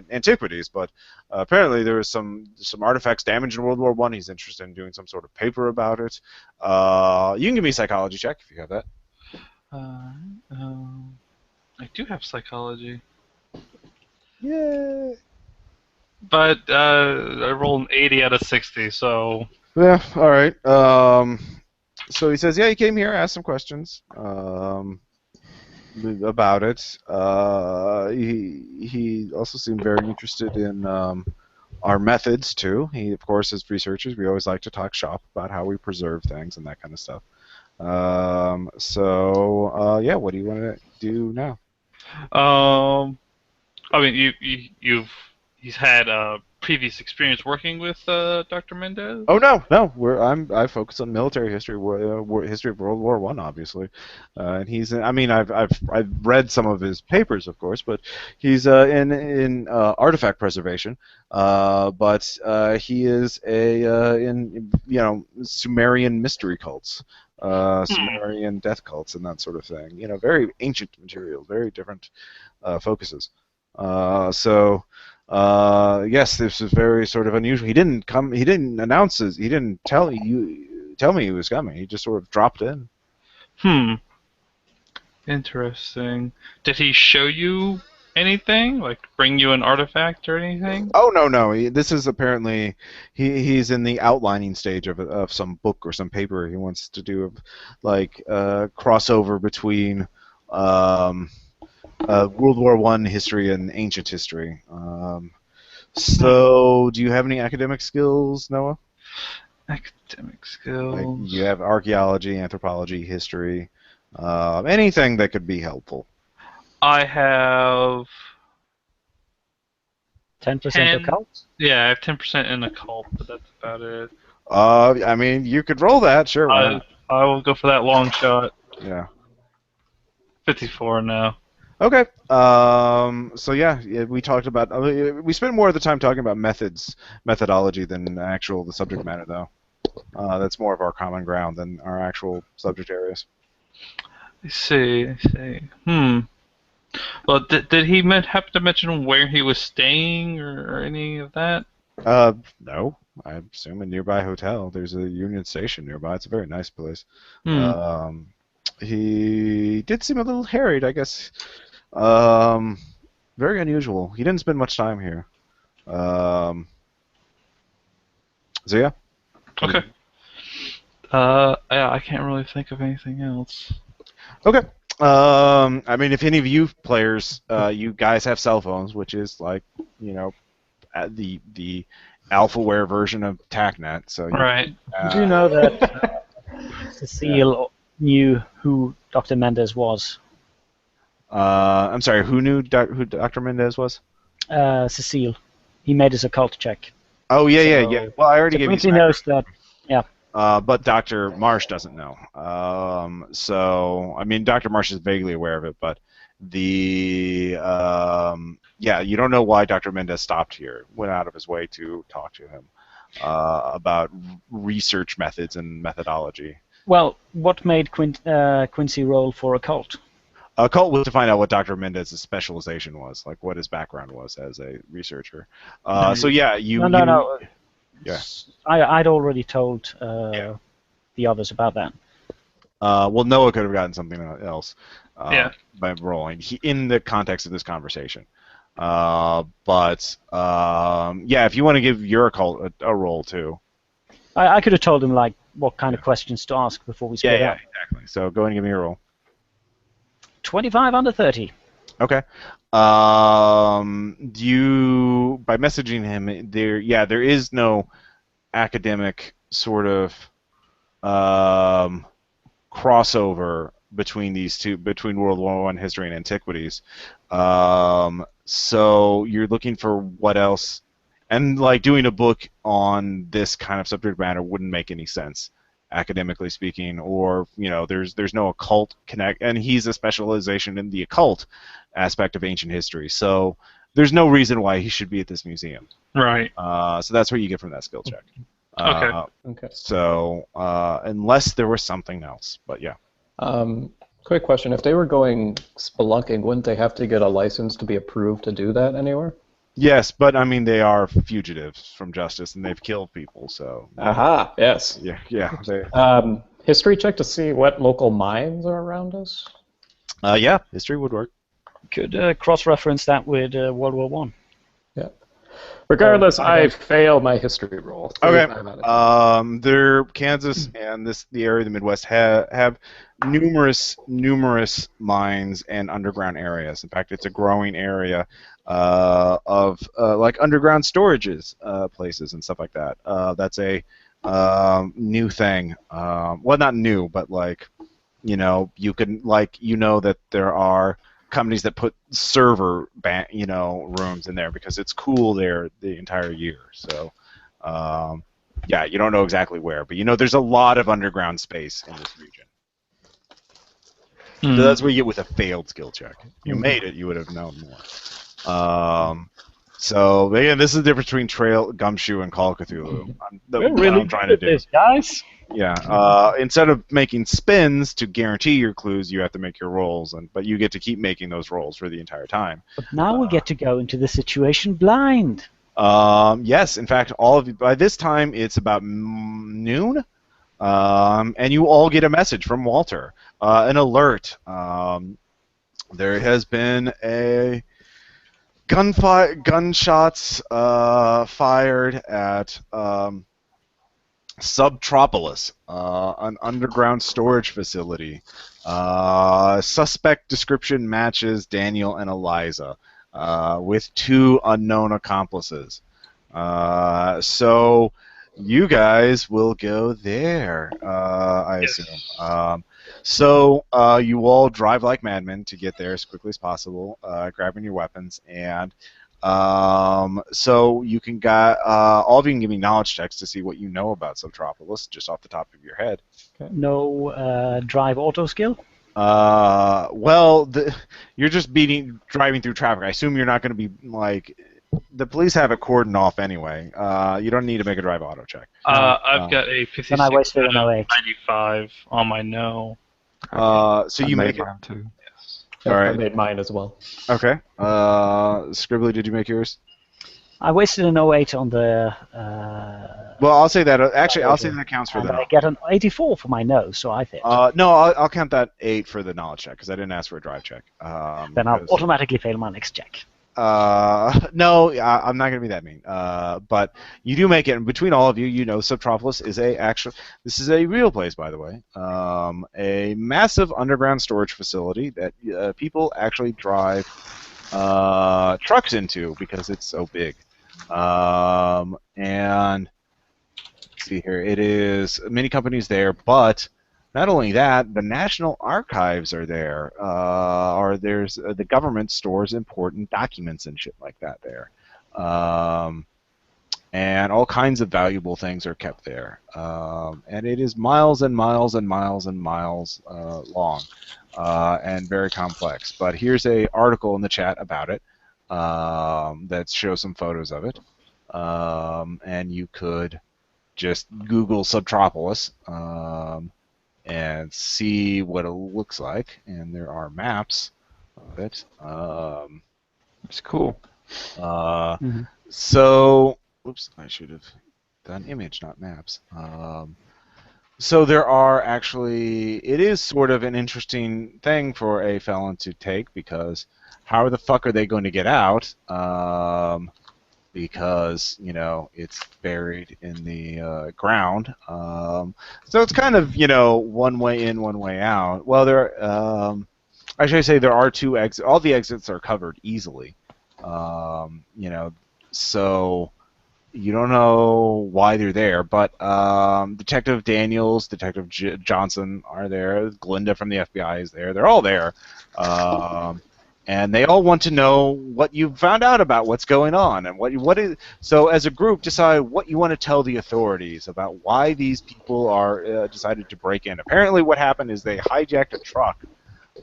antiquities, but apparently there was some artifacts damaged in World War I. He's interested in doing some sort of paper about it. You can give me a psychology check if you have that. I do have psychology. Yay! But I rolled an 80 out of 60, so... Yeah, all right. So he says, yeah, he came here, asked some questions about it. He also seemed very interested in our methods, too. He, of course, as researchers, we always like to talk shop about how we preserve things and that kind of stuff. Yeah, what do you want to do now? I mean, he's had previous experience working with Dr. Mendez? Oh no. I focus on military history, history of World War I, obviously. And he's. I mean, I've read some of his papers, of course, but he's in artifact preservation. But he is in Sumerian mystery cults, Sumerian death cults, and that sort of thing. Very ancient material, very different focuses. Yes, this was very sort of unusual. He didn't announce his. He didn't tell me he was coming. He just sort of dropped in. Interesting. Did he show you anything? Like bring you an artifact or anything? Oh no. This is apparently he's in the outlining stage of some book or some paper he wants to do, like crossover between World War I history and ancient history. So, do you have any academic skills, Noah? Academic skills. Like you have archaeology, anthropology, history, anything that could be helpful. I have 10% occult? Yeah, I have 10% in occult, but that's about it. I mean, you could roll that, sure. I will go for that long shot. Yeah. 54 now. Okay. So yeah, we talked about. We spent more of the time talking about methodology than the subject matter, though. That's more of our common ground than our actual subject areas. I see. Well, did he happen to mention where he was staying or any of that? No. I assume a nearby hotel. There's a Union Station nearby. It's a very nice place. He did seem a little harried, I guess. Very unusual. He didn't spend much time here. So yeah. Okay. Yeah, I can't really think of anything else. Okay. I mean, if any of you players, you guys have cell phones, which is like, the alphaware version of TACnet. So right. Do you know that Cecile knew who Dr. Mendez was? I'm sorry. Who knew who Dr. Mendez was? Cecile. He made his occult check. Oh yeah, So- yeah. Well, I already So gave you. Quincy knows that. Yeah. But Dr. Marsh doesn't know. So I mean, Dr. Marsh is vaguely aware of it, but yeah, you don't know why Dr. Mendez stopped here. Went out of his way to talk to him about research methods and methodology. Well, what made Quincy roll for occult? Occult was to find out what Dr. Mendez's specialization was, like what his background was as a researcher. So yeah, No. Yeah. I'd already told the others about that. Well, Noah could have gotten something else Yeah. by rolling in the context of this conversation. Yeah, if you want to give your occult a roll too. I could have told him like what kind of questions to ask before we split up. Exactly. So go ahead and give me a roll. 25 under 30. Okay. You by messaging him there is no academic sort of crossover between these two, between World War I history and antiquities. So you're looking for what else, and like doing a book on this kind of subject matter wouldn't make any sense, academically speaking, or there's no occult connect, and he's a specialization in the occult aspect of ancient history, so there's no reason why he should be at this museum. Right. So that's what you get from that skill check. Okay. So unless there was something else, but yeah. Quick question: if they were going spelunking, wouldn't they have to get a license to be approved to do that anywhere? Yes, but I mean they are fugitives from justice, and they've killed people, so. Aha. Yes. Yeah. History check to see what local mines are around us. Yeah, history would work. Could cross-reference that with World War One. Yeah. Regardless, I failed my history roll. Okay. Kansas and the area of the Midwest have numerous mines and underground areas. In fact, it's a growing area of like underground storages places and stuff like that. That's a new thing. Well, not new, but like you can that there are companies that put server rooms in there because it's cool there the entire year. So yeah, you don't know exactly where, but there's a lot of underground space in this region. So that's where you get with a failed skill check. If you made it, you would have known more. So again, this is the difference between Trail, Gumshoe, and Call of Cthulhu. We're really I'm trying to do this, guys. Yeah. Instead of making spins to guarantee your clues, you have to make your rolls, but you get to keep making those rolls for the entire time. But now we get to go into the situation blind. Yes, in fact, all of you. By this time, it's about noon, and you all get a message from Walter, an alert. There has been a gunshots fired at Subtropolis, an underground storage facility. Suspect description matches Daniel and Eliza, with 2 unknown accomplices. So you guys will go there, I assume. So you all drive like madmen to get there as quickly as possible, grabbing your weapons, and so you can all of you can give me knowledge checks to see what you know about Subtropolis, just off the top of your head. Okay. No drive auto skill? Well, you're just driving through traffic. I assume you're not going to be like. The police have it cordoned off anyway. You don't need to make a drive auto check. I've got a 56 Then I wasted an out of 08. 95 on my no. So you make it. round 2. Yeah, All right. I made mine as well. Okay. Scribbly, did you make yours? I wasted an 08 on the... Well, I'll say that. Actually, I'll say that counts for and that. I get an 84 for my no, so I failed. No, I'll count that 8 for the knowledge check because I didn't ask for a drive check. Then I'll automatically fail my next check. No, I'm not going to be that mean. But you do make it, and between all of you, Subtropolis is this is a real place, by the way. A massive underground storage facility that people actually drive trucks into because it's so big. And let's see here, it is many companies there, but Not only that, the National Archives are there, or there's the government stores important documents and shit like that there, and all kinds of valuable things are kept there, and it is miles and miles and miles and miles long, and very complex. But here's a article in the chat about it that shows some photos of it, and you could just Google Subtropolis. And see what it looks like, and there are maps of it. It's cool. So, oops, I should have done image, not maps. So there are actually, it is sort of an interesting thing for a felon to take, because how the fuck are they going to get out? Because, you know, it's buried in the ground. So it's kind of, you know, one way in, one way out. Well, I should say there are 2 exits. All the exits are covered easily. You know, so you don't know why they're there, but Detective Daniels, Detective Johnson are there. Glinda from the FBI is there. They're all there. And they all want to know what you found out about what's going on, and what is. So as a group, decide what you want to tell the authorities about why these people are decided to break in. Apparently, what happened is they hijacked a truck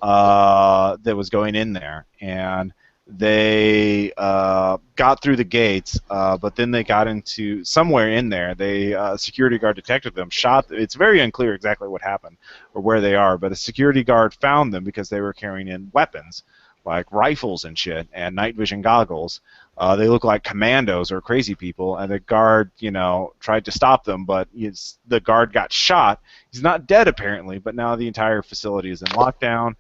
that was going in there, and they got through the gates, but then they got into somewhere in there. They security guard detected them, shot. It's very unclear exactly what happened or where they are, but a security guard found them because they were carrying in weapons, like rifles and shit, and night vision goggles. They look like commandos or crazy people, and the guard, you know, tried to stop them, but the guard got shot. He's not dead, apparently, but now the entire facility is in lockdown,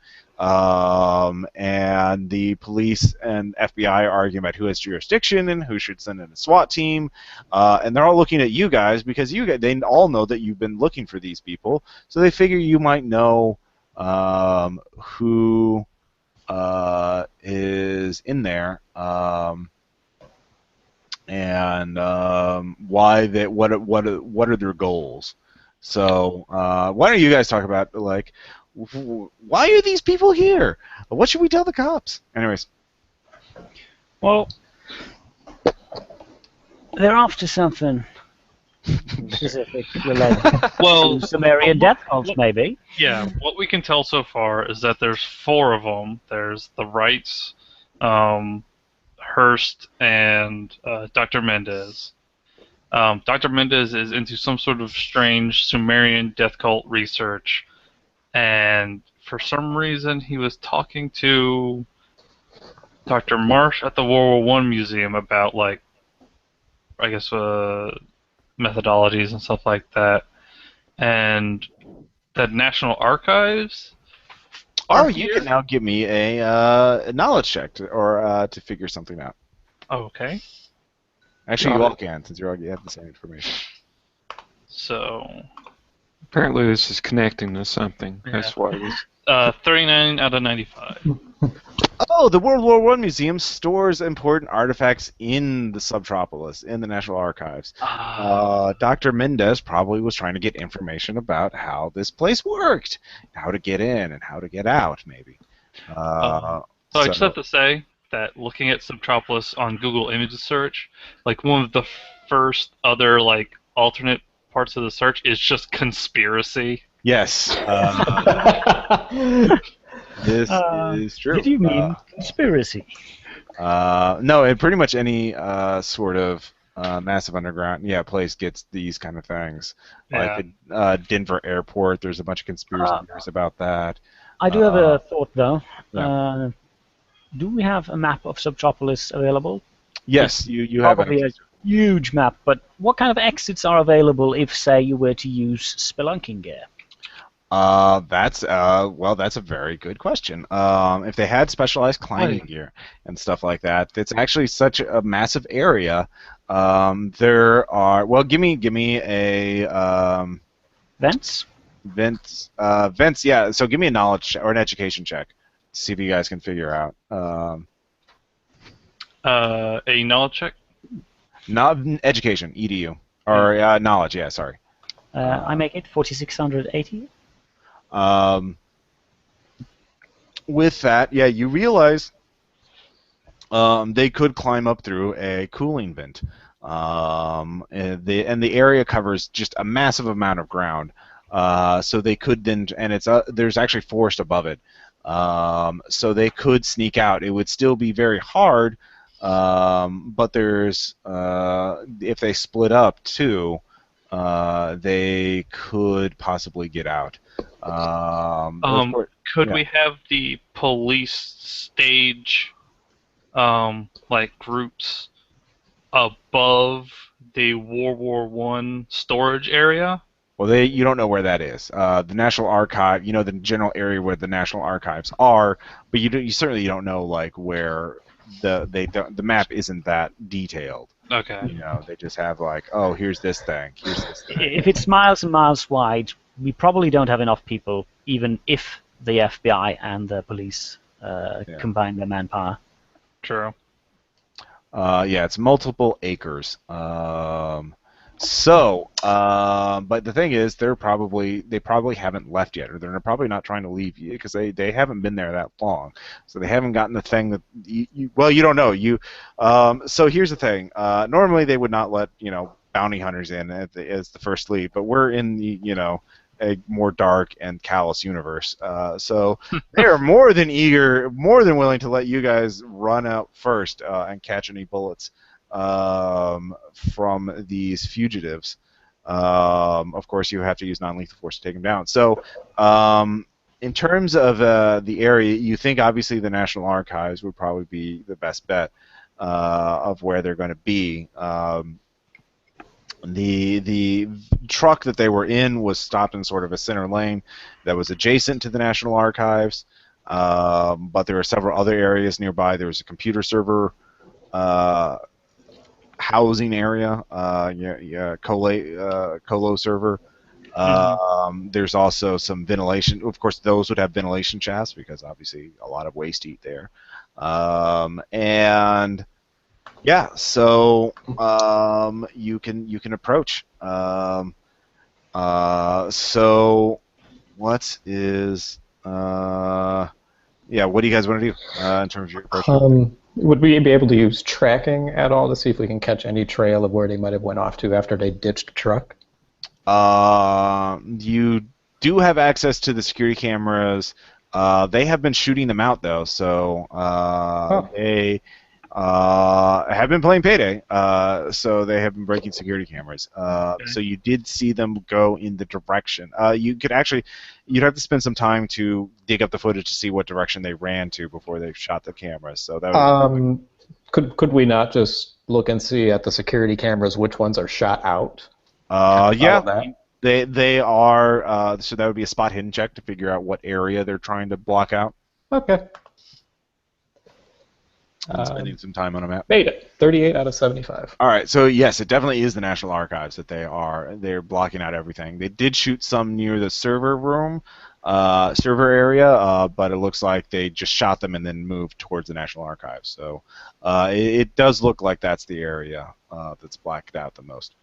and the police and FBI are arguing about who has jurisdiction and who should send in a SWAT team, and they're all looking at you guys, because they all know that you've been looking for these people, so they figure you might know who is in there, and why they what are their goals. So why don't you guys talk about, like, why are these people here? What should we tell the cops? Anyways. Well, they're after something specific related Well, to Sumerian death cults, maybe. yeah, what we can tell so far is that there's 4 of them. There's the Wrights, Hurst, and Dr. Mendez. Dr. Mendez is into some sort of strange Sumerian death cult research, and for some reason he was talking to Dr. Marsh at the World War I Museum about, like, I guess, methodologies and stuff like that. And the National Archives. Oh, you can now give me a knowledge check to figure something out. Oh, okay. Actually, you all can, since you already have the same information. So. Apparently, this is connecting to something. Yeah. That's why it was. 39 out of 95. Oh, the World War I Museum stores important artifacts in the Subtropolis, in the National Archives. Dr. Mendez probably was trying to get information about how this place worked, how to get in and how to get out, maybe. So I just have to say that looking at Subtropolis on Google Image Search, like, one of the first other, like, alternate parts of the search is just conspiracy. Yes. This is true. Did you mean conspiracy? No, and pretty much any sort of massive underground place gets these kind of things. Yeah. Like the Denver airport, there's a bunch of conspiracy theories about that. I do have a thought, though. Yeah. Do we have a map of Subtropolis available? Yes, you have probably a huge map, but what kind of exits are available if, say, you were to use spelunking gear? That's a very good question. If they had specialized climbing gear and stuff like that, it's actually such a massive area. There are give me a Vents. Vents. Yeah. So give me a knowledge or an education check to see if you guys can figure out. A knowledge check. Not education, EDU or knowledge. Yeah, sorry. I make it 4,680. With that, yeah, you realize they could climb up through a cooling vent. And the area covers just a massive amount of ground. So they could then, and there's actually forest above it. So they could sneak out. It would still be very hard, but there's if they split up too, they could possibly get out. Could yeah. we have the police stage, like groups above the World War I storage area? Well, you don't know where that is. The National Archive, you know the general area where the National Archives are, but you certainly don't know like where the map isn't that detailed. Okay. You know, they just have like, oh, here's this thing, here's this thing. If it's miles and miles wide, we probably don't have enough people, even if the FBI and the police combine their manpower. True. Yeah, it's multiple acres. But the thing is, they probably haven't left yet, or they're probably not trying to leave you because they haven't been there that long, so they haven't gotten the thing that you don't know. So here's the thing. Normally they would not let bounty hunters in as the first lead, but we're in the a more dark and callous universe. So they are more than willing to let you guys run out first and catch any bullets from these fugitives. Of course, you have to use non-lethal force to take them down. So in terms of the area, you think obviously the National Archives would probably be the best bet of where they're going to be. The truck that they were in was stopped in sort of a center lane that was adjacent to the National Archives, but there were several other areas nearby. There was a computer server housing area, colo server. There's also some ventilation. Of course, those would have ventilation shafts because obviously a lot of waste heat there. And yeah, so you can approach. So what is what do you guys want to do in terms of your approach? Would we be able to use tracking at all to see if we can catch any trail of where they might have went off to after they ditched the truck? You do have access to the security cameras. They have been shooting them out though, so they have been playing Payday, so they have been breaking security cameras. So you did see them go in the direction. You'd have to spend some time to dig up the footage to see what direction they ran to before they shot the cameras. So that would could we not just look and see at the security cameras which ones are shot out? Yeah, they are. So that would be a spot hidden check to figure out what area they're trying to block out. Okay. Spending some time on a map. Made it. 38 out of 75. All right, so yes, it definitely is the National Archives that they're blocking out everything. They did shoot some near the server area, but it looks like they just shot them and then moved towards the National Archives. So it does look like that's the area that's blacked out the most.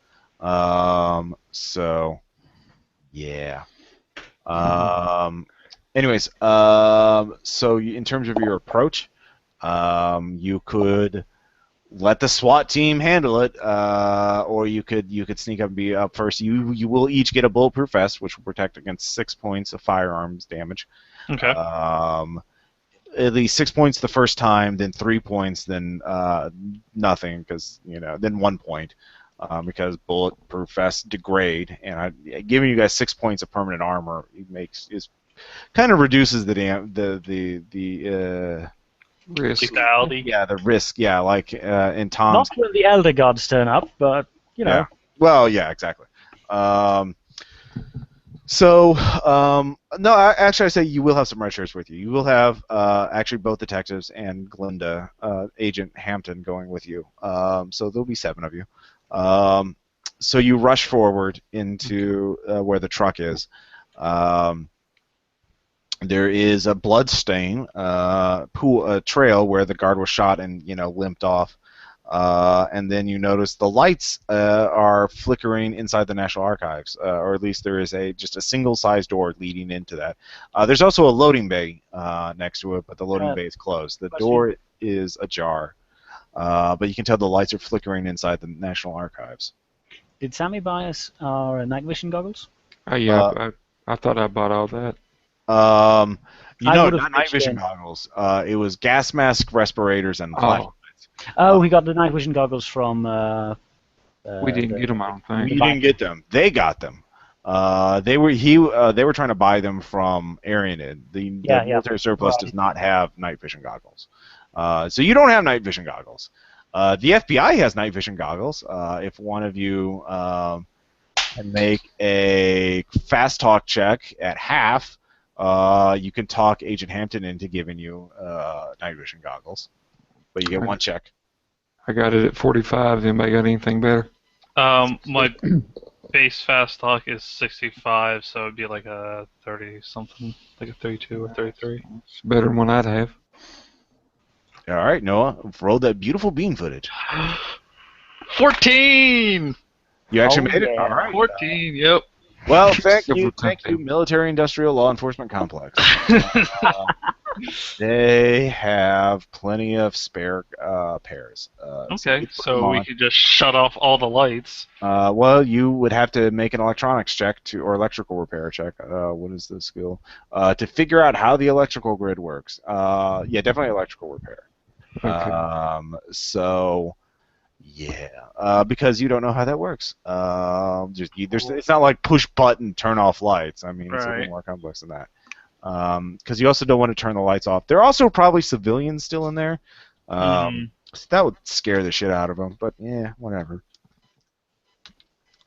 So yeah. Anyways, so in terms of your approach. You could let the SWAT team handle it, or you could sneak up and be up first. You will each get a bulletproof vest, which will protect against 6 points of firearms damage. Okay. At least 6 points the first time, then 3 points, then nothing, because then 1 point, because bulletproof vests degrade, and giving you guys 6 points of permanent armor kind of reduces the Risk. Lethality. Yeah, the risk. Yeah, like in Tom's. Not when the Elder Gods turn up, but Yeah. Well, yeah, exactly. No, actually, I say you will have some red shirts with you. You will have actually both detectives and Glinda, Agent Hampton, going with you. So there'll be 7 of you. So you rush forward into where the truck is. There is a blood stain trail where the guard was shot and limped off. And then you notice the lights are flickering inside the National Archives, or at least there is just a single-sized door leading into that. There's also a loading bay next to it, but the loading bay is closed. The door is ajar, but you can tell the lights are flickering inside the National Archives. Did Sammy buy us our night vision goggles? Yeah, I thought I bought all that. Not night vision goggles. It was gas mask, respirators, and flashlights. Oh, we got the night vision goggles from. We didn't get them, I don't think. We didn't get them. They got them. They were trying to buy them from Arianid. The military surplus does not have night vision goggles. So you don't have night vision goggles. The FBI has night vision goggles. If one of you can make a fast talk check at half, you can talk Agent Hampton into giving you night vision goggles. But you get one check. I got it at 45. Anybody got anything better? My base fast talk is 65, so it'd be like a 30-something, like a 32 or 33. It's better than one I'd have. All right, Noah, roll that beautiful bean footage. 14! You actually made it? Yeah. All right. 14, yep. Well, thank you, Military Industrial Law Enforcement Complex. They have plenty of spare pairs. Okay, so we could just shut off all the lights. Well, you would have to make an electronics check or electrical repair check. What is the skill? To figure out how the electrical grid works. Yeah, definitely electrical repair. Okay. Because you don't know how that works. It's not like push button turn off lights. I mean, it's a little more complex than that. Because you also don't want to turn the lights off. There are also probably civilians still in there. So that would scare the shit out of them. But yeah, whatever.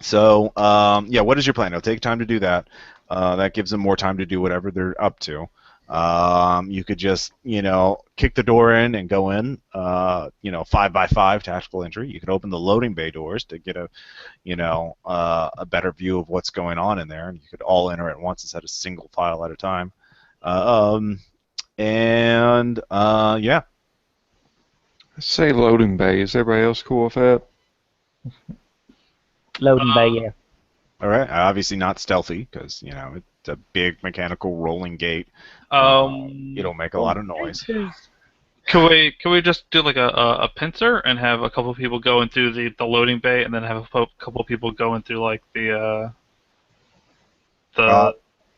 So what is your plan? It'll take time to do that. That gives them more time to do whatever they're up to. You could just, kick the door in and go in, 5x5 tactical entry. You could open the loading bay doors to get a better view of what's going on in there, and you could all enter at once instead of single file at a time. Let's say loading bay. Is everybody else cool with that? Loading bay, yeah. All right. Obviously not stealthy because it's a big mechanical rolling gate. It'll make a lot of noise. Can we just do like a pincer and have a couple of people going through the loading bay, and then have a couple of people going through like the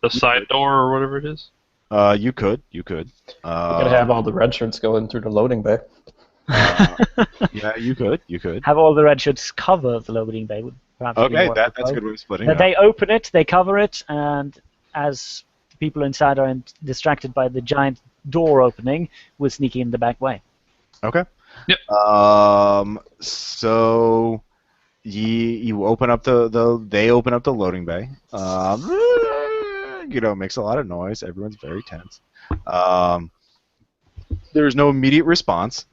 side door or whatever it is? You could. You could have all the red shirts going through the loading bay. Yeah, you could. Have all the red shirts cover the loading bay. Would perhaps okay, that's a good way of splitting it. They open it, they cover it, and as people inside are distracted by the giant door opening, we'll sneak in the back way. Okay. Yep. So you open up they open up the loading bay. It makes a lot of noise. Everyone's very tense. There's no immediate response.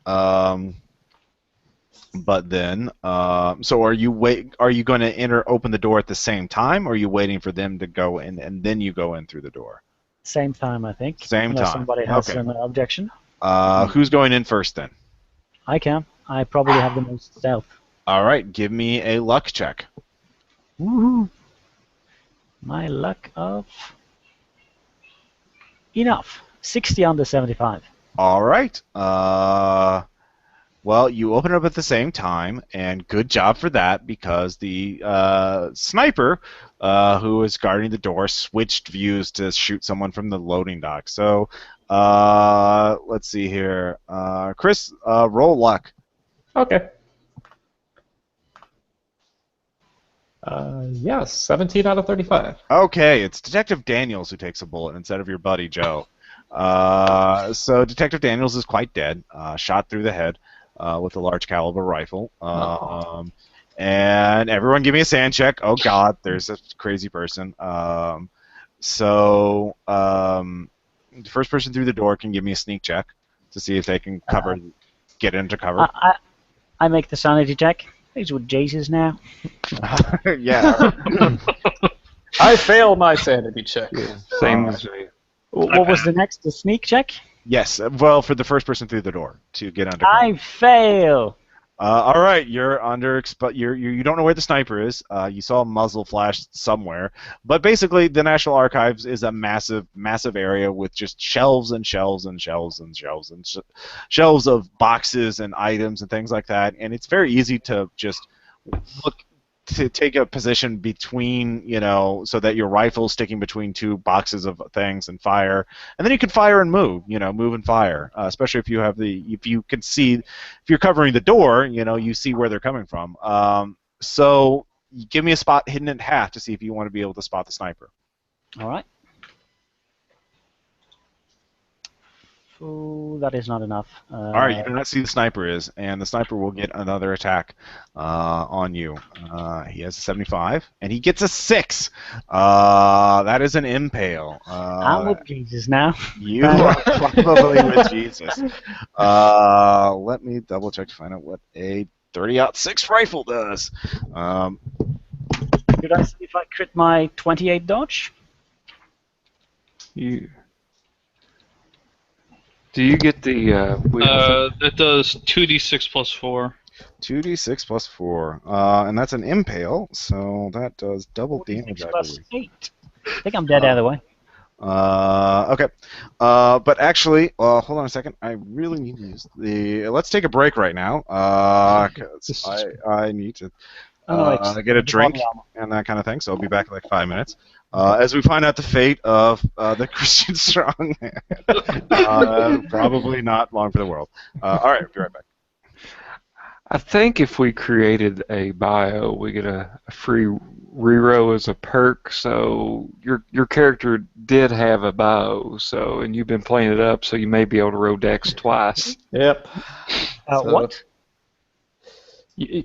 But then, so are you going to open the door at the same time, or are you waiting for them to go in and then you go in through the door? Same time, I think. Same unless time. Somebody has an objection. Who's going in first then? I can. I probably have the most stealth. All right, give me a luck check. Woohoo! My luck of enough. 60 under 75. All right. Well, you open it up at the same time, and good job for that, because the sniper who is guarding the door switched views to shoot someone from the loading dock. So, let's see here. Chris, roll luck. Okay. Yes, 17 out of 35. Okay, it's Detective Daniels who takes a bullet instead of your buddy Joe. So Detective Daniels is quite dead, shot through the head with a large caliber rifle. And everyone give me a sand check. Oh God, there's a crazy person. The first person through the door can give me a sneak check to see if they can get into cover. I make the sanity check. These with Jesus now. Yeah. I fail my sanity check. Same as me. What was the next? The sneak check? Yes. Well, for the first person through the door to get under cover. I fail. All right, you're under. You don't know where the sniper is. You saw a muzzle flash somewhere, but basically, the National Archives is a massive, massive area with just shelves and shelves and shelves and shelves and shelves of boxes and items and things like that. And it's very easy to just look to take a position between, so that your rifle's sticking between two boxes of things and fire, and then you can fire and move, move and fire. Especially if you can see, if you're covering the door, you see where they're coming from. So give me a spot hidden at half to see if you want to be able to spot the sniper. All right. Oh, that is not enough. All right, you do not see the sniper is, and the sniper will get another attack on you. He has a 75, and he gets a 6. That is an impale. I'm with Jesus now. You are probably with Jesus. Let me double check to find out what a 30-06 rifle does. Did I see if I crit my 28 dodge? Do you get the? It does 2d6 plus 4. 2d6 plus 4, and that's an impale, so that does double damage. Plus 8. I think I'm dead either way. Okay, but actually, hold on a second. I really need to use the. Let's take a break right now, because I need to get a drink and that kind of thing. So I'll be back in like 5 minutes. As we find out the fate of the Christian Strongman. Probably not long for the world. All right, I'll be right back. I think if we created a bio, we get a free reroll as a perk. So your character did have a bio, and you've been playing it up, so you may be able to roll dex twice. Yep. What?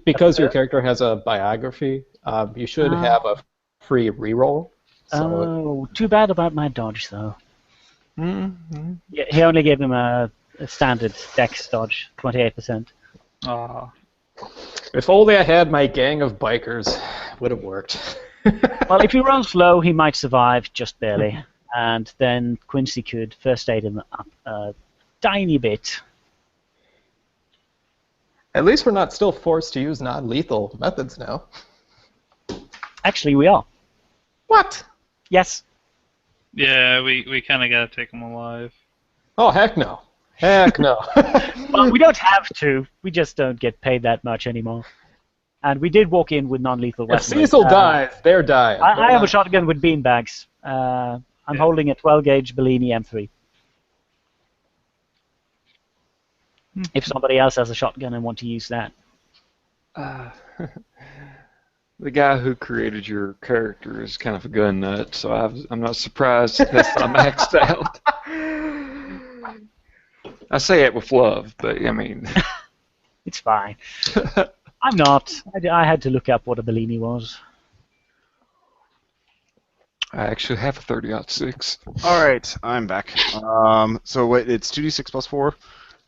Because your character has a biography, you should have a free reroll. Oh, too bad about my dodge, though. Mm-hmm. Yeah, he only gave him a standard dex dodge, 28%. If only I had my gang of bikers, would have worked. Well, if he rolls low, he might survive just barely, and then Quincy could first aid him up a tiny bit. At least we're not still forced to use non-lethal methods now. Actually, we are. What? Yes. Yeah, we kind of gotta take him alive. Oh, heck no. Heck no. Well, we don't have to. We just don't get paid that much anymore. And we did walk in with non-lethal If weapons. Cecil dies, they're dying. I have a shotgun with beanbags. I'm holding a 12-gauge Bellini M3. If somebody else has a shotgun and want to use that. The guy who created your character is kind of a gun nut, so I'm not surprised that's not maxed out. I say it with love, but I mean... It's fine. I'm not. I had to look up what a Bellini was. I actually have a 30-06. All right, I'm back. So wait, it's 2d6 plus 4?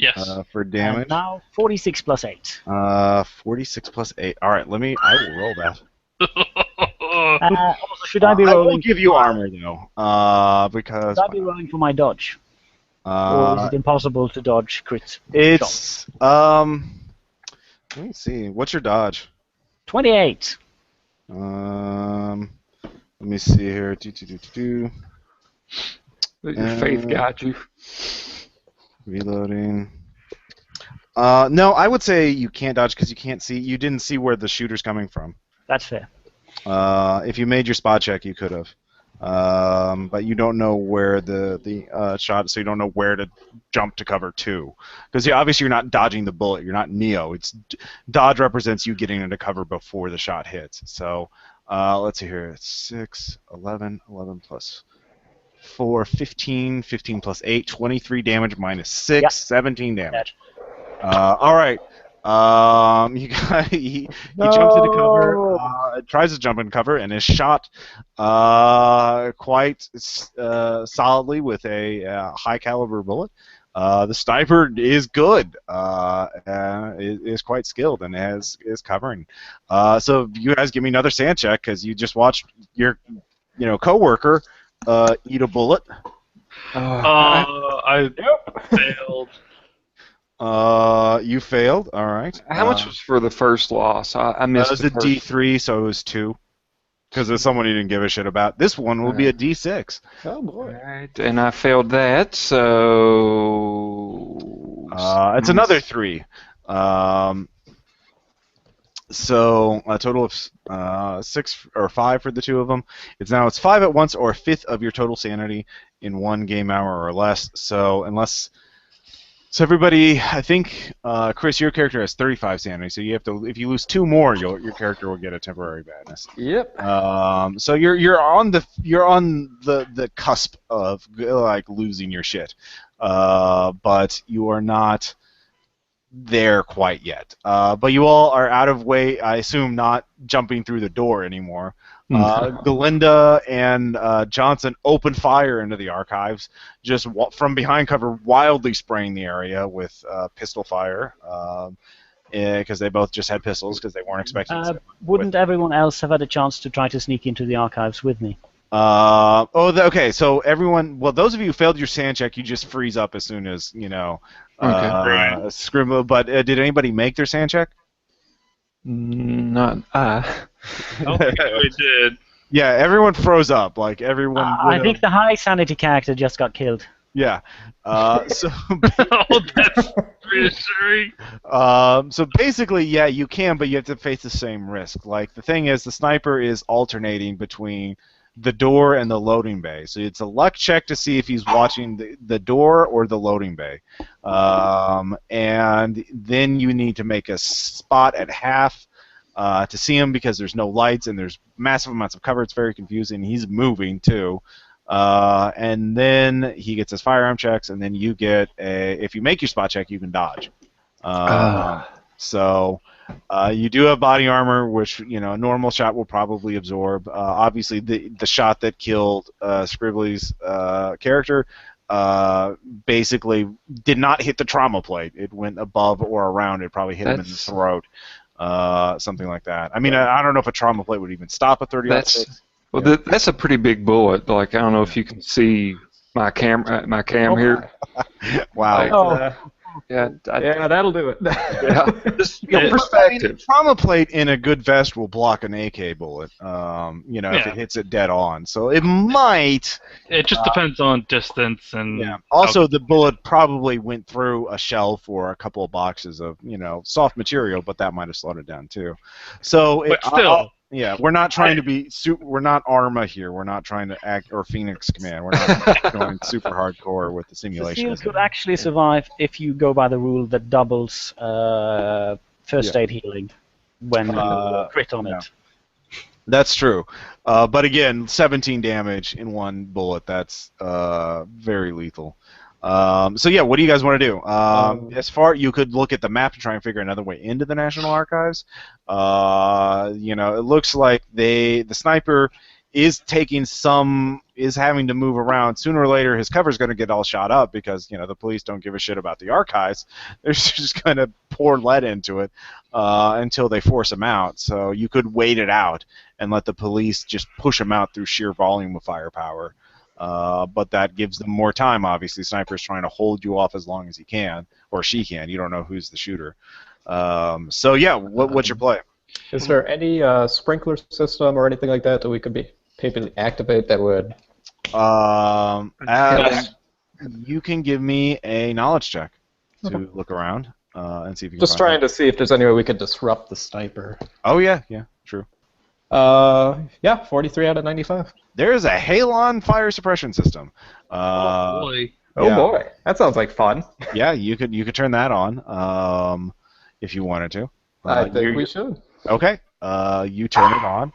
Yes. For damage. And now 46 plus 8. 46 plus 8. All right, I will roll that. Also, should I be rolling? I will give you armor though, because. Should I be rolling for my dodge? Or is it impossible to dodge crit? It's let me see. What's your dodge? 28. Let me see here. Your faith got you. Reloading. No, I would say you can't dodge because you can't see. You didn't see where the shooter's coming from. That's fair. If you made your spot check, you could have. But you don't know where the shot, so you don't know where to jump to cover to. Because obviously you're not dodging the bullet. You're not Neo. Dodge represents you getting into cover before the shot hits. So let's see here. It's 6, 11, 11 plus 4, 15, 15 plus 8, 23 damage minus 6, Yep. 17 damage. All right. He jumps into cover, tries to jump in cover, and is shot quite solidly with a high caliber bullet. The sniper is good, is quite skilled, and is covering. So you guys give me another sand check because you just watched your coworker eat a bullet. I failed. You failed. All right. How much was for the first loss? I missed That was the a first. D3, so it was 2. Because it's someone you didn't give a shit about. This one will be a D6. Oh boy. Right, and I failed that, so... It's another 3. So a total of 6 or 5 for the two of them. It's 5 at once or a fifth of your total sanity in 1 game hour or less. So everybody, I think Chris, your character has 35 sanity. So you have to, if you lose 2 more, your character will get a temporary badness. Yep. So you're on the cusp of like losing your shit, but you are not there quite yet. But you all are out of way, I assume, not jumping through the door anymore. Galinda and Johnson open fire into the archives, just from behind cover, wildly spraying the area with pistol fire, because they both just had pistols because they weren't expecting to. Wouldn't everyone else have had a chance to try to sneak into the archives with me? Okay, so everyone, well, those of you who failed your sand check, you just freeze up as soon as, scribble. But did anybody make their sand check? Not I don't think we did. Yeah, everyone froze up. Like everyone. I think the high sanity character just got killed. Yeah. So. Oh, that's reassuring. So basically, yeah, you can, but you have to face the same risk. Like the thing is, the sniper is alternating between the door and the loading bay. So it's a luck check to see if he's watching the door or the loading bay. And then you need to make a spot at half to see him because there's no lights and there's massive amounts of cover. It's very confusing. He's moving too. And then he gets his firearm checks, and then you get if you make your spot check, you can dodge. So you do have body armor, which a normal shot will probably absorb. Obviously, the shot that killed Scribbly's character basically did not hit the trauma plate. It went above or around. It probably hit him in the throat, something like that. I mean, I don't know if a trauma plate would even stop a 30-06. Well, that's a pretty big bullet. Like, I don't know if you can see my cam here. Wow. Yeah, that'll do it. Just perspective. Trauma plate in a good vest will block an AK bullet, if it hits it dead on. So it might. It just depends on distance and. Yeah. Also, the bullet probably went through a shelf or a couple of boxes of soft material, but that might have slowed it down too. So, but still. Yeah, we're not trying to be. We're not Arma here. We're not trying to act, or Phoenix Command. We're not going super hardcore with the simulation. The SEALs could actually survive if you go by the rule that doubles first aid healing when you crit on it. That's true. But again, 17 damage in one bullet. That's very lethal. So yeah, what do you guys want to do? You could look at the map and try and figure another way into the National Archives. It looks like the sniper is having to move around. Sooner or later, his cover's going to get all shot up because the police don't give a shit about the archives. They're just going to pour lead into it until they force him out. So you could wait it out and let the police just push him out through sheer volume of firepower. But that gives them more time, obviously. Sniper's trying to hold you off as long as he can, or she can. You don't know who's the shooter. So, yeah, what's your play? Is there any sprinkler system or anything like that we could be able to activate that would... You can give me a knowledge check to look around and see if you can just trying to see if there's any way we could disrupt the sniper. Oh, yeah, true. 43 out of 95. There is a Halon fire suppression system. Oh boy! Oh boy, that sounds like fun. Yeah, you could turn that on if you wanted to. I think we should. Okay, you turn it on.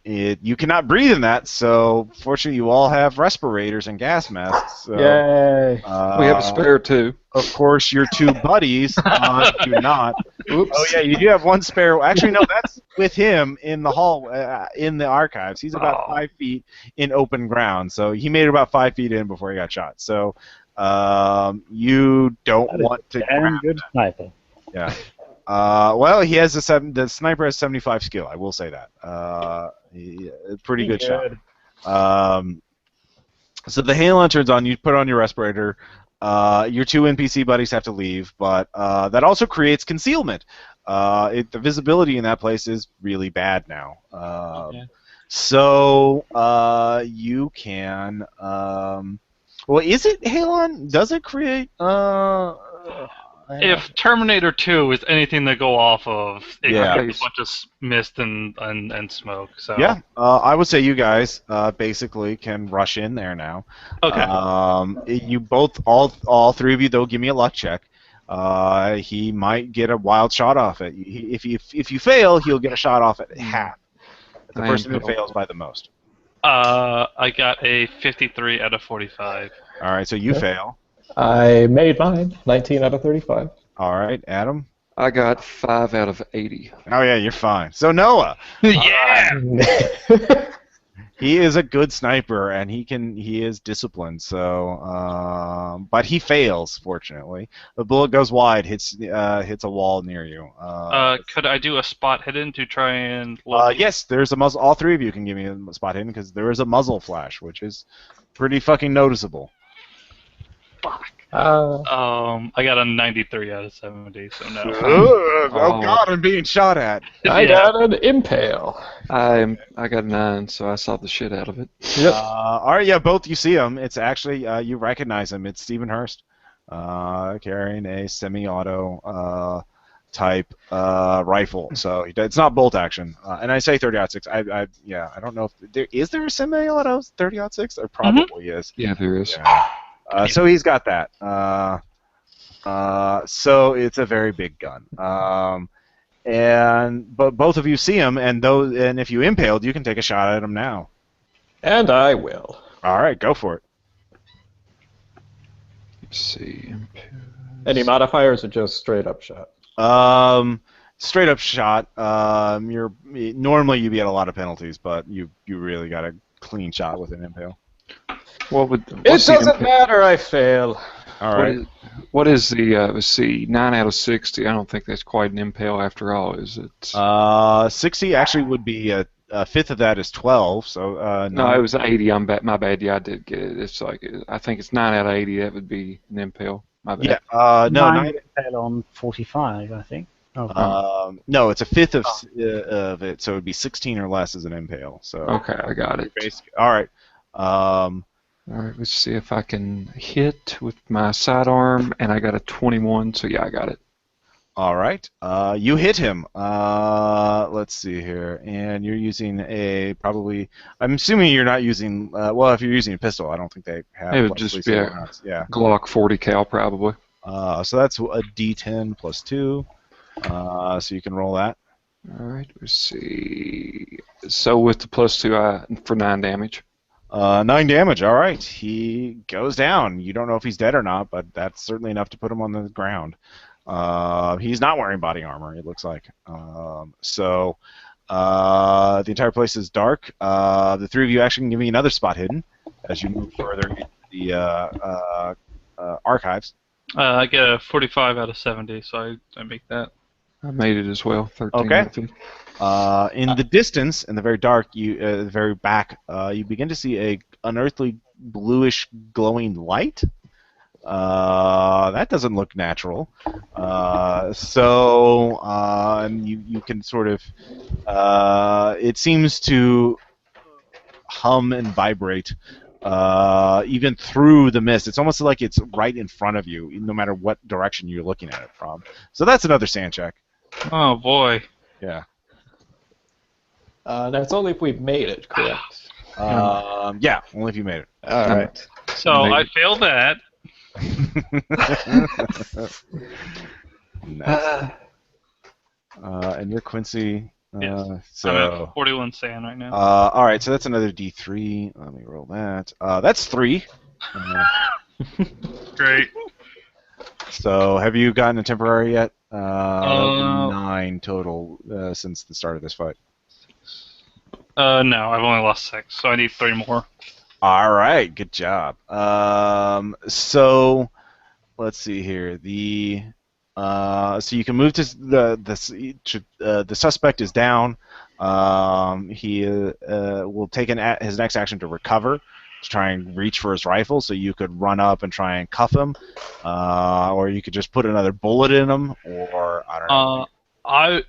You cannot breathe in that, so fortunately you all have respirators and gas masks. So, yay! We have a spare too. Of course, your two buddies do not. Oops. Oh yeah, you do have one spare. Actually, no, that's with him in the hall, in the archives. He's about 5 feet in open ground, so he made it about 5 feet in before he got shot. So you don't want to. Damn good sniper. Yeah. Well, he has the sniper has 75 skill. I will say that. Pretty good shot. So the Halon turns on. You put on your respirator. Your two NPC buddies have to leave, but that also creates concealment. The visibility in that place is really bad now. Okay. So you can. Well, is it Halon? Does it create? If Terminator 2 is anything to go off of, it Yeah. creates a bunch of mist and smoke. So Yeah, I would say you guys basically can rush in there now. Okay. You both, all three of you, though, give me a luck check. He might get a wild shot off it. If you fail, he'll get a shot off at half. The person who fails by the most. I got a 53 out of 45. All right, so you fail. I made mine. 19 out of 35. All right, Adam. I got 5 out of 80. Oh yeah, you're fine. So Noah. Yeah. He is a good sniper, and he is disciplined. So, but he fails. Fortunately, the bullet goes wide, hits a wall near you. Could I do a spot hidden to try and? Yes, there's a muzzle. All three of you can give me a spot hidden because there is a muzzle flash, which is pretty fucking noticeable. Fuck. I got a 93 out of 70, so no. Oh God, I'm being shot at. I got an impale. I got a 9, so I saw the shit out of it. Yep. All right, yeah, both you see him. It's actually you recognize him. It's Stephen Hurst, carrying a semi-auto type rifle. So it's not bolt action. And I say 30-06. I don't know if is there a semi-auto 30-06. There probably is. Yeah, there is. Yeah. So he's got that. So it's a very big gun. But both of you see him, and if you impaled, you can take a shot at him now. And I will. All right, go for it. Let's see. Any modifiers or just straight up shot? Straight up shot. Normally you'd be at a lot of penalties, but you really got a clean shot with an impale. It doesn't matter. I fail. All right. What is the? Let's see. 9 out of 60. I don't think that's quite an impale after all, is it? 60 actually would be a fifth of that is 12. So no, it was 80. My bad. Yeah, I did get it. It's like I think it's 9 out of 80. That would be an impale. My bad. Yeah. No. Mine fell on 45, I think. No, it's a fifth of it, so it would be 16 or less as an impale. So okay, I got it. All right. All right, let's see if I can hit with my sidearm, and I got a 21, so yeah, I got it. All right. You hit him. Let's see here, and you're using probably. I'm assuming you're not using. Well, if you're using a pistol, I don't think they have. It would just be a Glock 40 cal, probably. So that's a D10 plus 2. So you can roll that. All right. Let's see. So with the plus 2, for 9 damage. 9 damage. All right. He goes down. You don't know if he's dead or not, but that's certainly enough to put him on the ground. He's not wearing body armor, it looks like. So the entire place is dark. The three of you actually can give me another spot hidden as you move further into the archives. I get a 45 out of 70, so I make that. I made it as well. 13. Okay. In the distance, in the very dark, the very back, you begin to see a unearthly bluish glowing light. That doesn't look natural. And you can sort of. It seems to hum and vibrate. Even through the mist, it's almost like it's right in front of you, no matter what direction you're looking at it from. So that's another sand check. Oh boy. Yeah. That's only if we've made it, correct? Yeah, only if you made it. All right. So I failed that. Nice. And you're Quincy. Yes. So I'm at 41 sand right now. all right, so that's another D3. Let me roll that. That's 3. Great. So have you gotten a temporary yet? 9 total since the start of this fight. No, I've only lost 6, so I need 3 more. All right, good job. So let's see here. So you can move to the suspect is down. He will take his next action to recover. to try and reach for his rifle, so you could run up and try and cuff him, or you could just put another bullet in him, or I don't know.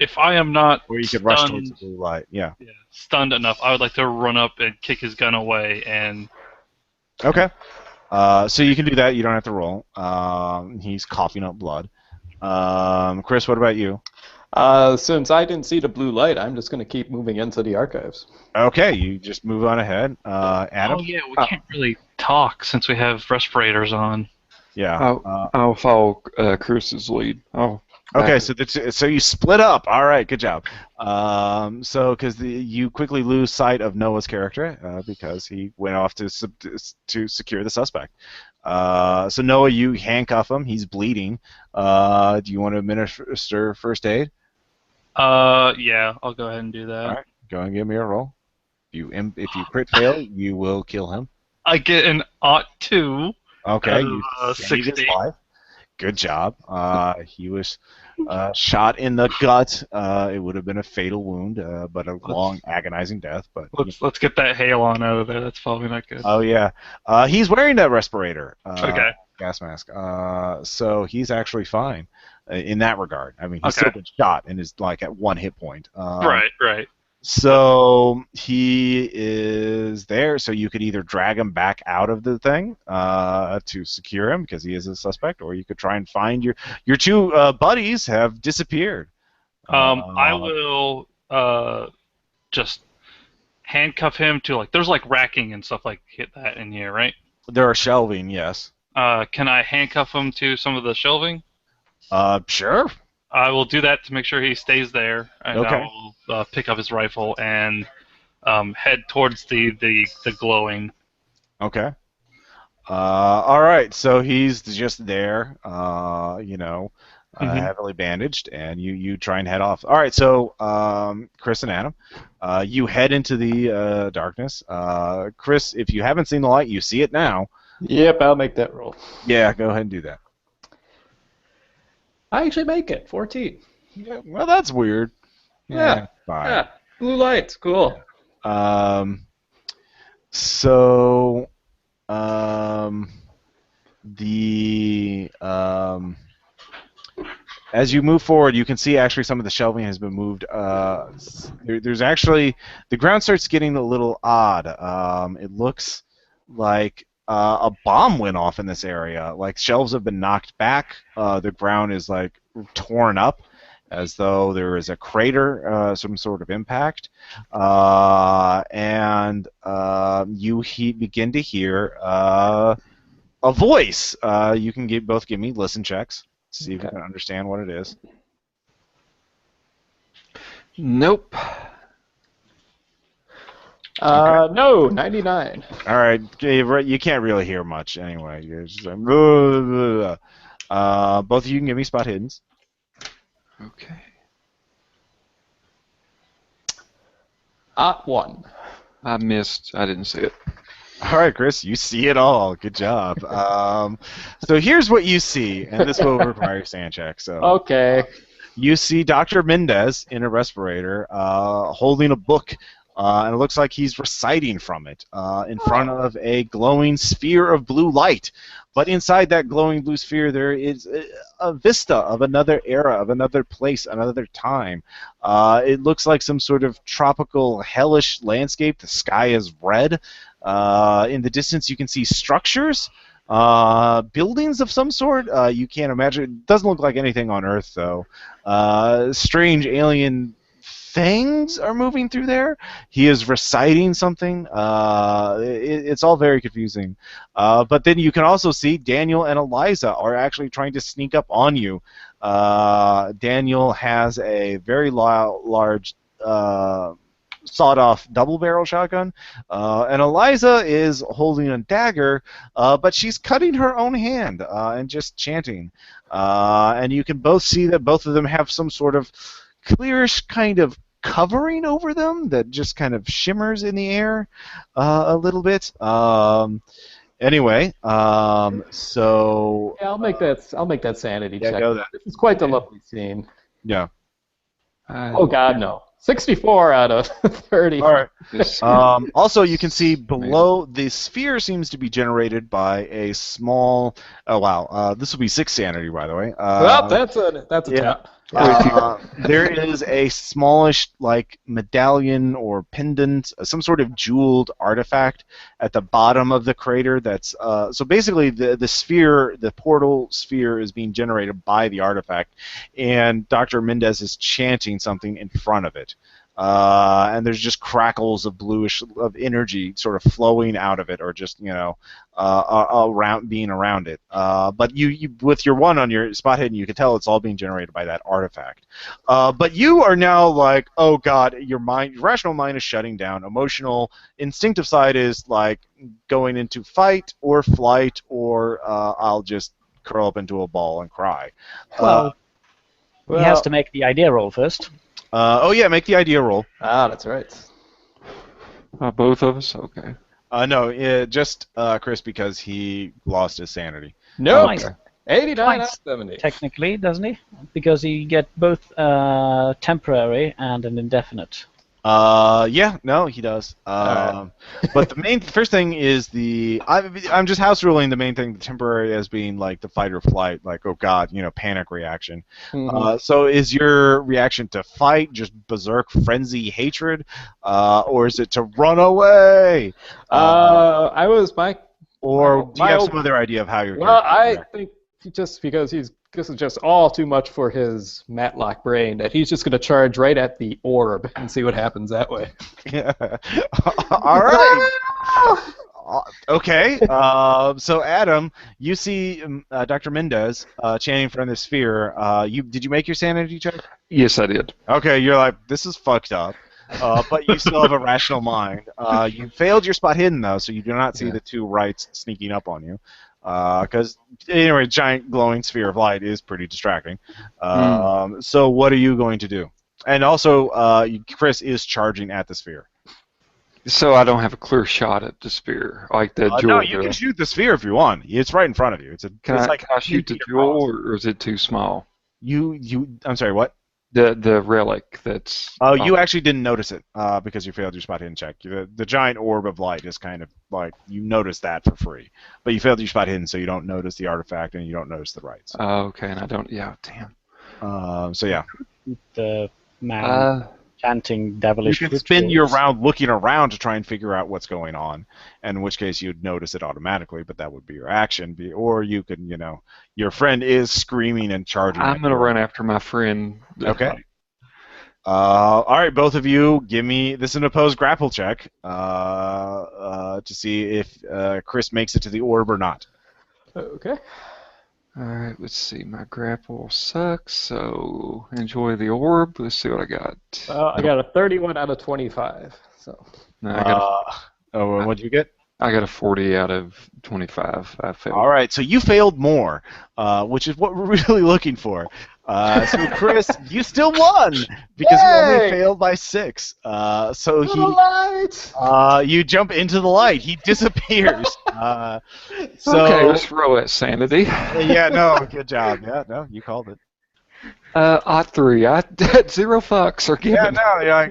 If I am not Or you could stunned, rush towards the blue light. Yeah. Stunned enough, I would like to run up and kick his gun away and. Okay. So you can do that. You don't have to roll. He's coughing up blood. Chris, what about you? Since I didn't see the blue light, I'm just going to keep moving into the archives. Okay, you just move on ahead. Adam? Oh yeah, we can't really talk since we have respirators on. Yeah. I'll follow Chris's lead. Okay, so you split up. All right, good job. So because you quickly lose sight of Noah's character because he went off to secure the suspect. So Noah, you handcuff him. He's bleeding. Do you want to administer first aid? Yeah, I'll go ahead and do that. All right, go and give me a roll. If you crit fail, you will kill him. I get an +2. Okay, you saved his 60. life. Good job. He was shot in the gut. It would have been a fatal wound, but a long, agonizing death. But let's get that hail on out of there. That's probably not good. Oh yeah, he's wearing that respirator. Okay. Gas mask. So he's actually fine in that regard. I mean, he's still been shot and is like at 1 hit point. Right. So he is there. So you could either drag him back out of the thing to secure him because he is a suspect, or you could try and find your two buddies have disappeared. I will just handcuff him to there's racking and stuff that in here, right? There are shelving, yes. Can I handcuff him to some of the shelving? Sure. I will do that to make sure he stays there, and Okay. I will pick up his rifle and head towards the glowing. Okay. All right. So he's just there, heavily bandaged, and you try and head off. All right. So Chris and Adam, you head into the darkness. Chris, if you haven't seen the light, you see it now. Yep, I'll make that roll. Yeah, go ahead and do that. I actually make it. 14. Yeah, well, that's weird. Yeah. Fine. Yeah. Blue lights. Cool. So, as you move forward, you can see actually some of the shelving has been moved. There's actually the ground starts getting a little odd. It looks like a bomb went off in this area. Like shelves have been knocked back. The ground is like torn up, as though there is a crater, some sort of impact, and you begin to hear a voice. You can both give me listen checks to see if you can understand what it is. Nope. No, 99. All right, you can't really hear much anyway. You're just like, blah, blah, blah. Both of you can give me spot hiddens. Okay. +1. I missed. I didn't see it. All right, Chris, you see it all. Good job. So here's what you see, and this will require stand check. So Okay. you see Dr. Mendez in a respirator holding a book, and it looks like he's reciting from it in front of a glowing sphere of blue light. But inside that glowing blue sphere, there is a vista of another era, of another place, another time. It looks like some sort of tropical, hellish landscape. The sky is red. In the distance, you can see structures, buildings of some sort. You can't imagine. It doesn't look like anything on Earth, though. Strange alien things are moving through there. He is reciting something. It's all very confusing. But then you can also see Daniel and Eliza are actually trying to sneak up on you. Daniel has a very large sawed-off double-barrel shotgun, and Eliza is holding a dagger, but she's cutting her own hand and just chanting. And you can both see that both of them have some sort of clearish kind of covering over them that just kind of shimmers in the air a little bit. Anyway, so Yeah, I'll make that sanity check. go then. It's quite the lovely scene. Yeah. Oh God, no. 64 out of 30. All right. This- Also, you can see below the sphere seems to be generated by a small. Oh wow! This will be 6 sanity, by the way. Well, that's a yeah. tap. There is a smallish like medallion or pendant, some sort of jeweled artifact at the bottom of the crater. That's so basically the sphere, the portal sphere, is being generated by the artifact, and Dr. Mendez is chanting something in front of it. And there's just crackles of bluish of energy sort of flowing out of it, or just around being around it. But you with your 1 on your spot hidden, you can tell it's all being generated by that artifact. But you are now like, oh god, your rational mind is shutting down. Emotional, instinctive side is like going into fight or flight, or I'll just curl up into a ball and cry. Well, he has to make the idea roll first. Oh yeah, make the idea roll. Ah, that's right. both of us? Okay. No, just Chris, because he lost his sanity. No, Twice. 89 out of Twice, 70. technically, doesn't he? Because he get both temporary and an indefinite. Yeah, no, he does. Alright. But the first thing is I'm just house ruling the main thing, the temporary, as being like the fight or flight, like, oh god, panic reaction. Mhm. So is your reaction to fight, just berserk frenzy hatred, or is it to run away? I was my. Or do you my have old- some other idea of how you're? Well, I think just because this is just all too much for his Matlock brain, that he's just going to charge right at the orb and see what happens that way. Yeah. All right. Okay. So Adam, you see Dr. Mendez chanting from the sphere. Did you make your sanity check? Yes, I did. Okay. You're like, this is fucked up. But you still have a rational mind. You failed your spot hidden though, so you do not see the 2 Wrights sneaking up on you. Because anyway, giant glowing sphere of light is pretty distracting. So what are you going to do? And also, Chris is charging at the sphere. So I don't have a clear shot at the spear, like the jewel. No, you can shoot the sphere if you want. It's right in front of you. Can it's I, like can I shoot the 2 feet jewel, across. or is it too small? I'm sorry, what? The relic that's. Oh, you actually didn't notice it because you failed your spot hidden check. The giant orb of light is kind of like, you notice that for free, but you failed your spot hidden, so you don't notice the artifact and you don't notice the Wrights. Oh, okay, and I don't. Yeah, damn. So yeah, The man chanting devilish. you can spin your rituals. round looking around to try and figure out what's going on, in which case you'd notice it automatically, but that would be your action. Or you could, your friend is screaming and charging. I'm gonna run after my friend. Okay. All right, both of you, give me this is an opposed grapple check to see if Chris makes it to the orb or not. Okay. Alright, let's see. My grapple sucks, so enjoy the orb. Let's see what I got. I got a 31 out of 25. So. No, I got What'd you get? I got a 40 out of 25. I failed. All right, so you failed more, which is what we're really looking for. So Chris, you still won because you only Yay! failed by 6. So To the light! you jump into the light. He disappears. So Okay, let's roll at sanity. yeah, no, good job. Yeah, no, you called it. Odd 3. I 0 fucks are Yeah, given. no, yeah.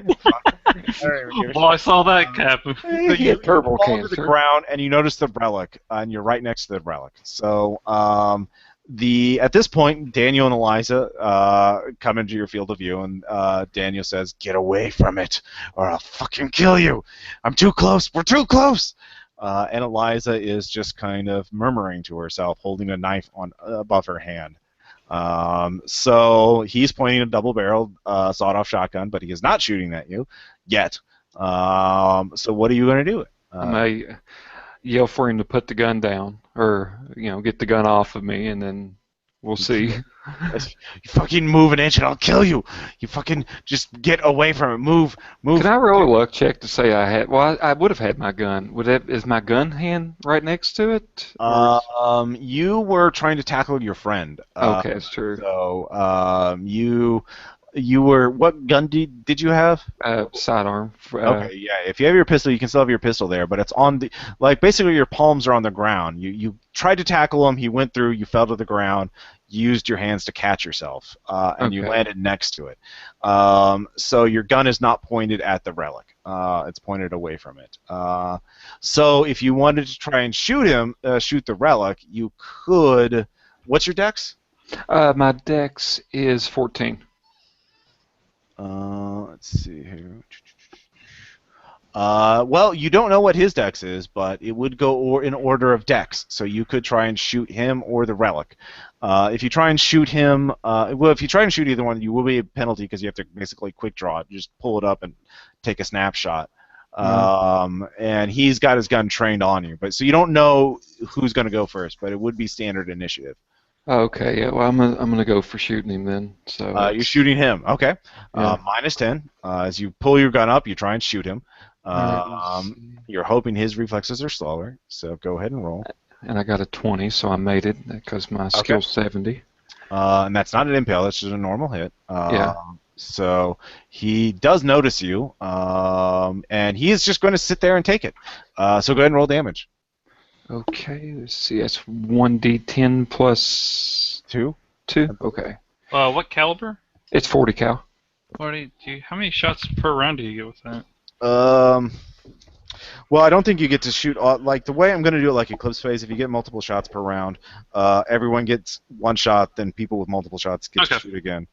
All right, Well, I saw that, Captain. So you Get purple fall to the cancer. ground and you notice the relic, and you're right next to the relic. So at this point, Daniel and Eliza come into your field of view, and Daniel says, "Get away from it, or I'll fucking kill you. I'm too close. We're too close." And Eliza is just kind of murmuring to herself, holding a knife above her hand. So he's pointing a double-barreled sawed-off shotgun, but he is not shooting at you yet. So what are you going to do? I may yell for him to put the gun down, or get the gun off of me, and then we'll see. You fucking move an inch and I'll kill you. You fucking just get away from it. Move. Can I roll a luck check to say I had? Well, I would have had my gun. Is my gun hand right next to it? You were trying to tackle your friend. Okay, that's true. So you were. What gun did you have? Sidearm. Okay, yeah. If you have your pistol, you can still have your pistol there, but it's on the basically your palms are on the ground. You tried to tackle him. He went through. You fell to the ground. used your hands to catch yourself, and you Okay. landed next to it. So your gun is not pointed at the relic. It's pointed away from it. So if you wanted to try and shoot him, shoot the relic, you could. What's your dex? My dex is 14. Let's see here. Well, you don't know what his dex is, but it would go in order of dex. So you could try and shoot him or the relic. If you try and shoot him, if you try and shoot either one, you will be a penalty because you have to basically quick draw it. You just pull it up and take a snapshot. And he's got his gun trained on you, but so you don't know who's going to go first, but it would be standard initiative. Okay, yeah. Well, I'm gonna go for shooting him then. So You're shooting him. Okay. Yeah. -10. As you pull your gun up, you try and shoot him. Alright, You're hoping his reflexes are slower, so go ahead and roll. and I got a 20, so I made it because my skill's 70. And that's not an impale, that's just a normal hit. Yeah. So he does notice you, and he is just going to sit there and take it. So go ahead and roll damage. Okay, let's see. That's 1d10 plus 2. 2. Okay. What caliber? It's 40 cal. 40. How many shots per round do you get with that? Well, I don't think you get to shoot like the way I'm going to do it like Eclipse Phase. If you get multiple shots per round, everyone gets one shot, then people with multiple shots get to shoot again.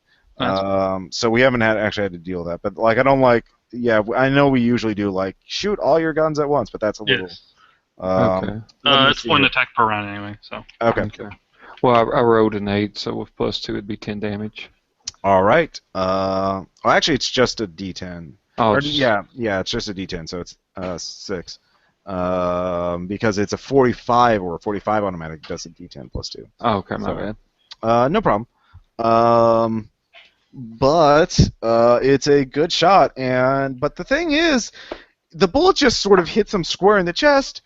So we haven't actually had to deal with that. But like I don't like. Yeah, I know we usually do like shoot all your guns at once, but that's a little. Yes. Okay. It's one attack per round anyway. So. Okay. Well, I rolled an 8, so with +2 it'd be 10 damage. All right. Well, actually, it's just a D10. Oh, Yeah, it's just a D10, so it's 6. Because it's a 45 or a 45 automatic, does a D10 +2. Oh, okay, my bad. No problem. But it's a good shot, but the thing is, the bullet just sort of hits him square in the chest,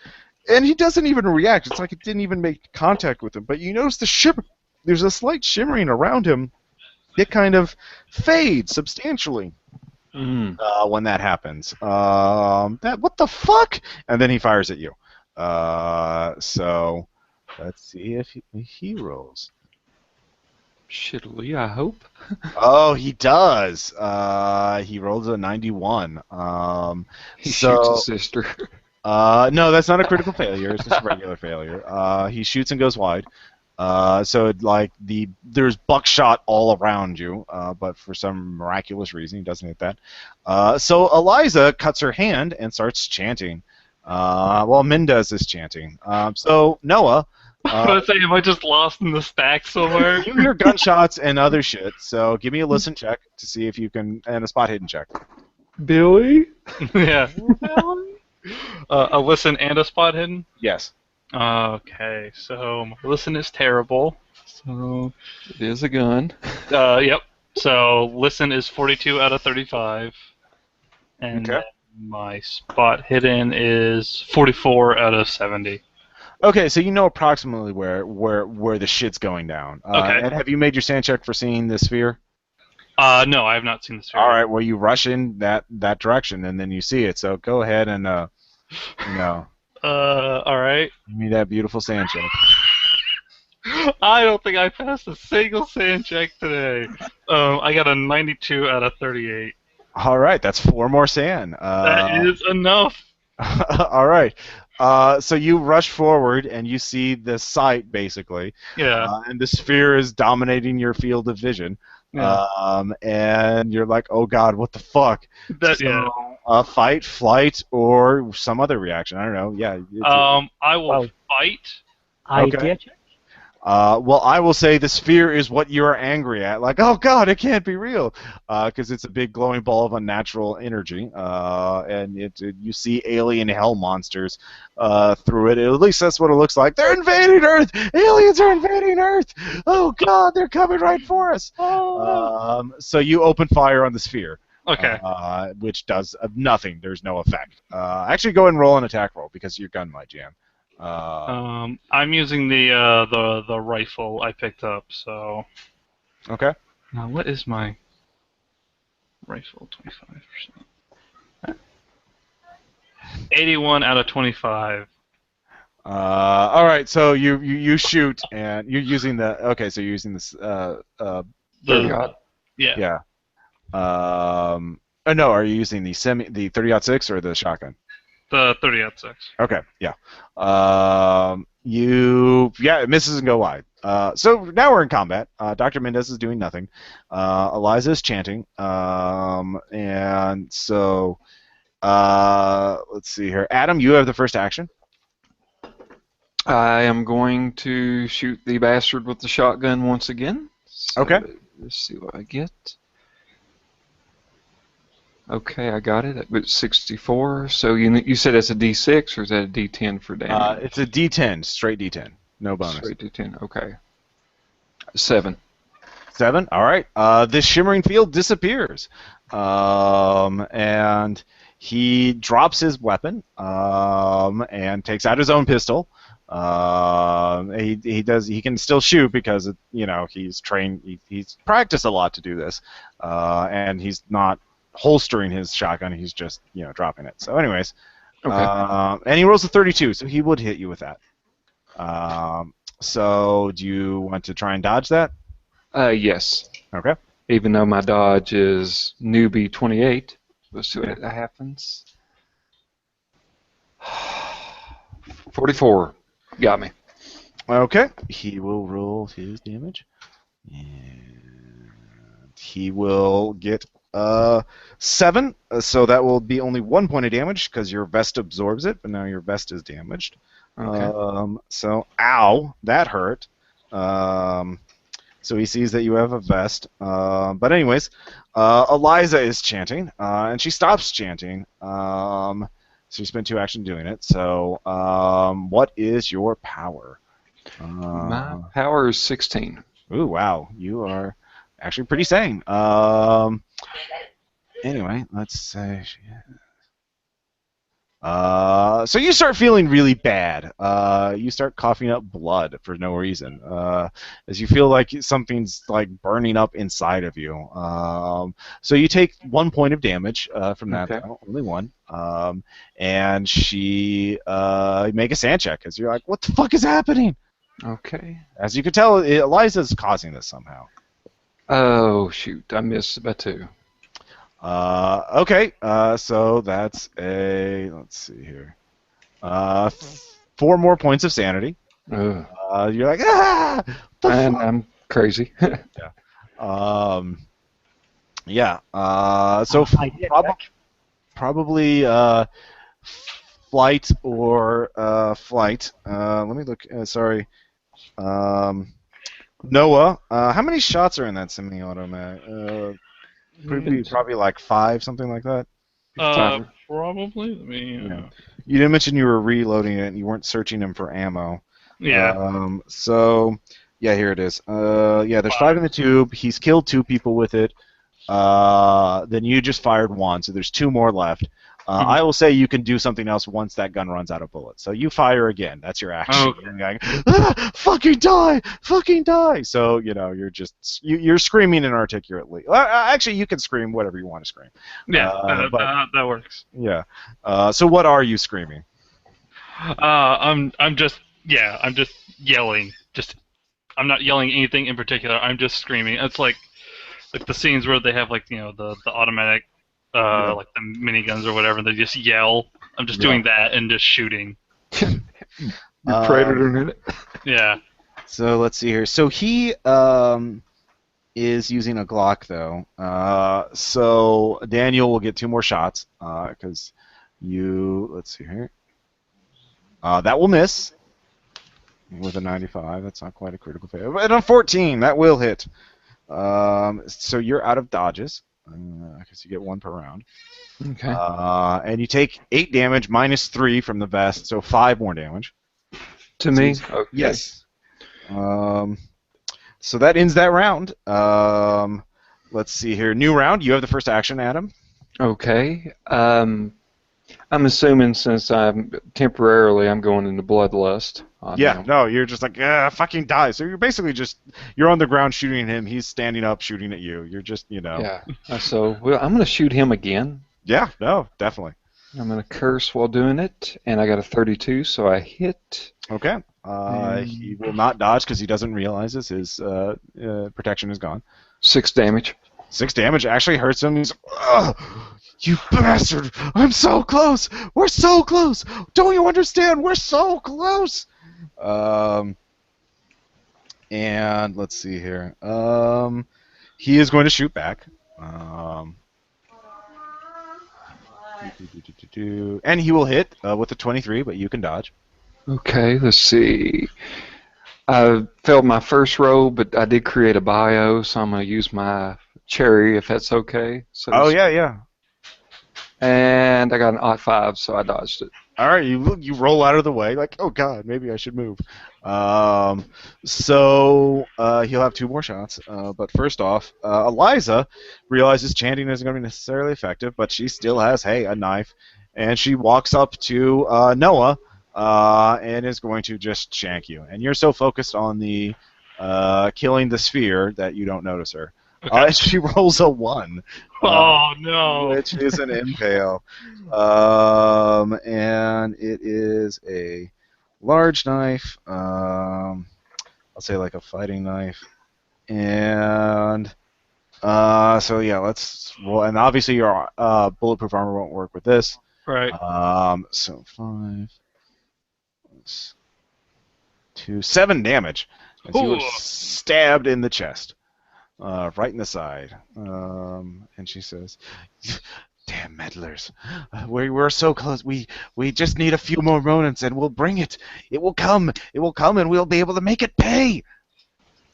and he doesn't even react. It's like it didn't even make contact with him. But you notice the shimmer. There's a slight shimmering around him. It kind of fades substantially when that happens. What the fuck? And then he fires at you. So let's see if he rolls. Shittily, I hope. Oh, he does. He rolls a 91. He shoots his sister. No, that's not a critical failure. It's just a regular failure. He shoots and goes wide. So there's buckshot all around you, but for some miraculous reason he doesn't hit that. So Eliza cuts her hand and starts chanting. While Mendez is chanting. So Noah. I was saying, am I just lost in the stack somewhere? You hear gunshots and other shit. So give me a listen check to see if you can, and a spot hidden check. Billy? Yeah. A listen and a spot hidden? Yes. Okay, so my listen is terrible. So It is a gun. yep. So listen is 42 out of 35, and Okay. my spot hidden is 44 out of 70. Okay, so you know approximately where the shit's going down. Okay. And have you made your sand check for seeing the sphere? No, I have not seen the sphere. All right. Well, you rush in that direction, and then you see it. So go ahead and all right. give me that beautiful sand check. I don't think I passed a single sand check today. I got a 92 out of 38. All right, that's 4 more sand. That is enough. All right. So you rush forward and you see the site basically. Yeah. And the sphere is dominating your field of vision. Yeah. And you're like, oh god, what the fuck? Yeah. Fight, flight, or some other reaction. I don't know. Yeah. I will fight. Okay. Well, I will say the sphere is what you're angry at. Like, oh god, it can't be real, because it's a big glowing ball of unnatural energy, and you see alien hell monsters through it. At least that's what it looks like. They're invading Earth. Aliens are invading Earth. Oh god, they're coming right for us. So you open fire on the sphere. Okay. Which does nothing. There's no effect. Actually, go ahead and roll an attack roll because your gun might jam. I'm using the rifle I picked up, so. Okay. Now, what is my rifle? 25%. 81 out of 25. All right, so you shoot and you're using the so you're using this 30-aught. yeah. No, are you using the 30-06 or the shotgun? The 30-06. Okay, yeah. It misses and go wide. So now we're in combat. Dr. Mendez is doing nothing. Eliza is chanting. And so let's see here. Adam, you have the first action. I am going to shoot the bastard with the shotgun once again. So Okay. Let's see what I get. Okay, I got it. It's 64. So you said it's a D6 or is that a D10 for damage? It's a D10, straight D10, no bonus. Straight D10. Okay. 7. 7. All right. This shimmering field disappears, and he drops his weapon and takes out his own pistol. He can still shoot because he's trained. He's practiced a lot to do this, and he's not holstering his shotgun. He's just dropping it. So, anyways, Okay. and he rolls a 32, so he would hit you with that. So, do you want to try and dodge that? Yes. Okay. Even though my dodge is newbie 28. Let's see what happens. 44. Got me. Okay. He will roll his damage, and he will get 7. So that will be only 1 point of damage because your vest absorbs it, but now your vest is damaged. Okay. So, ow, that hurt. So he sees that you have a vest. But anyways, Eliza is chanting, and she stops chanting. So you spend 2 actions doing it. So what is your power? My power is 16. Ooh, wow. You are actually pretty sane. Anyway, let's say... So you start feeling really bad. You start coughing up blood for no reason, as you feel like something's like burning up inside of you. So you take 1 point of damage from that, Okay. only 1. And she make a sand check, as you're like, "What the fuck is happening?" Okay. As you can tell, Eliza's causing this somehow. Oh, shoot. I missed by 2. Okay, so that's let's see here, 4 more points of sanity. Ugh. You're like, ah! And I'm crazy. Yeah. So I did probably flight or flight. Let me look. Sorry. Noah, how many shots are in that semi-automatic? Probably like 5, something like that. Probably. Let me. Yeah. You didn't mention you were reloading it and you weren't searching him for ammo. Yeah. So, yeah, here it is. Yeah, there's 5 in the tube. He's killed 2 people with it. Then you just fired 1, so there's 2 more left. I will say you can do something else once that gun runs out of bullets. So you fire again. That's your action. Okay. And you're like, fucking die! Fucking die! So, you're just... You're screaming inarticulately. Actually, you can scream whatever you want to scream. Yeah, that works. Yeah. So what are you screaming? I'm just yelling. I'm not yelling anything in particular. I'm just screaming. It's like the scenes where they have the automatic like the miniguns or whatever. They just yell. I'm just doing that and just shooting. You're Predator in it. Yeah. So let's see here. So he is using a Glock though. So Daniel will get 2 more shots because let's see here. That will miss with a 95. That's not quite a critical failure. But on 14, that will hit. So you're out of dodges. Because you get 1 per round. Okay. And you take 8 damage minus 3 from the vest, so 5 more damage. To me? Okay. Yes. So that ends that round. Let's see here. New round. You have the first action, Adam. Okay. I'm assuming since I'm going into bloodlust. No, you're just like, fucking die. So you're basically you're on the ground shooting him. He's standing up shooting at you. You're just, Yeah. So I'm going to shoot him again. Yeah, no, definitely. I'm going to curse while doing it, and I got a 32, so I hit. Okay. He will not dodge because he doesn't realize his protection is gone. 6 damage. 6 damage actually hurts him. He's, ugh, you bastard! I'm so close! We're so close! Don't you understand? We're so close! And let's see here. He is going to shoot back. And he will hit with a 23, but you can dodge. Okay, let's see. I failed my first roll, but I did create a bio, so I'm going to use my cherry if that's okay. So Oh, yeah. And I got an odd 5, so I dodged it. All right, you roll out of the way, like, oh god, maybe I should move. So he'll have 2 more shots. But first off, Eliza realizes chanting isn't going to be necessarily effective, but she still has, a knife, and she walks up to Noah and is going to just shank you. And you're so focused on the killing the sphere that you don't notice her. Okay. She rolls a 1. Oh no! Which is an impale. And it is a large knife. I'll say like a fighting knife. And so yeah, let's roll. And obviously your bulletproof armor won't work with this. Right. So 5, 2, 7 damage. As you were stabbed in the chest. Right in the side. And she says, damn meddlers. We're so close. We just need a few more moments and we'll bring it. It will come. It will come and we'll be able to make it pay.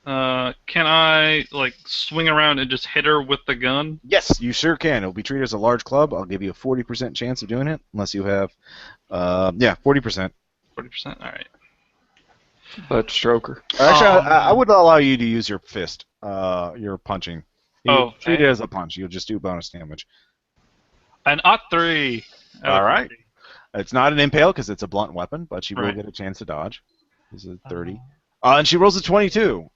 Can I, swing around and just hit her with the gun? Yes, you sure can. It'll be treated as a large club. I'll give you a 40% chance of doing it, unless you have, 40%. 40%? Alright. But stroker. Actually, I would allow you to use your fist, your punching. You treat it as a punch. You'll just do bonus damage. An odd 3. All right. It's not an impale because it's a blunt weapon, but she will get a chance to dodge. This is a 30. And she rolls a 22.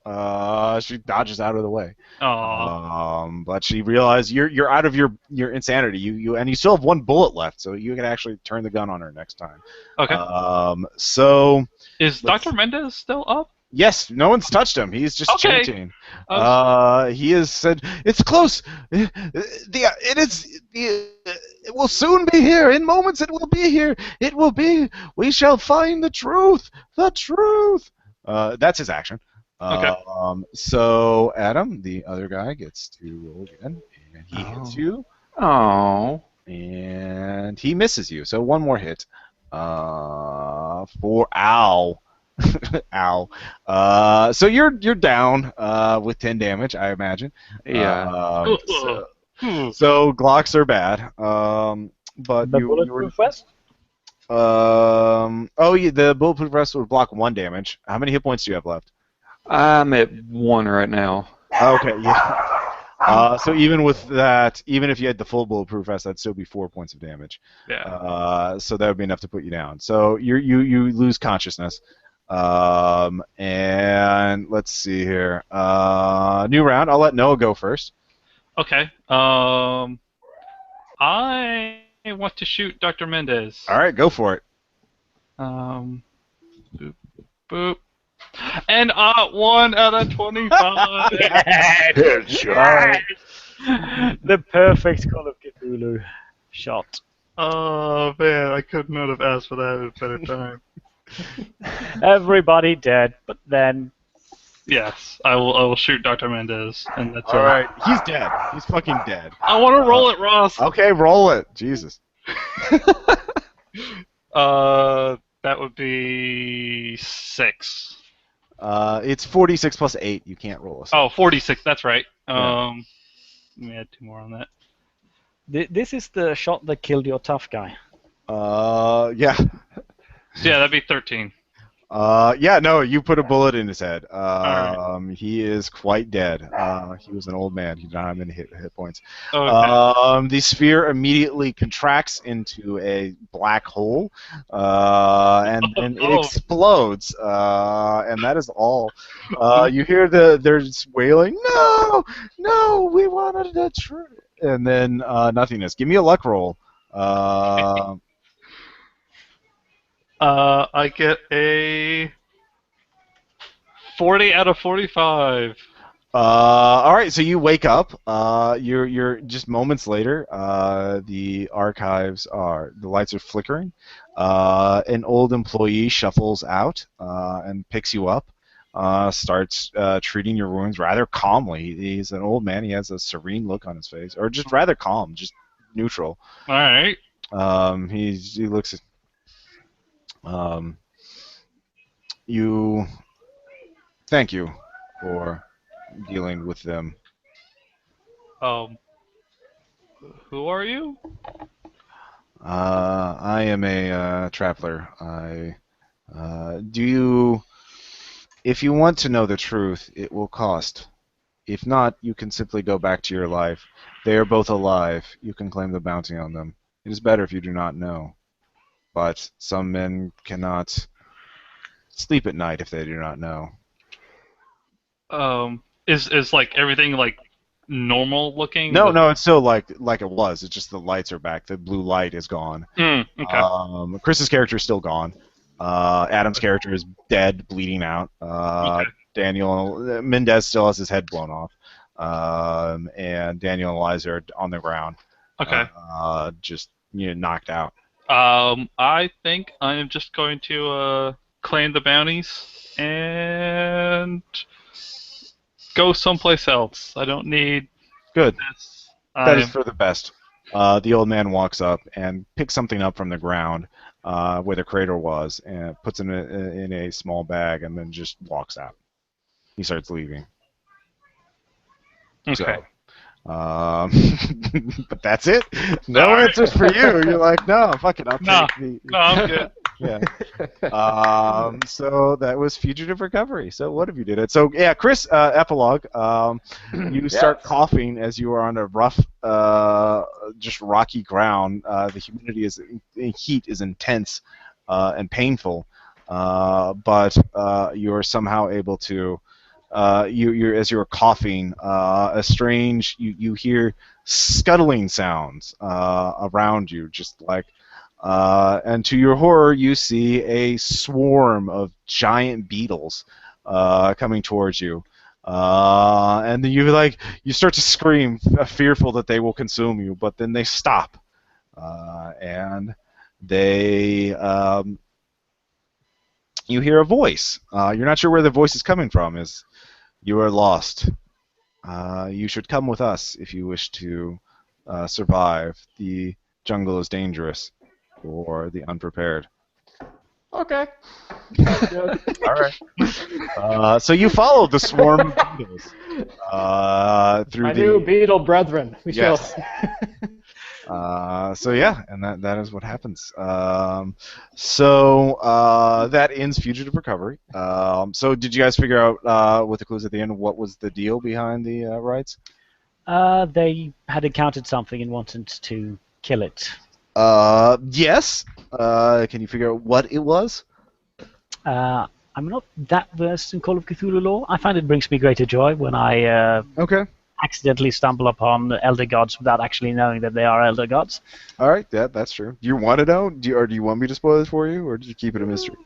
She dodges out of the way. But she realized you're out of your insanity. You still have 1 bullet left, so you can actually turn the gun on her next time. Okay. So is Dr. Mendez still up? Yes, no one's touched him. He's just chanting. He has said, "It's close. It will soon be here. In moments, it will be here. It will be. We shall find the truth. The truth." That's his action. Okay. So Adam, the other guy, gets to roll again, and he hits you. Oh. And he misses you. So 1 more hit. For ow. Ow. So you're down with 10 damage, I imagine. Yeah. So Glocks are bad. But The you bulletproof vest? the bulletproof vest would block 1 damage. How many hit points do you have left? I'm at 1 right now. Okay, yeah. So even with that, even if you had the full bulletproof vest, that'd still be 4 points of damage. Yeah. So that would be enough to put you down. So you lose consciousness. And let's see here. New round. I'll let Noah go first. Okay. I want to shoot Dr. Mendez. All right, go for it. Boop, boop. And 1 out of 25. Headshot. The perfect Call of Cthulhu shot. Oh man, I could not have asked for that at a better time. Everybody dead, but then Yes, I will shoot Dr. Mendez, and that's All right, he's dead. He's fucking dead. I want to roll it, Ross. Okay, roll it. Jesus. That would be 6. It's 46 plus 8. You can't roll a 46. That's right. Yeah. Let me add 2 more on that. this is the shot that killed your tough guy. Yeah. Yeah, that'd be 13. Yeah, no, you put a bullet in his head. Alright. He is quite dead. He was an old man. He did not have many hit points. Okay. The sphere immediately contracts into a black hole, and it explodes. And that is all. You hear they're just wailing, no, we wanted the truth. And then nothingness. Give me a luck roll. I get a 40 out of 45. All right, so you wake up. You're just moments later. The the lights are flickering. An old employee shuffles out and picks you up. Starts treating your wounds rather calmly. He's an old man. He has a serene look on his face, or just rather calm, just neutral. All right. He looks. You. Thank you for dealing with them. Who are you? I am a traveler. If you want to know the truth, it will cost. If not, you can simply go back to your life. They are both alive. You can claim the bounty on them. It is better if you do not know. But some men cannot sleep at night if they do not know. Is like everything like normal looking? No, it's still like it was. It's just the lights are back. The blue light is gone. Okay. Chris's character is still gone. Adam's character is dead, bleeding out. Okay. Daniel Mendez still has his head blown off. And Daniel and Eliza are on the ground. Okay. Just knocked out. I think I am just going to claim the bounties and go someplace else. I don't need Good. this. That is for the best. The old man walks up and picks something up from the ground where the crater was and puts it in a small bag and then just walks out. He starts leaving. Okay. So, but that's it. No answers for you. You're like, no, fuck it. I'll take the. No, I'm good. Yeah. So that was Fugitive Recovery. So what have you did it? So yeah, Chris, epilogue. You start coughing as you are on a rough, just rocky ground. The heat is intense and painful, but you are somehow able to. As you're coughing, a strange you hear scuttling sounds around you, just like. And to your horror, you see a swarm of giant beetles coming towards you. And then you start to scream, fearful that they will consume you, but then they stop. And they, you hear a voice. You're not sure where the voice is coming from. You are lost. You should come with us if you wish to survive. The jungle is dangerous. For the unprepared. Okay. All right. So you follow the swarm of beetles through My new beetle brethren. We shall. So yeah, and that is what happens. So that ends Fugitive Recovery. So did you guys figure out with the clues at the end what was the deal behind the Wrights? They had encountered something and wanted to kill it. Yes. Can you figure out what it was? I'm not that versed in Call of Cthulhu lore. I find it brings me greater joy when I accidentally stumble upon elder gods without actually knowing that they are elder gods. All right, that's true. Do you want to know? Or do you want me to spoil it for you, or did you keep it a mystery?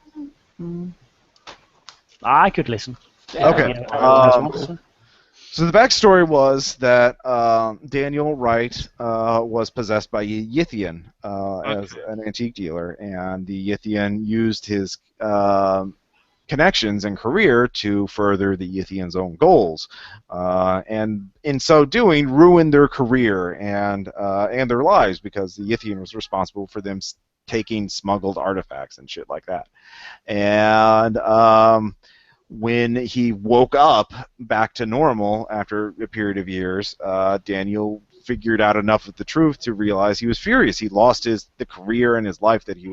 I could listen. Okay. So the backstory was that Daniel Wright was possessed by a Yithian as an antique dealer, and the Yithian used his connections and career to further the Yithian's own goals, and in so doing, ruined their career and their lives because the Yithian was responsible for them taking smuggled artifacts and shit like that, and. When he woke up back to normal after a period of years, Daniel figured out enough of the truth to realize he was furious. He lost the career and his life that he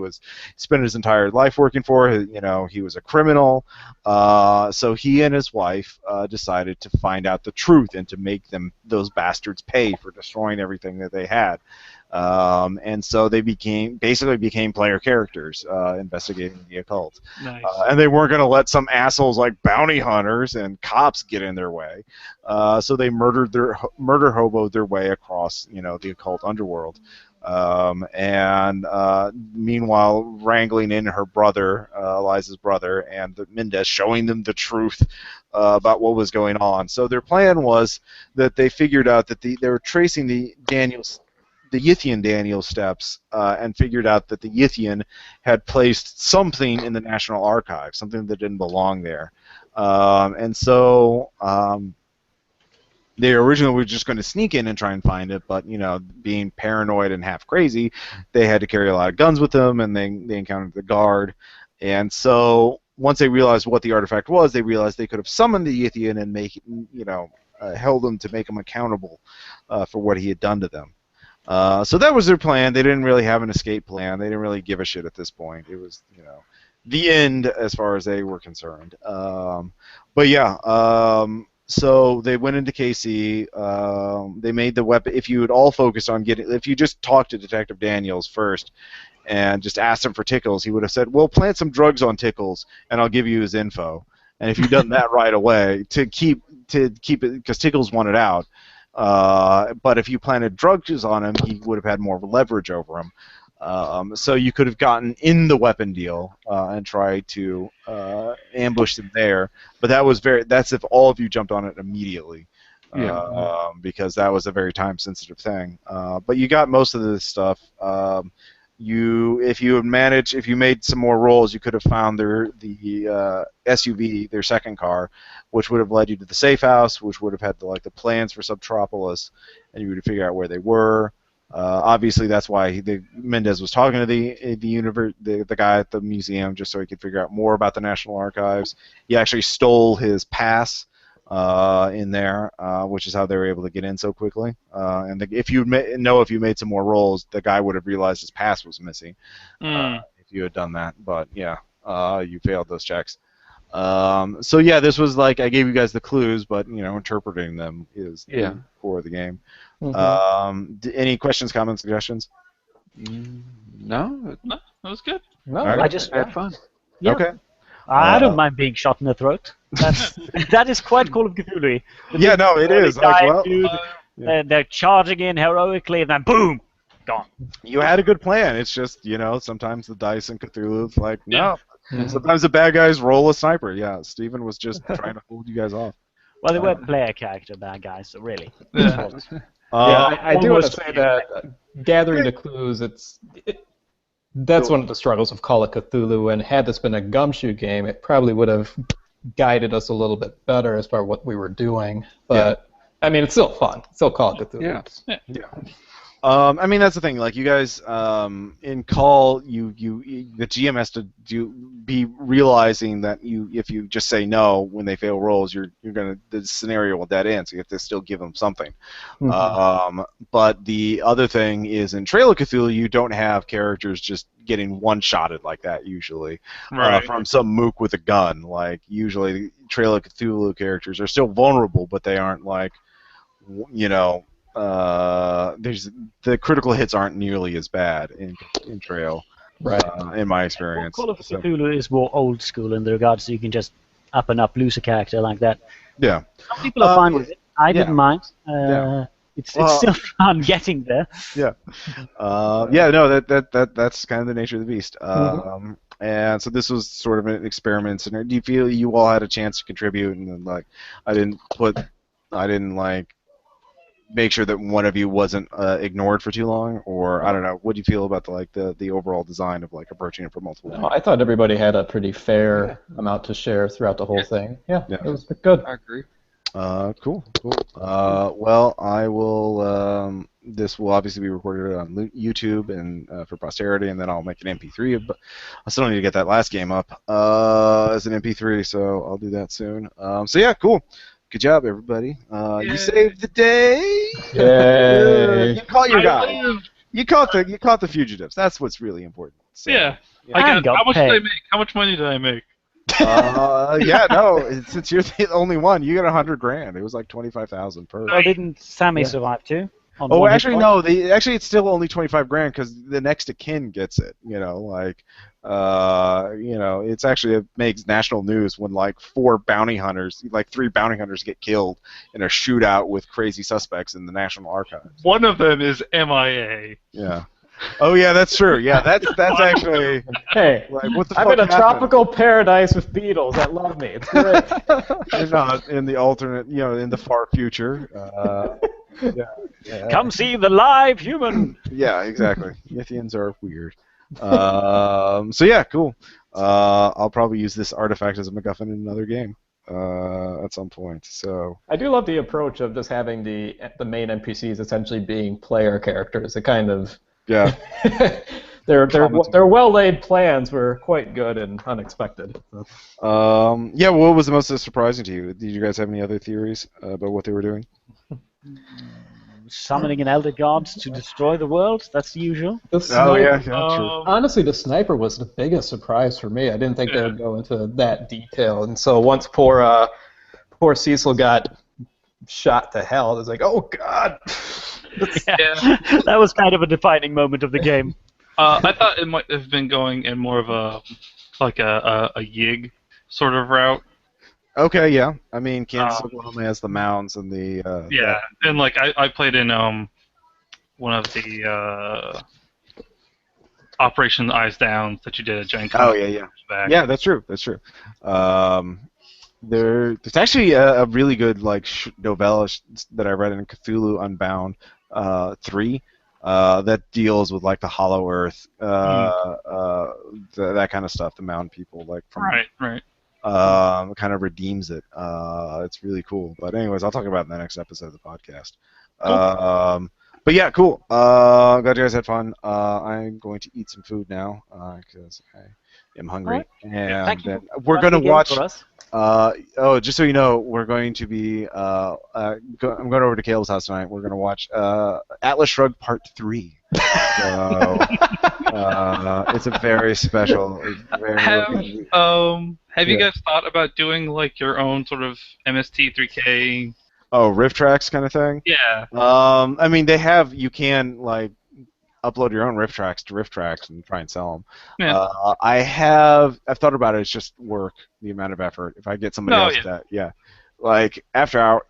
spent his entire life working for. He was a criminal. So he and his wife decided to find out the truth and to make those bastards pay for destroying everything that they had. And so they basically became player characters investigating the occult. Nice. And they weren't going to let some assholes like bounty hunters and cops get in their way. So they murder hoboed their way across the occult underworld. And meanwhile, wrangling in her brother, Eliza's brother, and the Mendez, showing them the truth about what was going on. So their plan was that they figured out that they were tracing the Yithian Daniel steps, and figured out that the Yithian had placed something in the National Archives, something that didn't belong there. And so they originally were just going to sneak in and try and find it, but being paranoid and half crazy, they had to carry a lot of guns with them, and they encountered the guard. And so once they realized what the artifact was, they realized they could have summoned the Yithian and held him to make him accountable for what he had done to them. So that was their plan. They didn't really have an escape plan. They didn't really give a shit at this point. It was, the end as far as they were concerned. But yeah, so they went into KC. They made the weapon. If you had all focused on if you just talked to Detective Daniels first and just asked him for Tickles, he would have said, "Well, plant some drugs on Tickles, and I'll give you his info." And if you'd done that right away to keep it, because Tickles wanted out. But if you planted drugs on him, he would have had more leverage over him. So you could have gotten in the weapon deal and tried to ambush them there. But that's if all of you jumped on it immediately. Because that was a very time-sensitive thing. But you got most of this stuff. If you made some more rolls, you could have found the SUV, their second car, which would have led you to the safe house, which would have had the plans for Subtropolis, and you would figure out where they were. Obviously, that's why Mendez was talking to the guy at the museum, just so he could figure out more about the National Archives. He actually stole his pass in there, which is how they were able to get in so quickly. And if you made some more rolls, the guy would have realized his pass was missing if you had done that. But yeah, you failed those checks. So yeah, this was I gave you guys the clues, but interpreting them is the core of the game. Any questions, comments, suggestions? No, that was good. No, Right. I just had fun. Yeah. Okay. I don't mind being shot in the throat. That is quite Call of Cthulhu. Yeah, no, it is. They're charging in heroically, and then boom, gone. You had a good plan. It's just sometimes the dice in Cthulhu, no. Sometimes the bad guys roll a sniper. Yeah, Stephen was just trying to hold you guys off. Well, they were player character bad guys, so really. Yeah. I do want to say that gathering the clues, that's one of the struggles of Call of Cthulhu, and had this been a gumshoe game, it probably would have guided us a little bit better as far as what we were doing. But, I mean, it's still fun. It's still Call of Cthulhu. Yeah. I mean, that's the thing. You guys, in Call, the GM has to be realizing that if you just say no when they fail rolls, the scenario will dead end. So you have to still give them something. But the other thing is, in Trail of Cthulhu, you don't have characters just getting one-shotted like that usually from some mook with a gun. Usually, Trail of Cthulhu characters are still vulnerable, but they aren't the critical hits aren't nearly as bad in Trail, right? In my experience. Call of Cthulhu is more old school in the regards, so you can just up and up lose a character like that. Yeah. Some people are fine with it. I didn't mind. It's still fun getting there. Yeah. No, that's kind of the nature of the beast. And so this was sort of an experiment. So do you feel you all had a chance to contribute, and I didn't make sure that one of you wasn't ignored for too long, or I don't know. What do you feel about the overall design of approaching it from multiple? No, I thought everybody had a pretty fair amount to share throughout the whole thing. Yeah, it was good. I agree. Cool. Well, I will. This will obviously be recorded on YouTube and for posterity, and then I'll make an MP3. But I still need to get that last game up as an MP3, so I'll do that soon. So yeah, cool. Good job, everybody. You saved the day. Yay! You caught your guy. You caught the fugitives. That's what's really important. So, how much did I make? How much money did I make? Since you're the only one, you got $100,000. It was like 25,000 per. Oh, didn't Sammy survive too? Oh, actually, no. Actually, it's still only $25,000 because the next of kin gets it. It's actually it makes national news when three bounty hunters get killed in a shootout with crazy suspects in the National Archives. One of them is MIA. Yeah. Oh yeah, that's true. Yeah, that's actually. Hey, Like, what the I'm fuck in a happened? tropical paradise with beetles that love me. It's great. You're not in the alternate, in the far future. Yeah. Come see the live human. Yeah, exactly. Yithians are weird. So yeah, cool. I'll probably use this artifact as a MacGuffin in another game at some point. So I do love the approach of just having the main NPCs essentially being player characters. It kind of yeah. their well-laid plans were quite good and unexpected. Yeah. What was the most surprising to you? Did you guys have any other theories about what they were doing? Summoning an elder god to destroy the world. That's the usual. True. Honestly, the sniper was the biggest surprise for me. I didn't think they would go into that detail. And so once poor Cecil got shot to hell, it was like, oh god. That was kind of a defining moment of the game. I thought it might have been going in more of a Yig sort of route. Okay, yeah. I mean, Kansas, Oklahoma has the mounds and the. And like I played in one of the Operation Eyes Down that you did at Gen Con. Oh yeah. Back. Yeah, that's true. There's actually a really good novella that I read in Cthulhu Unbound 3 that deals with like the Hollow Earth, that kind of stuff. The mound people Right. Kind of redeems it. It's really cool. But anyways, I'll talk about it in the next episode of the podcast. Cool. But yeah, cool. Glad you guys had fun. I'm going to eat some food now because I am hungry. Right. And Thank you then for we're going to running the game watch. for us. Just so you know, we're going to be. I'm going over to Caleb's house tonight. We're going to watch Atlas Shrugged Part 3. So it's a very special. Have you guys thought about doing like your own sort of MST3K? Oh, riff tracks kind of thing. Yeah. I mean, they have. You can like upload your own riff tracks to riff tracks and try and sell them. Yeah. I've thought about it. It's just work, the amount of effort. If I get somebody else like after hour,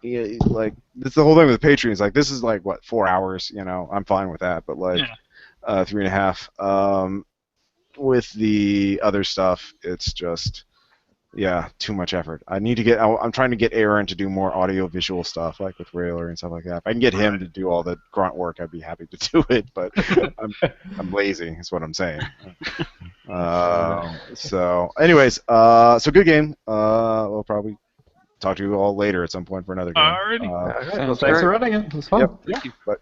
like this the whole thing with Patreon is like this is like what 4 hours. I'm fine with that. But like 3.5. With the other stuff, it's just. Yeah, too much effort. I'm trying to get Aaron to do more audio-visual stuff, like with Railer and stuff like that. If I can get him to do all the grunt work, I'd be happy to do it. But I'm lazy, is what I'm saying. So, anyways, so good game. We'll probably talk to you all later at some point for another game. Alrighty. Well, thanks for running it. It was fun. Yep. Thank you. Bye.